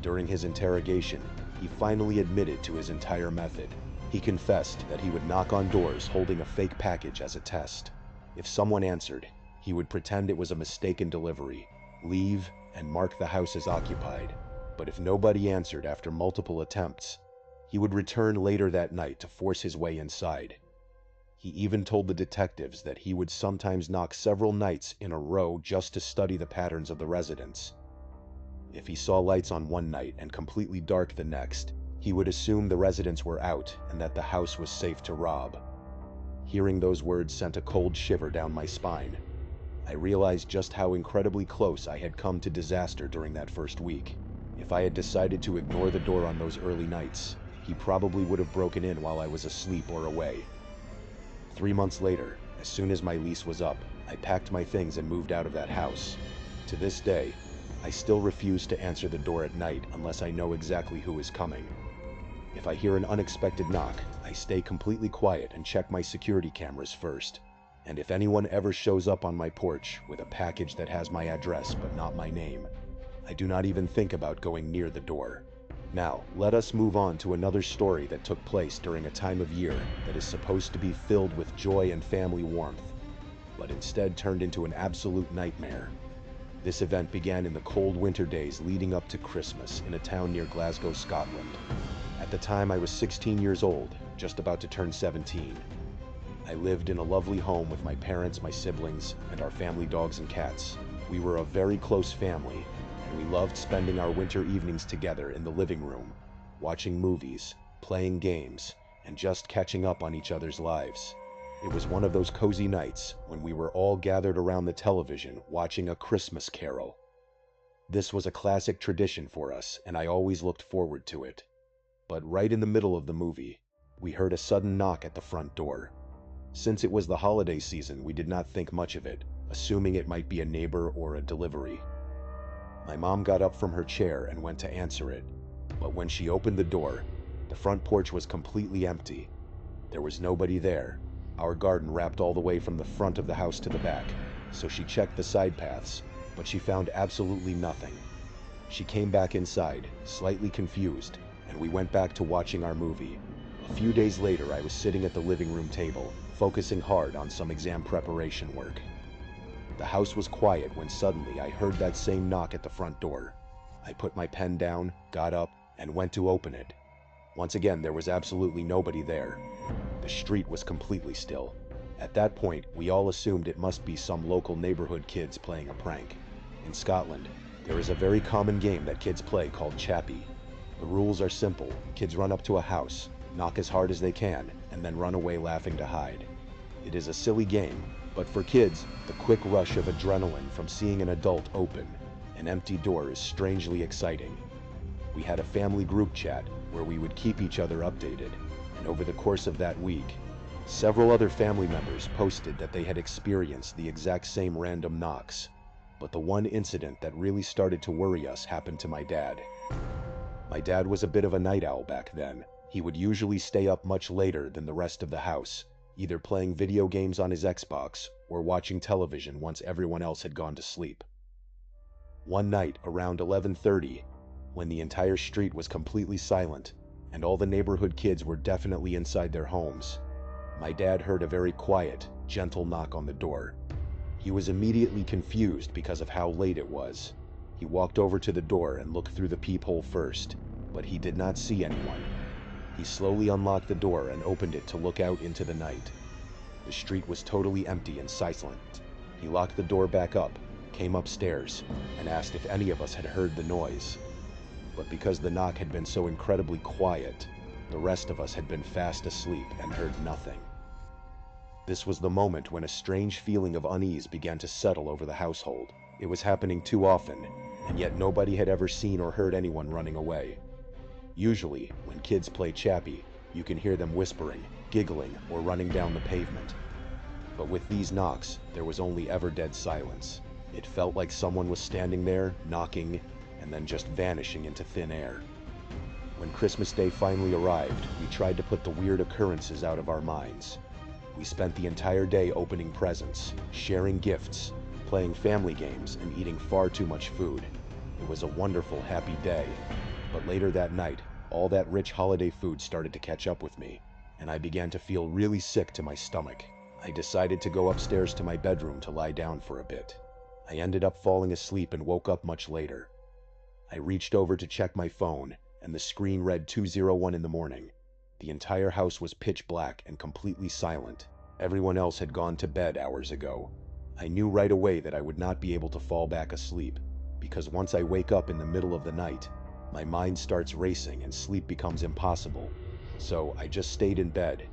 During his interrogation, he finally admitted to his entire method. He confessed that he would knock on doors holding a fake package as a test. If someone answered, he would pretend it was a mistaken delivery, leave, and mark the house as occupied. But if nobody answered after multiple attempts, he would return later that night to force his way inside. He even told the detectives that he would sometimes knock several nights in a row just to study the patterns of the residents. If he saw lights on one night and completely dark the next, he would assume the residents were out and that the house was safe to rob. Hearing those words sent a cold shiver down my spine. I realized just how incredibly close I had come to disaster during that first week. If I had decided to ignore the door on those early nights, he probably would have broken in while I was asleep or away. 3 months later, as soon as my lease was up, I packed my things and moved out of that house. To this day, I still refuse to answer the door at night unless I know exactly who is coming. If I hear an unexpected knock, I stay completely quiet and check my security cameras first. And if anyone ever shows up on my porch with a package that has my address but not my name, I do not even think about going near the door. Now, let us move on to another story that took place during a time of year that is supposed to be filled with joy and family warmth, but instead turned into an absolute nightmare. This event began in the cold winter days leading up to Christmas in a town near Glasgow, Scotland. At the time, I was 16 years old, just about to turn 17. I lived in a lovely home with my parents, my siblings, and our family dogs and cats. We were a very close family, and we loved spending our winter evenings together in the living room, watching movies, playing games, and just catching up on each other's lives. It was one of those cozy nights when we were all gathered around the television watching A Christmas Carol. This was a classic tradition for us, and I always looked forward to it. But right in the middle of the movie, we heard a sudden knock at the front door. Since it was the holiday season, we did not think much of it, assuming it might be a neighbor or a delivery. My mom got up from her chair and went to answer it, but when she opened the door, the front porch was completely empty. There was nobody there. Our garden wrapped all the way from the front of the house to the back, so she checked the side paths, but she found absolutely nothing. She came back inside, slightly confused, and we went back to watching our movie. A few days later, I was sitting at the living room table, focusing hard on some exam preparation work. The house was quiet when suddenly I heard that same knock at the front door. I put my pen down, got up, and went to open it. Once again, there was absolutely nobody there. The street was completely still. At that point, we all assumed it must be some local neighborhood kids playing a prank. In Scotland, there is a very common game that kids play called Chappie. The rules are simple. Kids run up to a house, knock as hard as they can, and then run away laughing to hide. It is a silly game, but for kids, the quick rush of adrenaline from seeing an adult open an empty door is strangely exciting. We had a family group chat where we would keep each other updated, and over the course of that week, several other family members posted that they had experienced the exact same random knocks. But the one incident that really started to worry us happened to my dad. My dad was a bit of a night owl back then. He would usually stay up much later than the rest of the house, either playing video games on his Xbox or watching television once everyone else had gone to sleep. One night around 11:30, when the entire street was completely silent and all the neighborhood kids were definitely inside their homes. My dad heard a very quiet, gentle knock on the door. He was immediately confused because of how late it was. He walked over to the door and looked through the peephole first, but he did not see anyone. He slowly unlocked the door and opened it to look out into the night. The street was totally empty and silent. He locked the door back up, came upstairs, and asked if any of us had heard the noise. But because the knock had been so incredibly quiet, the rest of us had been fast asleep and heard nothing. This was the moment when a strange feeling of unease began to settle over the household. It was happening too often, and yet nobody had ever seen or heard anyone running away. Usually, when kids play Chappie, you can hear them whispering, giggling, or running down the pavement. But with these knocks, there was only ever dead silence. It felt like someone was standing there, knocking, and then just vanishing into thin air. When Christmas Day finally arrived, we tried to put the weird occurrences out of our minds. We spent the entire day opening presents, sharing gifts, playing family games, and eating far too much food. It was a wonderful, happy day. But later that night, all that rich holiday food started to catch up with me, and I began to feel really sick to my stomach. I decided to go upstairs to my bedroom to lie down for a bit. I ended up falling asleep and woke up much later. I reached over to check my phone, and the screen read 2:01 in the morning. The entire house was pitch black and completely silent. Everyone else had gone to bed hours ago. I knew right away that I would not be able to fall back asleep, because once I wake up in the middle of the night, my mind starts racing and sleep becomes impossible. So I just stayed in bed,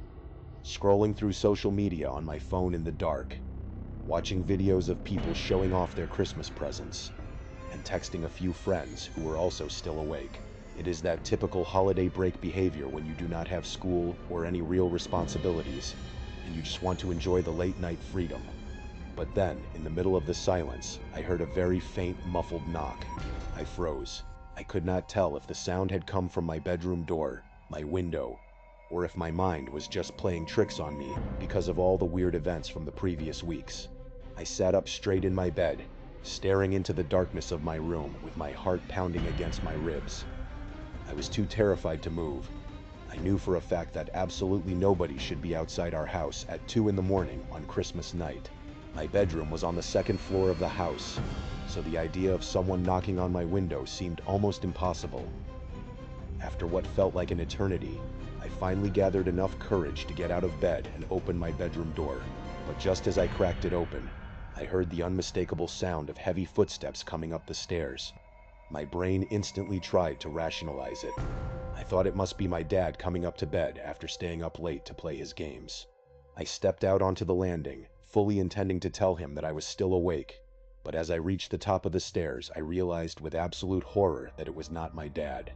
scrolling through social media on my phone in the dark, watching videos of people showing off their Christmas presents, and texting a few friends who were also still awake. It is that typical holiday break behavior when you do not have school or any real responsibilities, and you just want to enjoy the late night freedom. But then, in the middle of the silence, I heard a very faint, muffled knock. I froze. I could not tell if the sound had come from my bedroom door, my window, or if my mind was just playing tricks on me because of all the weird events from the previous weeks. I sat up straight in my bed, staring into the darkness of my room with my heart pounding against my ribs. I was too terrified to move. I knew for a fact that absolutely nobody should be outside our house at 2 in the morning on Christmas night. My bedroom was on the second floor of the house, so the idea of someone knocking on my window seemed almost impossible. After what felt like an eternity, I finally gathered enough courage to get out of bed and open my bedroom door. But just as I cracked it open, I heard the unmistakable sound of heavy footsteps coming up the stairs. My brain instantly tried to rationalize it. I thought it must be my dad coming up to bed after staying up late to play his games. I stepped out onto the landing, fully intending to tell him that I was still awake, but as I reached the top of the stairs, I realized with absolute horror that it was not my dad.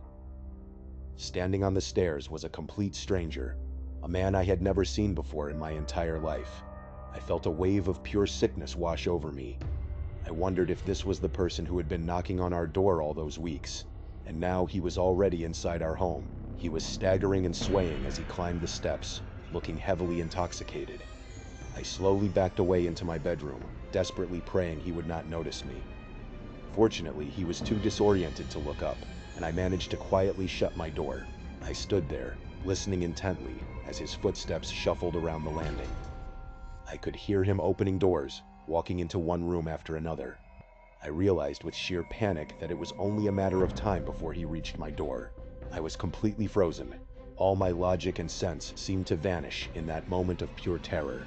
Standing on the stairs was a complete stranger, a man I had never seen before in my entire life. I felt a wave of pure sickness wash over me. I wondered if this was the person who had been knocking on our door all those weeks, and now he was already inside our home. He was staggering and swaying as he climbed the steps, looking heavily intoxicated. I slowly backed away into my bedroom, desperately praying he would not notice me. Fortunately, he was too disoriented to look up, and I managed to quietly shut my door. I stood there, listening intently as his footsteps shuffled around the landing. I could hear him opening doors, walking into one room after another. I realized with sheer panic that it was only a matter of time before he reached my door. I was completely frozen. All my logic and sense seemed to vanish in that moment of pure terror.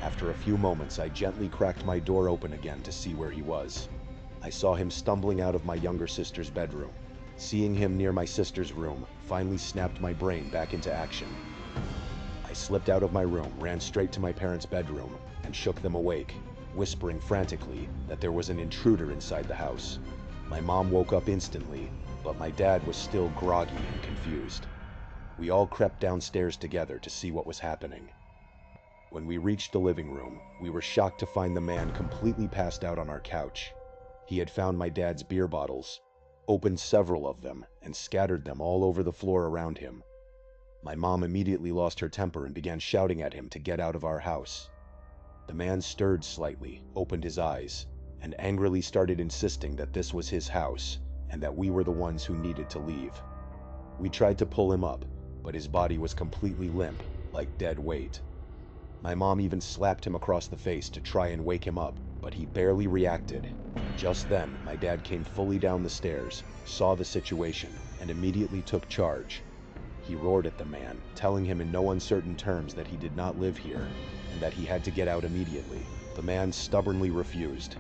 After a few moments, I gently cracked my door open again to see where he was. I saw him stumbling out of my younger sister's bedroom. Seeing him near my sister's room finally snapped my brain back into action. I slipped out of my room, ran straight to my parents' bedroom, and shook them awake, whispering frantically that there was an intruder inside the house. My mom woke up instantly, but my dad was still groggy and confused. We all crept downstairs together to see what was happening. When we reached the living room, we were shocked to find the man completely passed out on our couch. He had found my dad's beer bottles, opened several of them, and scattered them all over the floor around him. My mom immediately lost her temper and began shouting at him to get out of our house. The man stirred slightly, opened his eyes, and angrily started insisting that this was his house and that we were the ones who needed to leave. We tried to pull him up, but his body was completely limp, like dead weight. My mom even slapped him across the face to try and wake him up, but he barely reacted. Just then, my dad came fully down the stairs, saw the situation, and immediately took charge. He roared at the man, telling him in no uncertain terms that he did not live here, and that he had to get out immediately. The man stubbornly refused.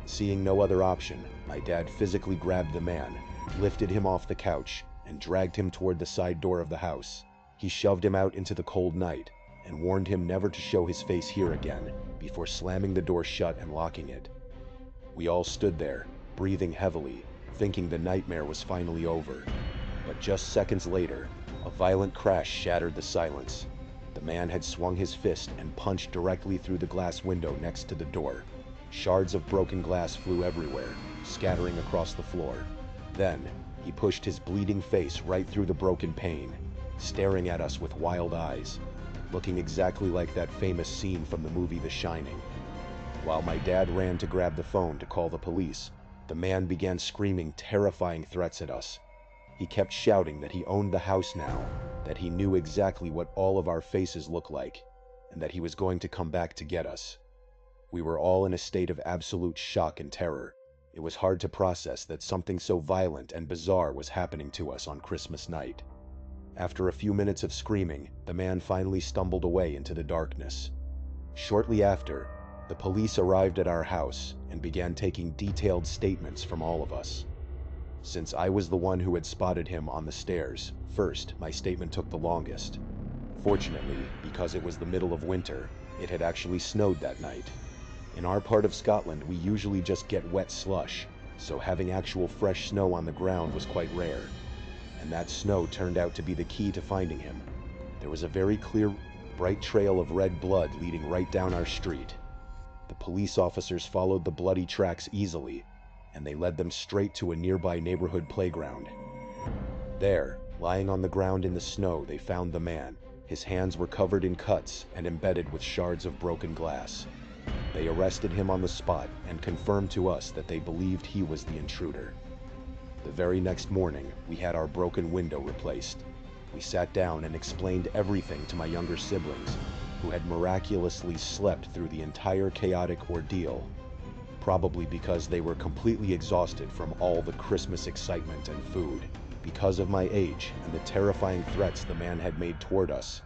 Seeing no other option, my dad physically grabbed the man, lifted him off the couch, and dragged him toward the side door of the house. He shoved him out into the cold night, and warned him never to show his face here again, before slamming the door shut and locking it. We all stood there, breathing heavily, thinking the nightmare was finally over. But just seconds later, a violent crash shattered the silence. The man had swung his fist and punched directly through the glass window next to the door. Shards of broken glass flew everywhere, scattering across the floor. Then, he pushed his bleeding face right through the broken pane, staring at us with wild eyes, looking exactly like that famous scene from the movie The Shining. While my dad ran to grab the phone to call the police, the man began screaming terrifying threats at us. He kept shouting that he owned the house now, that he knew exactly what all of our faces looked like, and that he was going to come back to get us. We were all in a state of absolute shock and terror. It was hard to process that something so violent and bizarre was happening to us on Christmas night. After a few minutes of screaming, the man finally stumbled away into the darkness. Shortly after, the police arrived at our house and began taking detailed statements from all of us. Since I was the one who had spotted him on the stairs, first, my statement took the longest. Fortunately, because it was the middle of winter, it had actually snowed that night. In our part of Scotland, we usually just get wet slush, so having actual fresh snow on the ground was quite rare. And that snow turned out to be the key to finding him. There was a very clear, bright trail of red blood leading right down our street. The police officers followed the bloody tracks easily, and they led them straight to a nearby neighborhood playground. There, lying on the ground in the snow, they found the man. His hands were covered in cuts and embedded with shards of broken glass. They arrested him on the spot and confirmed to us that they believed he was the intruder. The very next morning, we had our broken window replaced. We sat down and explained everything to my younger siblings, who had miraculously slept through the entire chaotic ordeal, probably because they were completely exhausted from all the Christmas excitement and food. Because of my age and the terrifying threats the man had made toward us,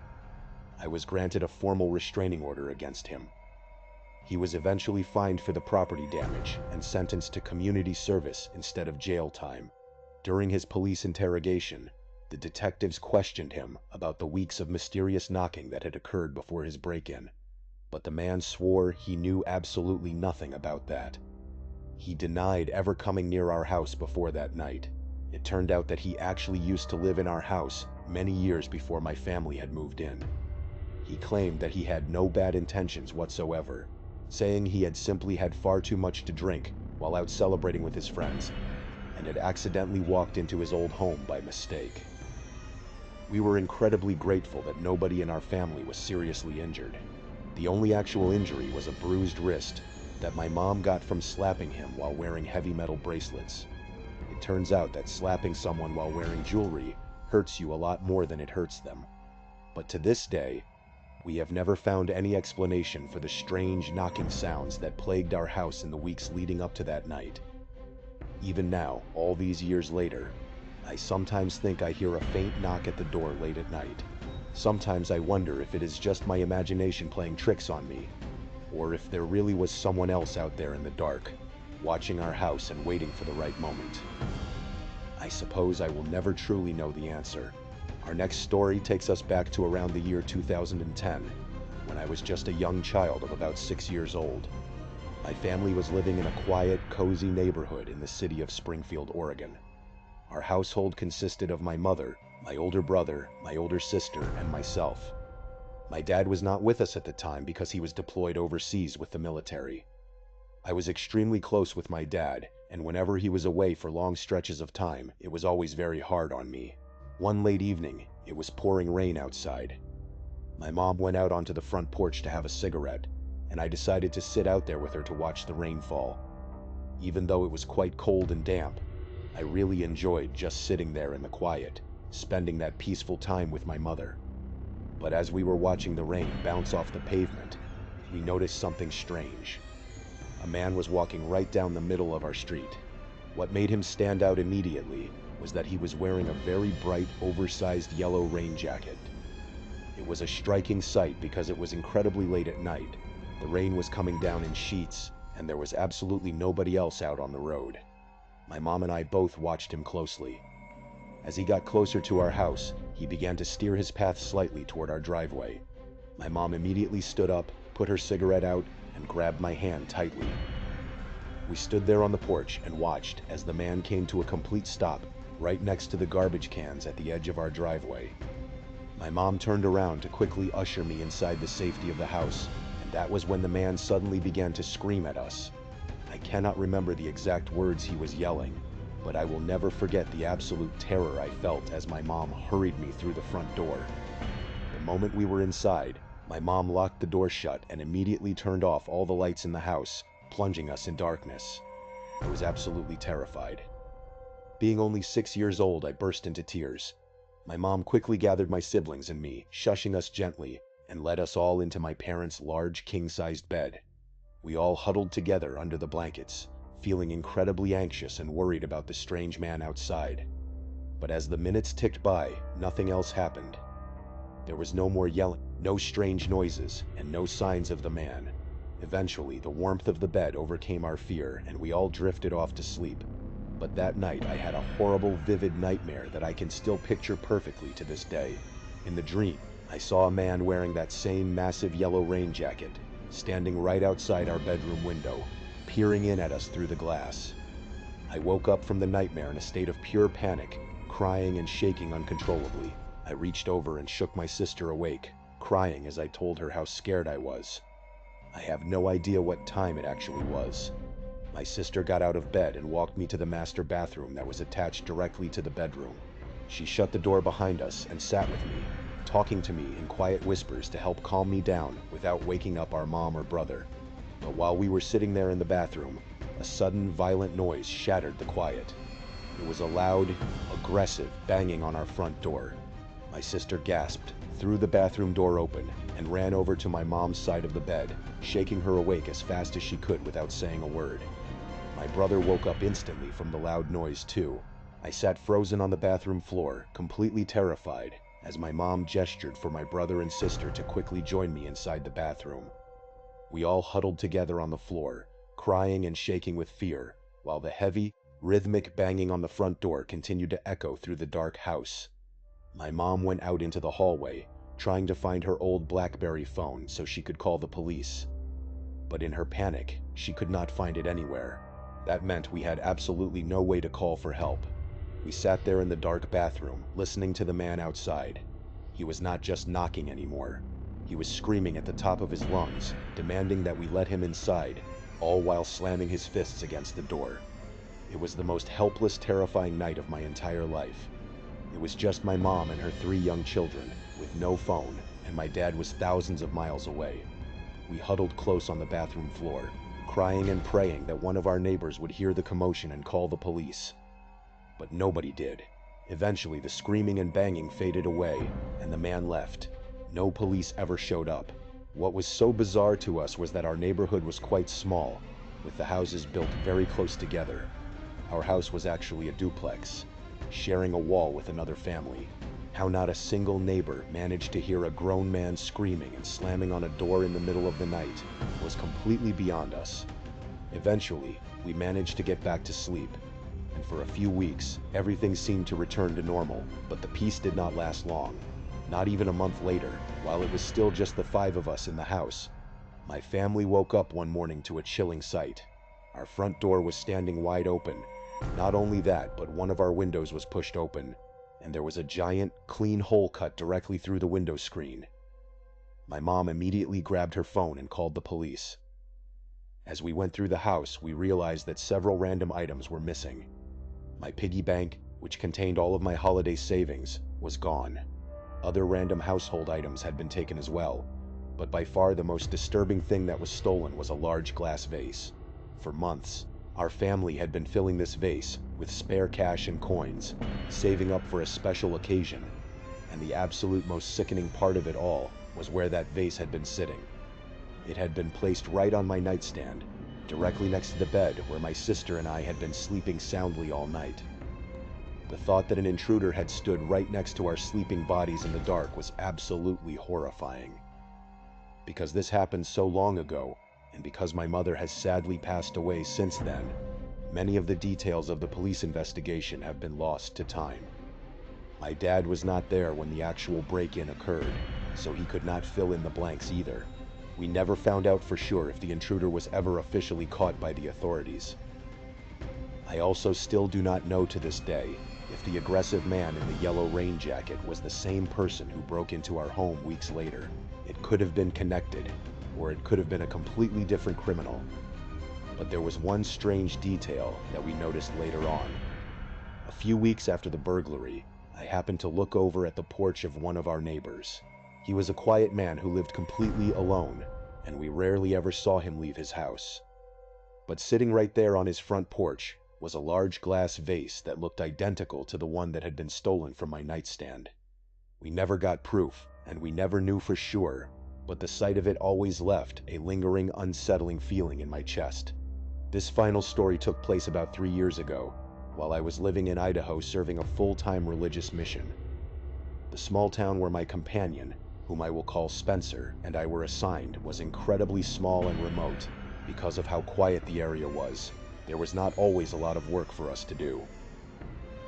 I was granted a formal restraining order against him. He was eventually fined for the property damage and sentenced to community service instead of jail time. During his police interrogation, the detectives questioned him about the weeks of mysterious knocking that had occurred before his break-in, but the man swore he knew absolutely nothing about that. He denied ever coming near our house before that night. It turned out that he actually used to live in our house many years before my family had moved in. He claimed that he had no bad intentions whatsoever, saying he had simply had far too much to drink while out celebrating with his friends, and had accidentally walked into his old home by mistake. We were incredibly grateful that nobody in our family was seriously injured. The only actual injury was a bruised wrist that my mom got from slapping him while wearing heavy metal bracelets. It turns out that slapping someone while wearing jewelry hurts you a lot more than it hurts them. But to this day, we have never found any explanation for the strange knocking sounds that plagued our house in the weeks leading up to that night. Even now, all these years later, I sometimes think I hear a faint knock at the door late at night. Sometimes I wonder if it is just my imagination playing tricks on me, or if there really was someone else out there in the dark, watching our house and waiting for the right moment. I suppose I will never truly know the answer. Our next story takes us back to around the year 2010, when I was just a young child of about 6 years old. My family was living in a quiet, cozy neighborhood in the city of Springfield, Oregon. Our household consisted of my mother, my older brother, my older sister, and myself. My dad was not with us at the time because he was deployed overseas with the military. I was extremely close with my dad, and whenever he was away for long stretches of time, it was always very hard on me. One late evening, it was pouring rain outside. My mom went out onto the front porch to have a cigarette, and I decided to sit out there with her to watch the rain fall. Even though it was quite cold and damp, I really enjoyed just sitting there in the quiet, spending that peaceful time with my mother. But as we were watching the rain bounce off the pavement, we noticed something strange. A man was walking right down the middle of our street. What made him stand out immediately was that he was wearing a very bright, oversized yellow rain jacket. It was a striking sight because it was incredibly late at night. The rain was coming down in sheets, and there was absolutely nobody else out on the road. My mom and I both watched him closely. As he got closer to our house, he began to steer his path slightly toward our driveway. My mom immediately stood up, put her cigarette out, and grabbed my hand tightly. We stood there on the porch and watched as the man came to a complete stop right next to the garbage cans at the edge of our driveway. My mom turned around to quickly usher me inside the safety of the house, and that was when the man suddenly began to scream at us. I cannot remember the exact words he was yelling, but I will never forget the absolute terror I felt as my mom hurried me through the front door. The moment we were inside, my mom locked the door shut and immediately turned off all the lights in the house, plunging us in darkness. I was absolutely terrified. Being only 6 years old, I burst into tears. My mom quickly gathered my siblings and me, shushing us gently, and led us all into my parents' large king-sized bed. We all huddled together under the blankets, feeling incredibly anxious and worried about the strange man outside. But as the minutes ticked by, nothing else happened. There was no more yelling, no strange noises, and no signs of the man. Eventually, the warmth of the bed overcame our fear, and we all drifted off to sleep. But that night, I had a horrible, vivid nightmare that I can still picture perfectly to this day. In the dream, I saw a man wearing that same massive yellow rain jacket, standing right outside our bedroom window, peering in at us through the glass. I woke up from the nightmare in a state of pure panic, crying and shaking uncontrollably. I reached over and shook my sister awake, crying as I told her how scared I was. I have no idea what time it actually was. My sister got out of bed and walked me to the master bathroom that was attached directly to the bedroom. She shut the door behind us and sat with me, talking to me in quiet whispers to help calm me down without waking up our mom or brother. But while we were sitting there in the bathroom, a sudden, violent noise shattered the quiet. It was a loud, aggressive banging on our front door. My sister gasped, threw the bathroom door open, and ran over to my mom's side of the bed, shaking her awake as fast as she could without saying a word. My brother woke up instantly from the loud noise too. I sat frozen on the bathroom floor, completely terrified, as my mom gestured for my brother and sister to quickly join me inside the bathroom. We all huddled together on the floor, crying and shaking with fear, while the heavy, rhythmic banging on the front door continued to echo through the dark house. My mom went out into the hallway, trying to find her old BlackBerry phone so she could call the police. But in her panic, she could not find it anywhere. That meant we had absolutely no way to call for help. We sat there in the dark bathroom, listening to the man outside. He was not just knocking anymore. He was screaming at the top of his lungs, demanding that we let him inside, all while slamming his fists against the door. It was the most helpless, terrifying night of my entire life. It was just my mom and her 3 young children, with no phone, and my dad was thousands of miles away. We huddled close on the bathroom floor, crying and praying that one of our neighbors would hear the commotion and call the police. But nobody did. Eventually, the screaming and banging faded away, and the man left. No police ever showed up. What was so bizarre to us was that our neighborhood was quite small, with the houses built very close together. Our house was actually a duplex, sharing a wall with another family. How not a single neighbor managed to hear a grown man screaming and slamming on a door in the middle of the night was completely beyond us. Eventually, we managed to get back to sleep, and for a few weeks, everything seemed to return to normal, but the peace did not last long. Not even a month later, while it was still just the 5 of us in the house, my family woke up one morning to a chilling sight. Our front door was standing wide open. Not only that, but one of our windows was pushed open, and there was a giant, clean hole cut directly through the window screen. My mom immediately grabbed her phone and called the police. As we went through the house, we realized that several random items were missing. My piggy bank, which contained all of my holiday savings, was gone. Other random household items had been taken as well, but by far the most disturbing thing that was stolen was a large glass vase. For months, Our family had been filling this vase with spare cash and coins, saving up for a special occasion, and the absolute most sickening part of it all was where that vase had been sitting. It had been placed right on my nightstand, directly next to the bed where my sister and I had been sleeping soundly all night. The thought that an intruder had stood right next to our sleeping bodies in the dark was absolutely horrifying. Because this happened so long ago, and because my mother has sadly passed away since then, many of the details of the police investigation have been lost to time. My dad was not there when the actual break-in occurred, so he could not fill in the blanks either. We never found out for sure if the intruder was ever officially caught by the authorities. I also still do not know to this day if the aggressive man in the yellow rain jacket was the same person who broke into our home weeks later. It could have been connected, or it could have been a completely different criminal. But there was one strange detail that we noticed later on. A few weeks after the burglary, I happened to look over at the porch of one of our neighbors. He was a quiet man who lived completely alone, and we rarely ever saw him leave his house. But sitting right there on his front porch was a large glass vase that looked identical to the one that had been stolen from my nightstand. We never got proof, and we never knew for sure, but the sight of it always left a lingering, unsettling feeling in my chest. This final story took place about 3 years ago, while I was living in Idaho serving a full-time religious mission. The small town where my companion, whom I will call Spencer, and I were assigned was incredibly small and remote. Because of how quiet the area was, there was not always a lot of work for us to do.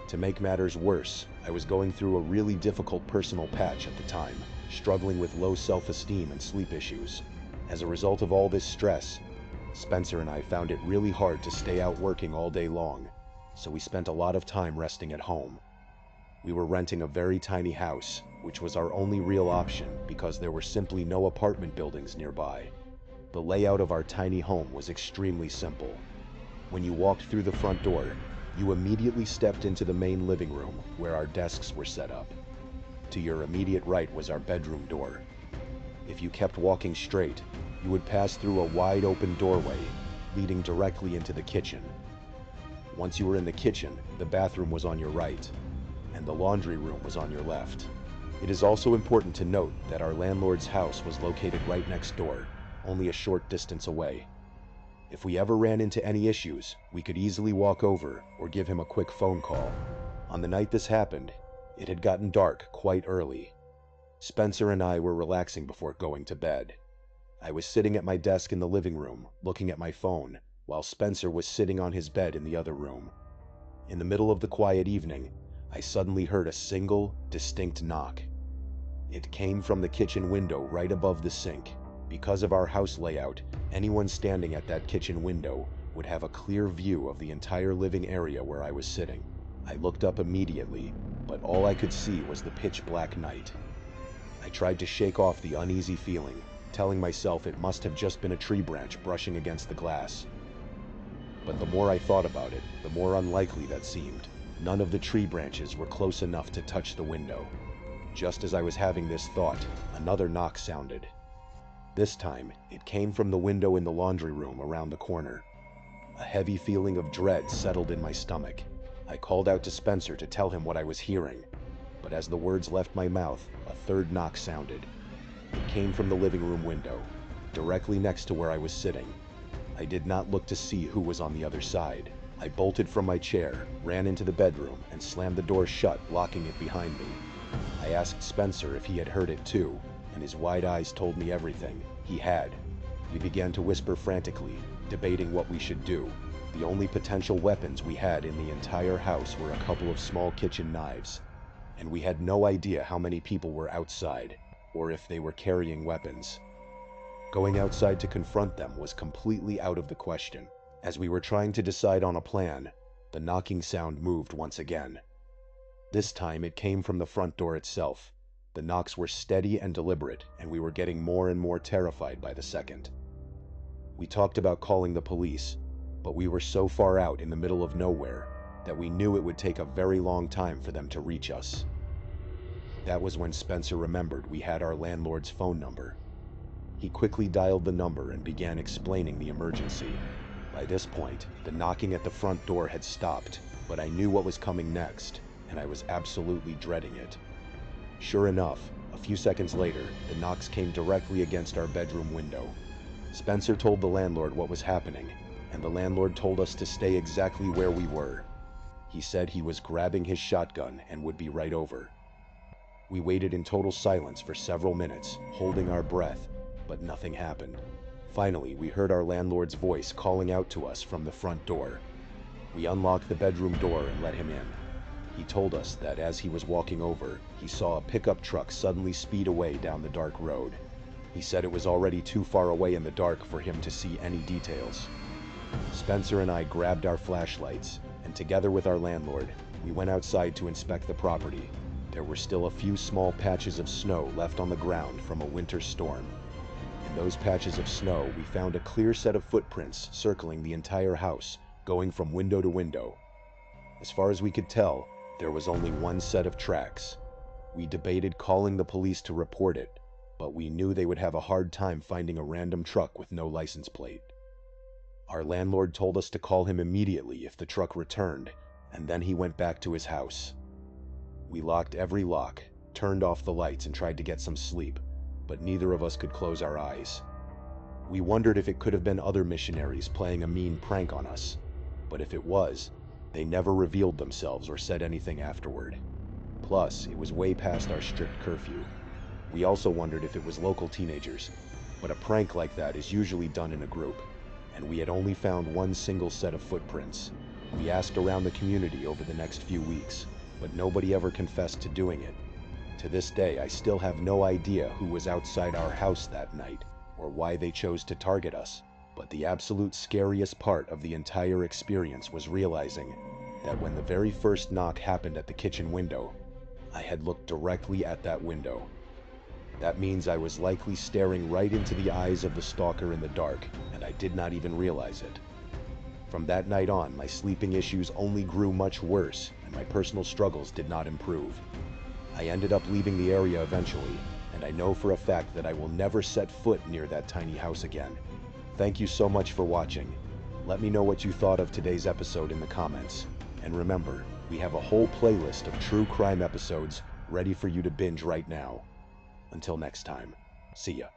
To make matters worse, I was going through a really difficult personal patch at the time, struggling with low self-esteem and sleep issues. As a result of all this stress, Spencer and I found it really hard to stay out working all day long, so we spent a lot of time resting at home. We were renting a very tiny house, which was our only real option because there were simply no apartment buildings nearby. The layout of our tiny home was extremely simple. When you walked through the front door, you immediately stepped into the main living room where our desks were set up. To your immediate right was our bedroom door. If you kept walking straight, you would pass through a wide open doorway leading directly into the kitchen. Once you were in the kitchen, the bathroom was on your right, and the laundry room was on your left. It is also important to note that our landlord's house was located right next door, only a short distance away. If we ever ran into any issues, we could easily walk over or give him a quick phone call. On the night this happened, it had gotten dark quite early. Spencer and I were relaxing before going to bed. I was sitting at my desk in the living room, looking at my phone, while Spencer was sitting on his bed in the other room. In the middle of the quiet evening, I suddenly heard a single, distinct knock. It came from the kitchen window right above the sink. Because of our house layout, anyone standing at that kitchen window would have a clear view of the entire living area where I was sitting. I looked up immediately, but all I could see was the pitch black night. I tried to shake off the uneasy feeling, telling myself it must have just been a tree branch brushing against the glass. But the more I thought about it, the more unlikely that seemed. None of the tree branches were close enough to touch the window. Just as I was having this thought, another knock sounded. This time, it came from the window in the laundry room around the corner. A heavy feeling of dread settled in my stomach. I called out to Spencer to tell him what I was hearing, but as the words left my mouth, a third knock sounded. It came from the living room window, directly next to where I was sitting. I did not look to see who was on the other side. I bolted from my chair, ran into the bedroom, and slammed the door shut, locking it behind me. I asked Spencer if he had heard it too, and his wide eyes told me everything. He had. We began to whisper frantically, debating what we should do. The only potential weapons we had in the entire house were a couple of small kitchen knives, and we had no idea how many people were outside, or if they were carrying weapons. Going outside to confront them was completely out of the question. As we were trying to decide on a plan, the knocking sound moved once again. This time it came from the front door itself. The knocks were steady and deliberate, and we were getting more and more terrified by the second. We talked about calling the police, but we were so far out in the middle of nowhere that we knew it would take a very long time for them to reach us. That was when Spencer remembered we had our landlord's phone number. He quickly dialed the number and began explaining the emergency. By this point, the knocking at the front door had stopped, but I knew what was coming next, and I was absolutely dreading it. Sure enough, a few seconds later, the knocks came directly against our bedroom window. Spencer told the landlord what was happening, and the landlord told us to stay exactly where we were. He said he was grabbing his shotgun and would be right over. We waited in total silence for several minutes, holding our breath, but nothing happened. Finally, we heard our landlord's voice calling out to us from the front door. We unlocked the bedroom door and let him in. He told us that as he was walking over, he saw a pickup truck suddenly speed away down the dark road. He said it was already too far away in the dark for him to see any details. Spencer and I grabbed our flashlights, and together with our landlord, we went outside to inspect the property. There were still a few small patches of snow left on the ground from a winter storm. In those patches of snow, we found a clear set of footprints circling the entire house, going from window to window. As far as we could tell, there was only one set of tracks. We debated calling the police to report it, but we knew they would have a hard time finding a random truck with no license plate. Our landlord told us to call him immediately if the truck returned, and then he went back to his house. We locked every lock, turned off the lights, and tried to get some sleep, but neither of us could close our eyes. We wondered if it could have been other missionaries playing a mean prank on us, but if it was, they never revealed themselves or said anything afterward. Plus, it was way past our strict curfew. We also wondered if it was local teenagers, but a prank like that is usually done in a group, and we had only found one single set of footprints. We asked around the community over the next few weeks, but nobody ever confessed to doing it. To this day, I still have no idea who was outside our house that night, or why they chose to target us. But the absolute scariest part of the entire experience was realizing that when the very first knock happened at the kitchen window, I had looked directly at that window. That means I was likely staring right into the eyes of the stalker in the dark, and I did not even realize it. From that night on, my sleeping issues only grew much worse, and my personal struggles did not improve. I ended up leaving the area eventually, and I know for a fact that I will never set foot near that tiny house again. Thank you so much for watching. Let me know what you thought of today's episode in the comments. And remember, we have a whole playlist of true crime episodes ready for you to binge right now. Until next time, see ya.